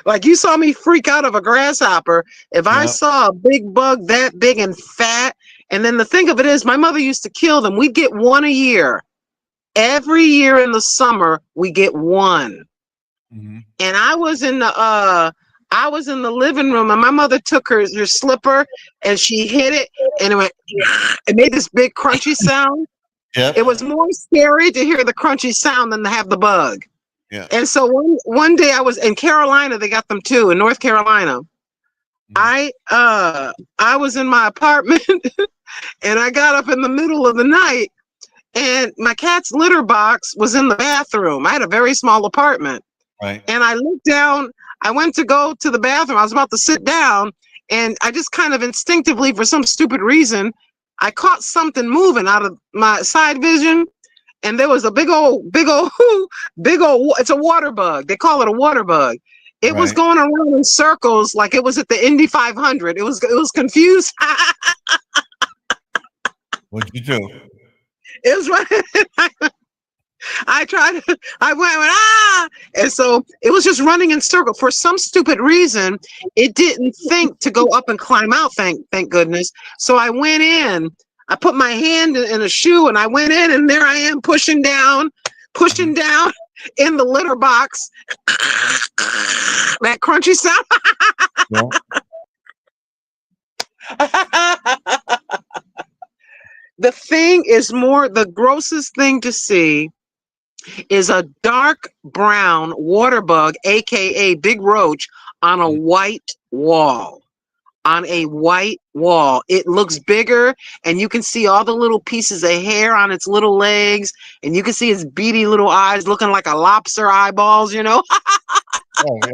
Like, you saw me freak out of a grasshopper. If I saw a big bug that big and fat, and then the thing of it is, my mother used to kill them. We'd get one a year. Every year in the summer, we get one. Mm-hmm. And I was in the living room, and my mother took her slipper and she hit it, and it made this big crunchy sound. Yep. It was more scary to hear the crunchy sound than to have the bug. Yeah. And so one day I was in Carolina, they got them too, in North Carolina. I was in my apartment and I got up in the middle of the night, and my cat's litter box was in the bathroom. I had a very small apartment. Right. And I looked down, I went to go to the bathroom. I was about to sit down, and I just kind of instinctively, for some stupid reason, I caught something moving out of my side vision. And there was a big old, it's a water bug. They call it a water bug. It was going around in circles like it was at the Indy 500. It was confused. What'd you do? It was right. I went, ah! And so it was just running in circles. For some stupid reason, it didn't think to go up and climb out, thank goodness. So I went in, I put my hand in a shoe and I went in and there I am pushing down in the litter box. That crunchy sound. The grossest thing to see is a dark brown water bug, aka big roach, on a white wall. On a white wall. It looks bigger, and you can see all the little pieces of hair on its little legs, and you can see its beady little eyes looking like a lobster eyeballs, you know? Oh, yeah.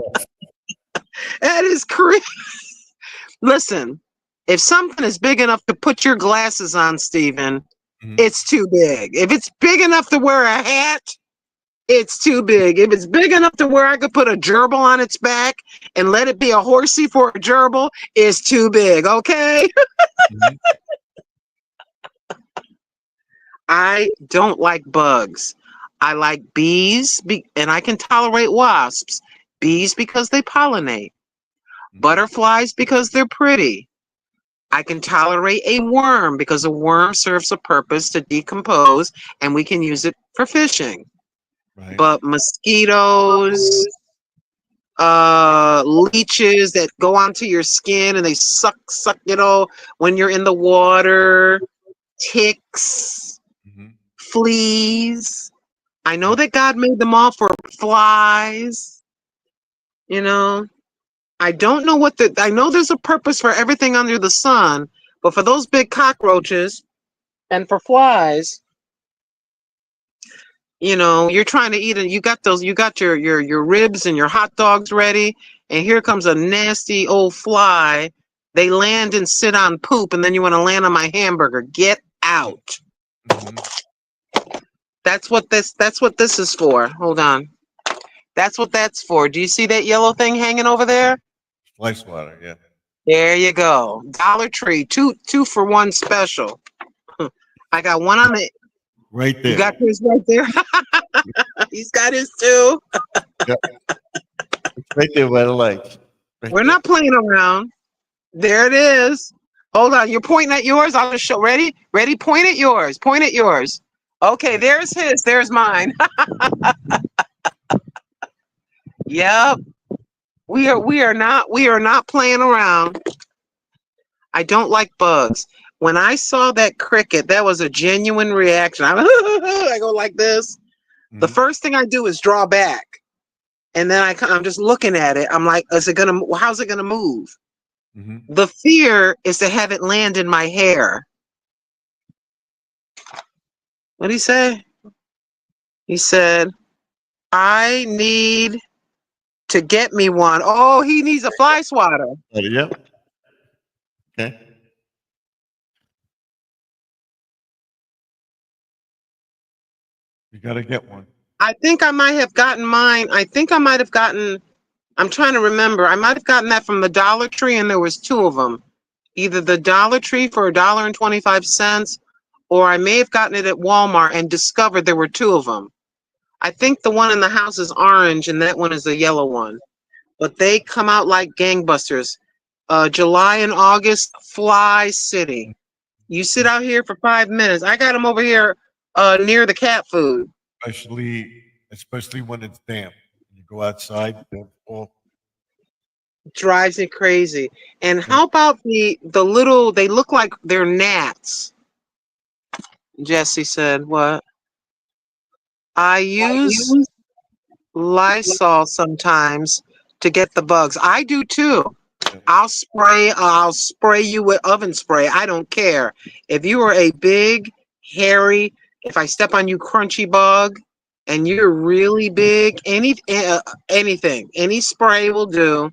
That is creepy. Listen, if something is big enough to put your glasses on, Stephen, it's too big. If it's big enough to wear a hat, it's too big. If it's big enough to where I could put a gerbil on its back and let it be a horsey for a gerbil, it's too big, okay? I don't like bugs. I like bees, and I can tolerate wasps. Bees because they pollinate. Butterflies because they're pretty. I can tolerate a worm because a worm serves a purpose to decompose, and we can use it for fishing. Right. But mosquitoes, leeches that go onto your skin and they suck, when you're in the water, ticks, fleas. I know that God made them all for flies, you know. I don't know I know there's a purpose for everything under the sun, but for those big cockroaches and for flies, you know, you're trying to eat it. You got your ribs and your hot dogs ready, and here comes a nasty old fly. They land and sit on poop, and then you want to land on my hamburger. Get out. That's what this is for. Hold on. That's what that's for. Do you see that yellow thing hanging over there? Fly swatter, yeah. There you go. Dollar Tree, two for one special. I got one on the. Right there. You got his right there. He's got his too. Yep. It's right there by the lights. We're not playing around. There it is. Hold on. You're pointing at yours. I'll just show. Ready? Ready? Point at yours. Point at yours. Okay. There's his. There's mine. Yep. We are not playing around. I don't like bugs. When I saw that cricket, that was a genuine reaction. I go like this. The first thing I do is draw back. And then I'm just looking at it. I'm like, how's it gonna move? The fear is to have it land in my hair. What'd he say? He said, I need to get me one. Oh, he needs a fly swatter. Yep. Okay. You got to get one. I think I might have gotten mine. I'm trying to remember. I might have gotten that from the Dollar Tree, and there was two of them. Either the Dollar Tree for $1.25, or I may have gotten it at Walmart and discovered there were two of them. I think the one in the house is orange, and that one is the yellow one. But they come out like gangbusters. July and August, Fly City. You sit out here for 5 minutes. I got them over here near the cat food. Especially when it's damp. You go outside, they're all Drives me crazy. And how about the little? They look like they're gnats. Jesse said, "What? I use Lysol sometimes to get the bugs. I do too. I'll spray you with oven spray. I don't care. If you are a big, hairy, if I step on you crunchy bug and you're really big, anything, any spray will do.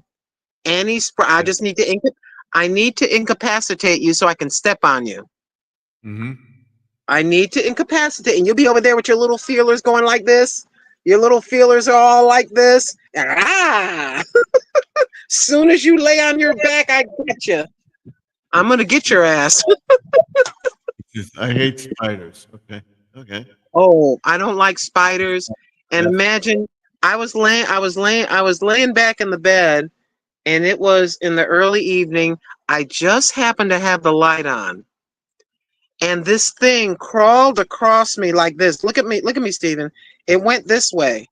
Any spray. I just need to incapacitate you so I can step on you. I need to incapacitate, and you'll be over there with your little feelers going like this. Your little feelers are all like this. Soon as you lay on your back, I get you. I'm gonna get your ass. I hate spiders. Okay. Oh, I don't like spiders. And Yeah. imagine I was laying back in the bed, and it was in the early evening. I just happened to have the light on, and this thing crawled across me like this. Look at me, Stephen. It went this way.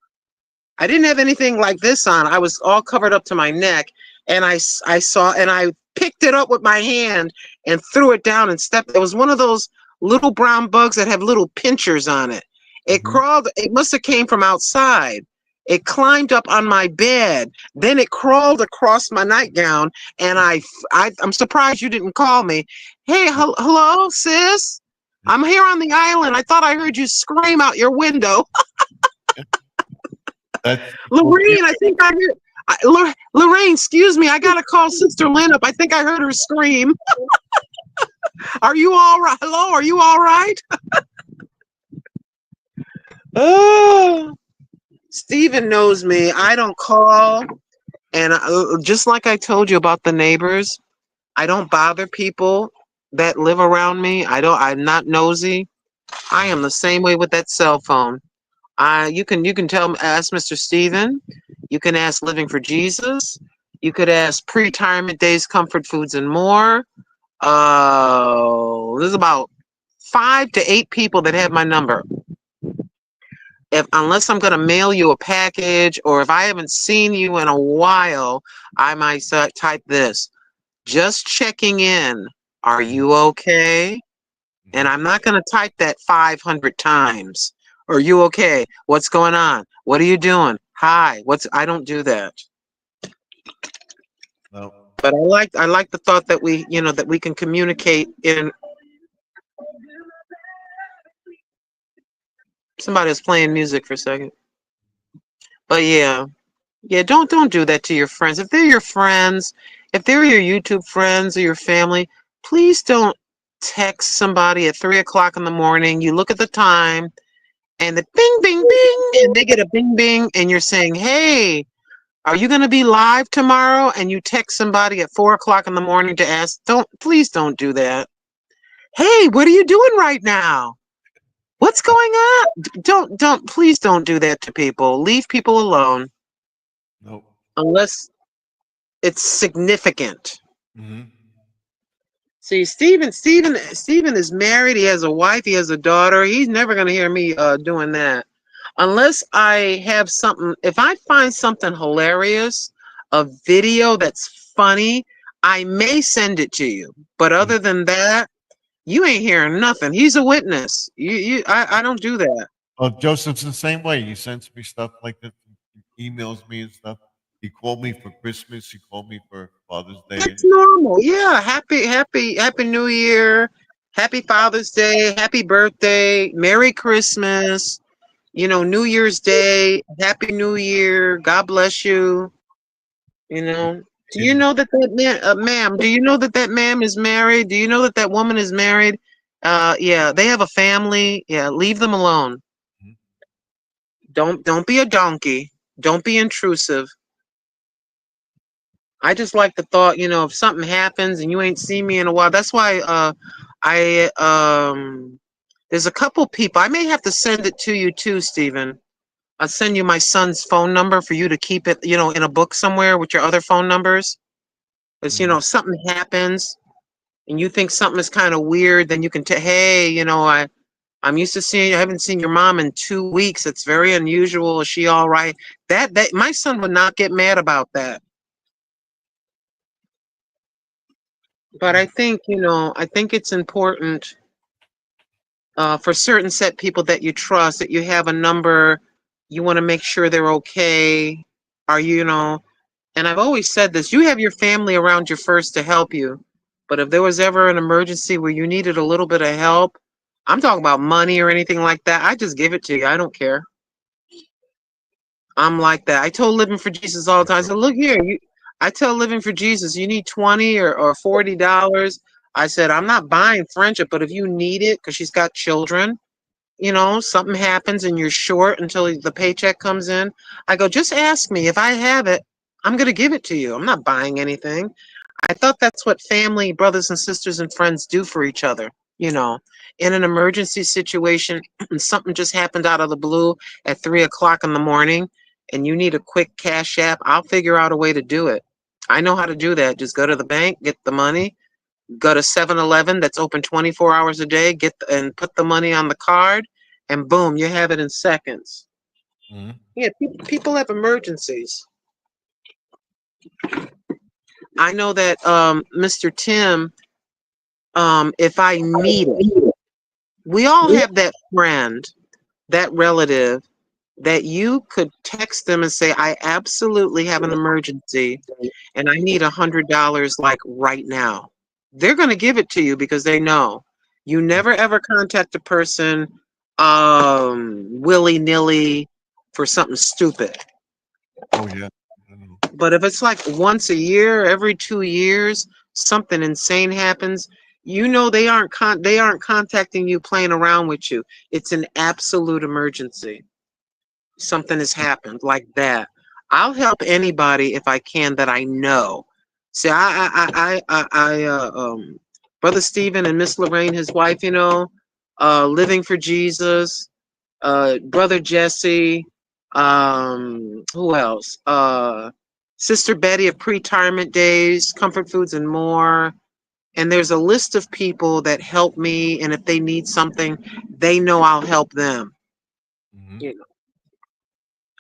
I didn't have anything like this on. I was all covered up to my neck, and I saw, and I picked it up with my hand and threw it down and stepped. It was one of those little brown bugs that have little pinchers on it. It Mhm. crawled. It must have came from outside. It climbed up on my bed. Then it crawled across my nightgown, and I'm surprised you didn't call me. Hey, hello, sis. I'm here on the island. I thought I heard you scream out your window. That's Lorraine, I think I heard. Lorraine, excuse me. I gotta call Sister Lynn up. I think I heard her scream. Are you all right? Hello, are you all right? Oh, Stephen knows me. I don't call, and just like I told you about the neighbors, I don't bother people that live around me. I'm not nosy. I am the same way with that cell phone. You can ask Mr. Stephen. You can ask Living for Jesus. You could ask Pre-Retirement Days, Comfort Foods, and more. There's about 5 to 8 people that have my number. Unless I'm gonna mail you a package, or if I haven't seen you in a while, I might type this. Just checking in. Are you okay? And I'm not gonna type that 500 times. Are you okay? What's going on? What are you doing? Hi. I don't do that. no. But I like the thought that we can communicate in. Somebody was playing music for a second. But yeah, don't do that to your friends. If they're your friends, if they're your YouTube friends or your family, please don't text somebody at 3 o'clock in the morning. You look at the time, and the bing, bing, bing, and they get a bing, bing, and you're saying, hey, are you going to be live tomorrow? And you text somebody at 4 o'clock in the morning to ask. Please don't do that. Hey, what are you doing right now? What's going on? Please don't do that to people. Leave people alone No. unless it's significant. Mm-hmm. See, Stephen is married. He has a wife. He has a daughter. He's never going to hear me doing that. Unless I have something, if I find something hilarious, a video that's funny, I may send it to you. But other than that, you ain't hearing nothing. He's a witness. I don't do that. Well, Joseph's the same way. He sends me stuff like that. He emails me and stuff. He called me for Christmas. He called me for Father's Day. That's normal. Yeah. Happy New Year. Happy Father's Day. Happy birthday. Merry Christmas. New Year's Day. Happy New Year. God bless you. Do you know that man, ma'am? Do you know that ma'am is married? Do you know that woman is married? Yeah, they have a family. Yeah, leave them alone. Mhm. Don't be a donkey. Don't be intrusive. I just like the thought, if something happens and you ain't seen me in a while. That's why there's a couple people. I may have to send it to you too, Stephen. I'll send you my son's phone number for you to keep it, in a book somewhere with your other phone numbers. Because, if something happens and you think something is kind of weird, then you can hey, I'm used to I haven't seen your mom in 2 weeks. It's very unusual. Is she all right? That my son would not get mad about that. But I think, it's important for certain set people that you trust, that you have a number, you want to make sure they're okay. And I've always said this, you have your family around you first to help you. But if there was ever an emergency where you needed a little bit of help, I'm talking about money or anything like that, I just give it to you. I don't care. I'm like that. I told Living for Jesus all the time. I said, look here, I tell Living for Jesus, you need $20 or $40. I said, I'm not buying friendship, but if you need it, because she's got children, something happens and you're short until the paycheck comes in. I go, just ask me. If I have it, I'm going to give it to you. I'm not buying anything. I thought that's what family, brothers and sisters and friends do for each other. you know, in an emergency situation, and something just happened out of the blue at 3 o'clock in the morning, and you need a quick cash app, I'll figure out a way to do it. I know how to do that. Just go to the bank, get the money, go to 7-Eleven that's open 24 hours a day, and put the money on the card, and boom, you have it in seconds. Mhm. Yeah, people have emergencies. I know that Mr. Tim, if I need it, we all have that friend, that relative that you could text them and say, I absolutely have an emergency and I need $100 like right now. They're going to give it to you because they know. You never ever contact a person willy-nilly for something stupid. Oh, yeah. Mhm. But if it's like once a year, every 2 years, something insane happens, you know they aren't contacting you playing around with you. It's an absolute emergency. Something has happened like that. I'll help anybody if I can that I know. See, Brother Stephen and Miss Lorraine, his wife, you know, Living for Jesus, Brother Jesse, who else? Sister Betty of Pre-Retirement Days, Comfort Foods and more. And there's a list of people that help me, and if they need something, they know I'll help them. Mhm. You know,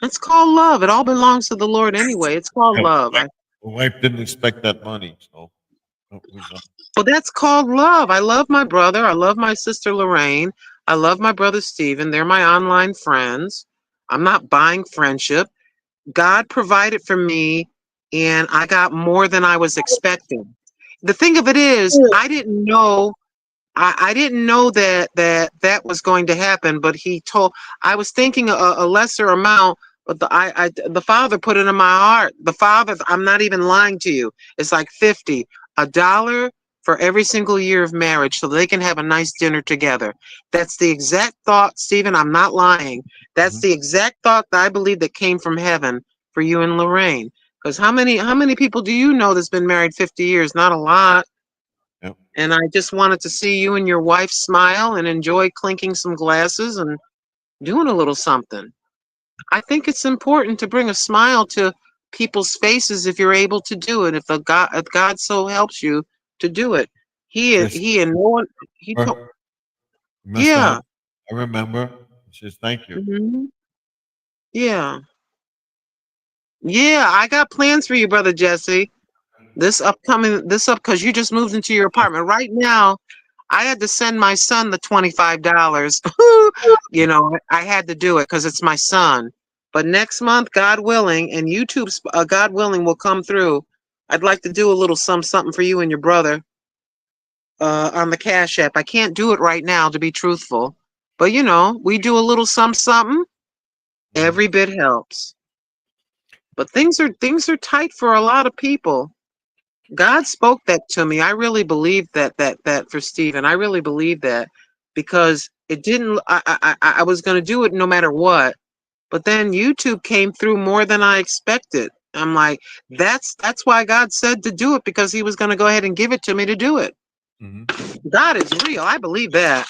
it's called love. It all belongs to the Lord anyway. It's called Yeah, love. my wife didn't expect that money, so it was, Well, that's called love. I love my brother. I love my sister Lorraine. I love my brother Stephen. They're my online friends. I'm not buying friendship. God provided for me, and I got more than I was expecting. The thing of it is, I didn't know. I didn't know that was going to happen. But he told. I was thinking a lesser amount, but the Father put it in my heart. The Father. I'm not even lying to you. It's like $50 for every single year of marriage, so they can have a nice dinner together. That's the exact thought, Stephen. I'm not lying. That's Mhm. the exact thought that I believe that came from heaven for you and Lorraine. Because how many people do you know that's been married 50 years? Not a lot. Yep. And I just wanted to see you and your wife smile and enjoy clinking some glasses and doing a little something. I think it's important to bring a smile to people's faces if you're able to do it. If God so helps you to do it, Yes. he and no one he told, You must yeah. have. I remember. She says, thank you. Mhm. Yeah. Yeah, I got plans for you, brother Jesse. Because you just moved into your apartment. Right now, I had to send my son the $25. You know, I had to do it because it's my son. But next month, God willing, and YouTube's God willing will come through. I'd like to do a little something for you and your brother on the Cash App. I can't do it right now, to be truthful. But you know, we do a little something. Every bit helps. But things are tight for a lot of people. God spoke that to me. I really believe that for Stephen. I really believe that because it didn't. I was going to do it no matter what, but then YouTube came through more than I expected. I'm like, that's why God said to do it because He was going to go ahead and give it to me to do it. Mhm. God is real. I believe that.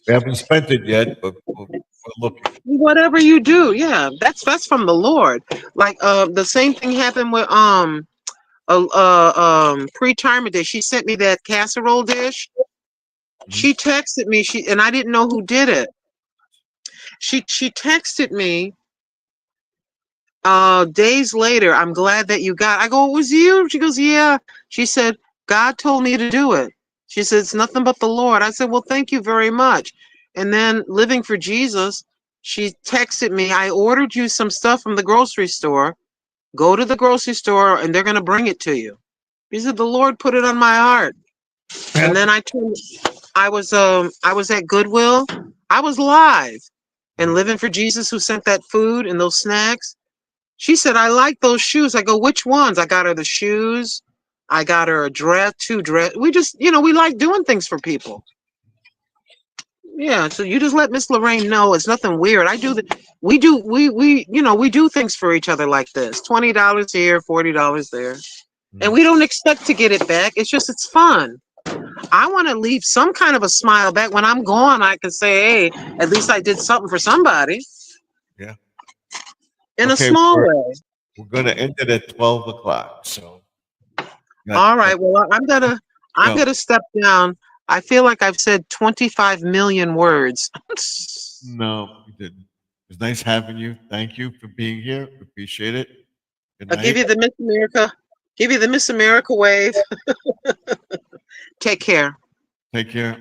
We haven't spent it yet, but we're looking. Whatever you do, yeah, that's from the Lord. Like the same thing happened with pre-retirement day. She sent me that casserole dish. Mhm. She texted me. And I didn't know who did it. She texted me days later. I'm glad that you got. I go, it was you. She goes, yeah. She said, God told me to do it. She said, it's nothing but the Lord. I said, well, thank you very much. And then Living for Jesus, she texted me, I ordered you some stuff from the grocery store. Go to the grocery store and they're gonna bring it to you. She said, the Lord put it on my heart. And then I was at Goodwill. I was live and Living for Jesus, who sent that food and those snacks. She said, I like those shoes. I go, which ones? I got her the shoes. I got her a dress, 2 dress. We just, we like doing things for people. Yeah, so you just let Miss Lorraine know it's nothing weird. We do things for each other like this. $20 here, $40 there. And we don't expect to get it back. It's fun. I want to leave some kind of a smile back when I'm gone. I can say, hey, at least I did something for somebody Yeah. in a Okay, small way. we're gonna end it at 12 o'clock, so. All right. Well, I'm Go. gonna step down. I feel like I've said 25 million words. No, you didn't. It was nice having you. Thank you for being here. Appreciate it. Good I'll give night. you the Miss America. Give you the Miss America wave. Take care. Take care.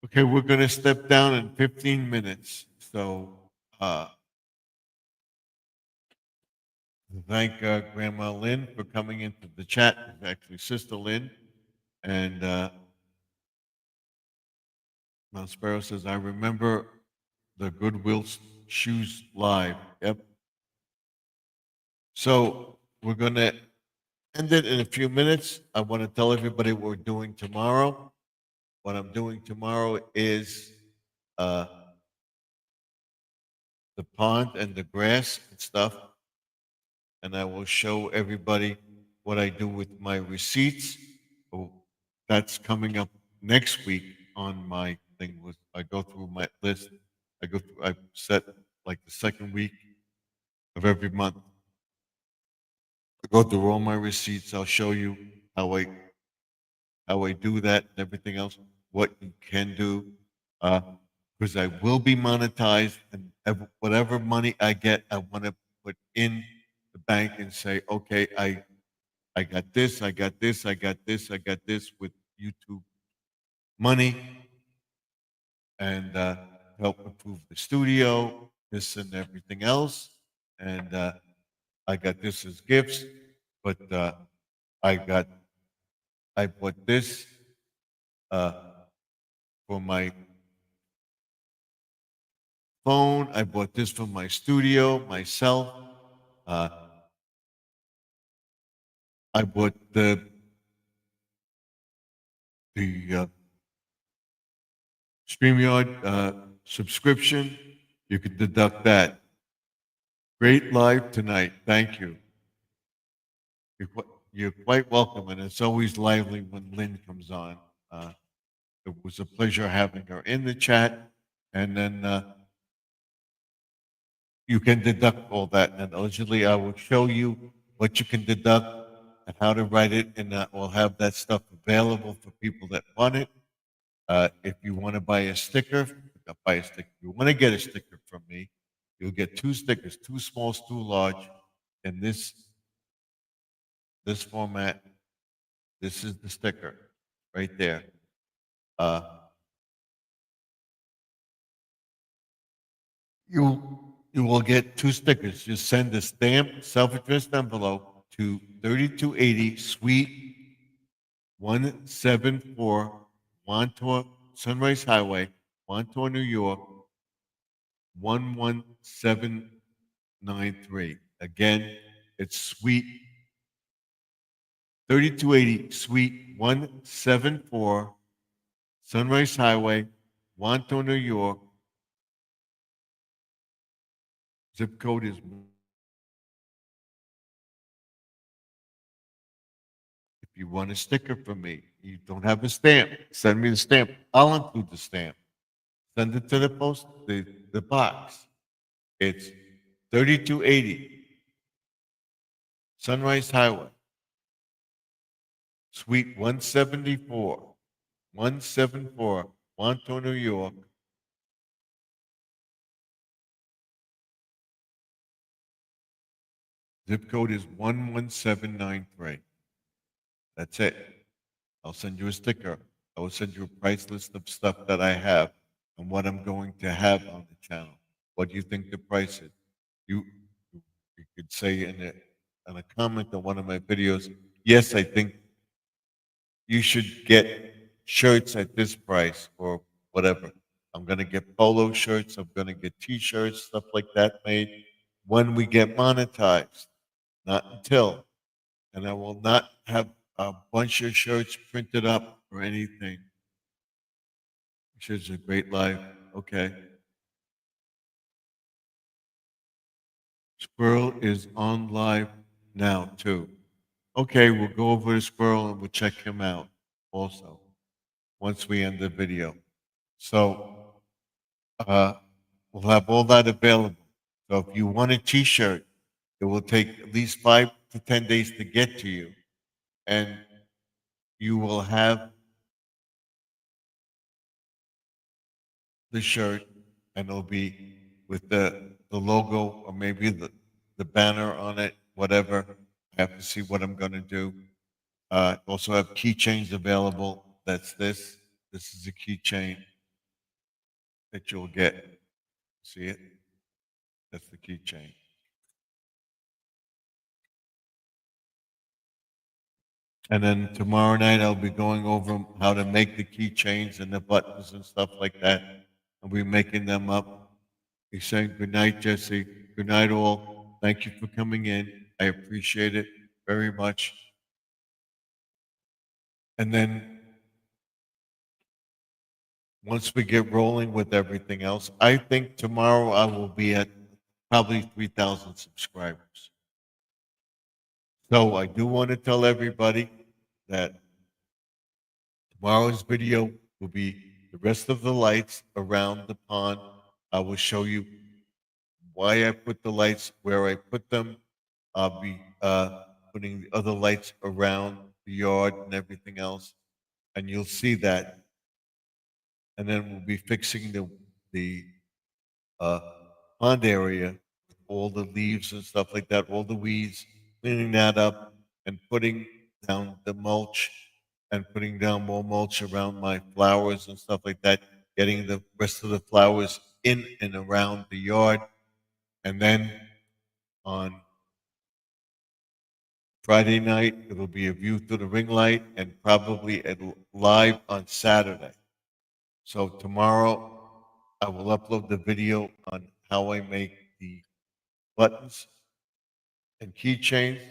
Okay, we're gonna step down in 15 minutes. So, thank Grandma Lynn for coming into the chat. It's actually Sister Lynn. And Mount Sparrow says, I remember the Goodwill Shoes Live. Yep. So we're going to end it in a few minutes. I want to tell everybody what we're doing tomorrow. What I'm doing tomorrow is the pond and the grass and stuff. And I will show everybody what I do with my receipts. Oh, that's coming up next week on my thing. I go through my list. I set like the second week of every month. I go through all my receipts. I'll show you how I do that and everything else. What you can do, because I will be monetized, and whatever money I get, I want to put in the bank and say, okay, I got this, I got this, I got this, I got this with YouTube money, and help improve the studio, this and everything else. And I got this as gifts, but I bought this for my phone. I bought this for my studio myself. I bought the StreamYard subscription. You could deduct that. Great live tonight. Thank you. You're quite welcome, and it's always lively when Lynn comes on. It was a pleasure having her in the chat, and then you can deduct all that. And allegedly, I will show you what you can deduct and how to write it, and we'll have that stuff available for people that want it. If you want to buy a sticker, buy a sticker. If you want to get a sticker from me, you'll get 2 stickers, 2 small, 2 large, in this format. This is the sticker right there. You will get 2 stickers. Just send a stamped, self-addressed envelope to 3280 Suite 174 Montauk Sunrise Highway, Montauk, New York 11793. Again, it's Suite 3280 Suite 174 Sunrise Highway, Montauk, New York. Zip code is. If you want a sticker from me, you don't have a stamp, send me the stamp. I'll include the stamp. Send it to the post, the box. It's 3280 Sunrise Highway, Suite 174, Montauk, New York. Zip code is 11793. That's it. I'll send you a sticker. I will send you a price list of stuff that I have and what I'm going to have on the channel. What do you think the price is? You could say in a comment on one of my videos, yes, I think you should get shirts at this price or whatever. I'm going to get polo shirts. I'm going to get T-shirts, stuff like that made when we get monetized, not until. And I will not have a bunch of shirts printed up or anything. Shirts are great live. Okay. Squirrel is on live now too. Okay, we'll go over the squirrel and we'll check him out also once we end the video. So we'll have all that available. So if you want a T-shirt, it will take at least 5 to 10 days to get to you, and you will have the shirt, and it'll be with the logo or maybe the banner on it, whatever. I have to see what I'm going to do. Also have keychains available. That's this. This is a keychain that you'll get. See it? That's the keychain. And then tomorrow night I'll be going over how to make the keychains and the buttons and stuff like that. I'll be making them up. He's saying good night, Jesse. Good night, all. Thank you for coming in. I appreciate it very much. And then once we get rolling with everything else, I think tomorrow I will be at probably 3,000 subscribers. So I do want to tell everybody that tomorrow's video will be the rest of the lights around the pond. I will show you why I put the lights where I put them. I'll be putting the other lights around the yard and everything else, and you'll see that. And then we'll be fixing the pond area, all the leaves and stuff like that, all the weeds, cleaning that up and putting down the mulch and putting down more mulch around my flowers and stuff like that, getting the rest of the flowers in and around the yard. And then on Friday night, it'll be a view through the ring light and probably live on Saturday. So tomorrow, I will upload the video on how I make the buttons and keychains.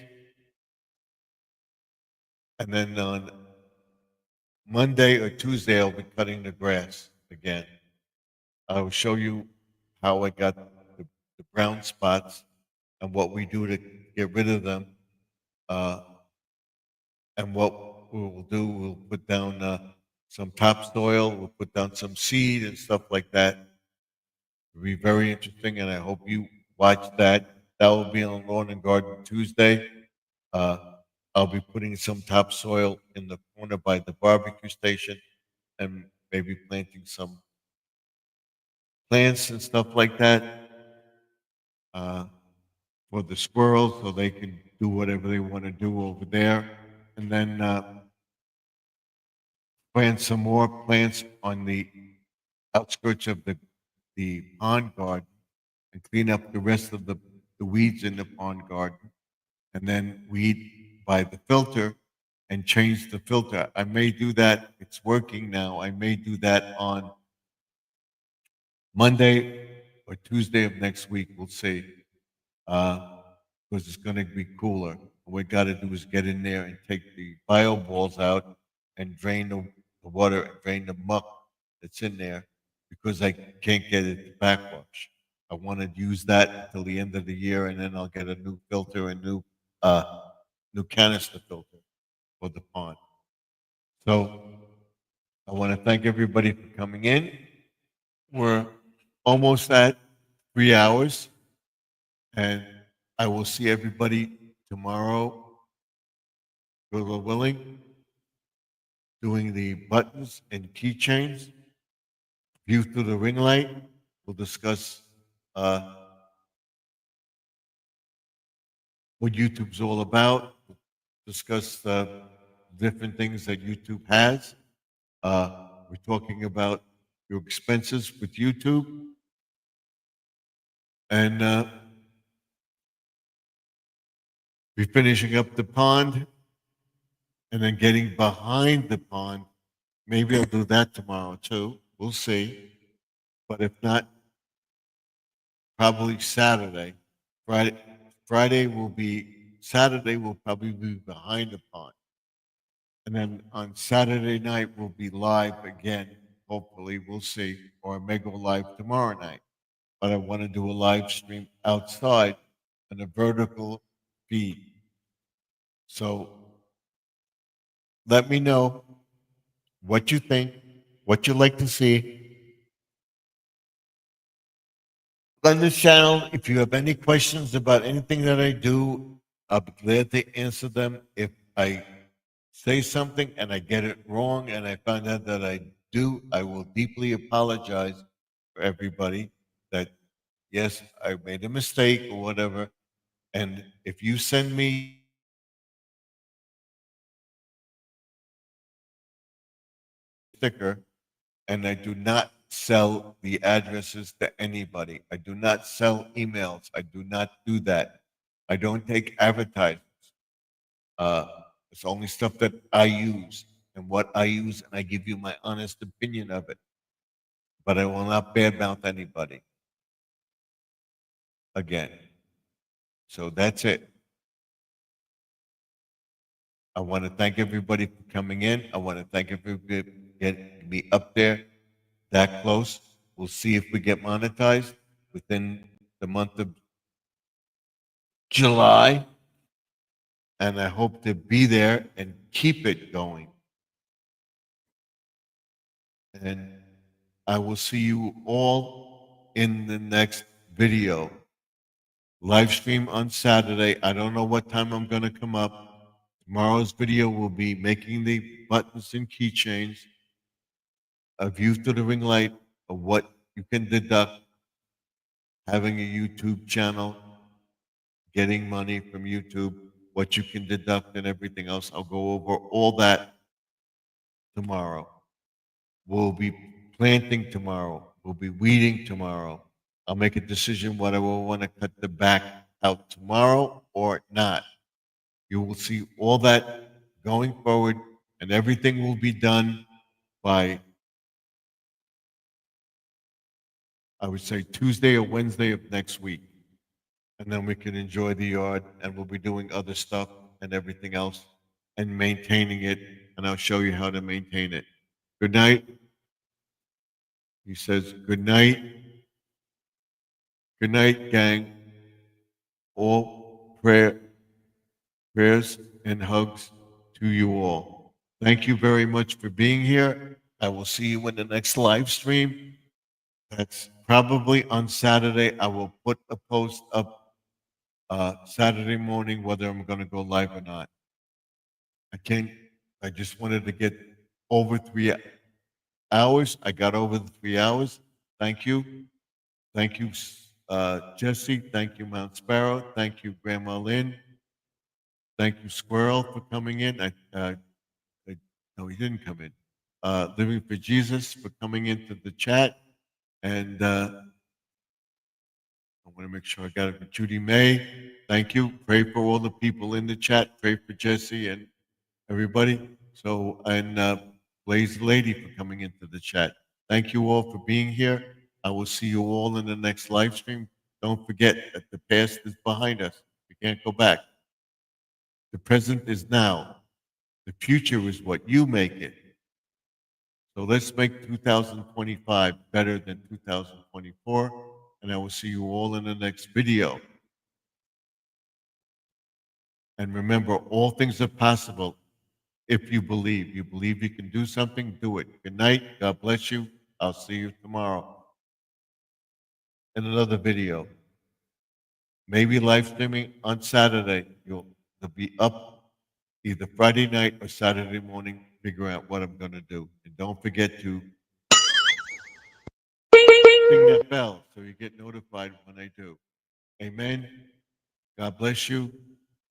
And then on Monday or Tuesday, I'll be cutting the grass again. I will show you how I got the brown spots and what we do to get rid of them. And what we will do, we'll put down some topsoil, we'll put down some seed and stuff like that. It'll be very interesting, and I hope you watch that. That will be on Lawn and Garden Tuesday. I'll be putting some topsoil in the corner by the barbecue station and maybe planting some plants and stuff like that for the squirrels so they can do whatever they want to do over there. And then plant some more plants on the outskirts of the pond garden and clean up the rest of the weeds in the pond garden. And then weed by the filter and change the filter. I may do that. It's working now. I may do that on Monday or Tuesday of next week. We'll see. Because it's going to be cooler. What we got to do is get in there and take the bio balls out and drain the water and drain the muck that's in there because I can't get it to backwash. I want to use that until the end of the year, and then I'll get a new filter and new canister filter for the pond. So I want to thank everybody for coming in. We're almost at 3 hours, and I will see everybody tomorrow, God willing, doing the buttons and keychains. View through the ring light. We'll discuss what YouTube's all about. We'll discuss different things that YouTube has. We're talking about your expenses with YouTube. And we're finishing up the pond and then getting behind the pond. Maybe I'll do that tomorrow too. We'll see. But if not, probably Saturday. Saturday will probably be behind the pond. And then on Saturday night, we'll be live again. Hopefully, we'll see. Or I may go live tomorrow night. But I want to do a live stream outside on a vertical feed. So let me know what you think, what you'd like to see. On this channel, if you have any questions about anything that I do, I'll be glad to answer them. If I say something and I get it wrong and I find out that I do, I will deeply apologize for everybody that, yes, I made a mistake or whatever. And if you send me a sticker, and I do not sell the addresses to anybody. I do not sell emails. I do not do that. I don't take advertisements. It's only stuff that I use and what I use, and I give you my honest opinion of it. But I will not badmouth anybody. Again. So that's it. I want to thank everybody for coming in. I want to thank everybody for getting me up there that close. We'll see if we get monetized within the month of July. And I hope to be there and keep it going. And I will see you all in the next video. Live stream on Saturday. I don't know what time I'm going to come up. Tomorrow's video will be making the buttons and keychains, a view through the ring light of what you can deduct, having a YouTube channel, getting money from YouTube, what you can deduct and everything else. I'll go over all that tomorrow. We'll be planting tomorrow. We'll be weeding tomorrow. I'll make a decision whether we want to cut the back out tomorrow or not. You will see all that going forward, and everything will be done by, I would say, Tuesday or Wednesday of next week. And then we can enjoy the yard, and we'll be doing other stuff and everything else and maintaining it, and I'll show you how to maintain it. Good night. He says, good night. Good night, gang. All prayers and hugs to you all. Thank you very much for being here. I will see you in the next live stream. That's probably on Saturday. I will put a post up Saturday morning whether I'm going to go live or not. I just wanted to get over 3 hours. I got over the 3 hours. Thank you. Thank you, Jesse. Thank you, Mount Sparrow. Thank you, Grandma Lynn. Thank you, Squirrel, for coming in. No, he didn't come in. Living for Jesus for coming into the chat. And I want to make sure I got it for Judy May. Thank you. Pray for all the people in the chat. Pray for Jesse and everybody. So, and Blaze Lady for coming into the chat. Thank you all for being here. I will see you all in the next live stream. Don't forget that the past is behind us. We can't go back. The present is now. The future is what you make it. So let's make 2025 better than 2024. And I will see you all in the next video. And remember, all things are possible if you believe. You believe you can do something, do it. Good night. God bless you. I'll see you tomorrow in another video. Maybe live streaming on Saturday. You'll be up either Friday night or Saturday morning, figure out what I'm going to do. And don't forget to ring that bell so you get notified when I do. Amen. God bless you.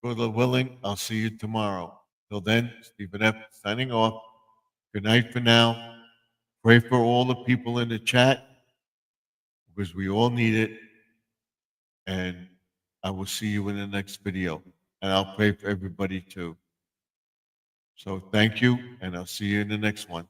God willing, I'll see you tomorrow. Till then, Stephen F. signing off. Good night for now. Pray for all the people in the chat because we all need it. And I will see you in the next video. And I'll pray for everybody too. So thank you, and I'll see you in the next one.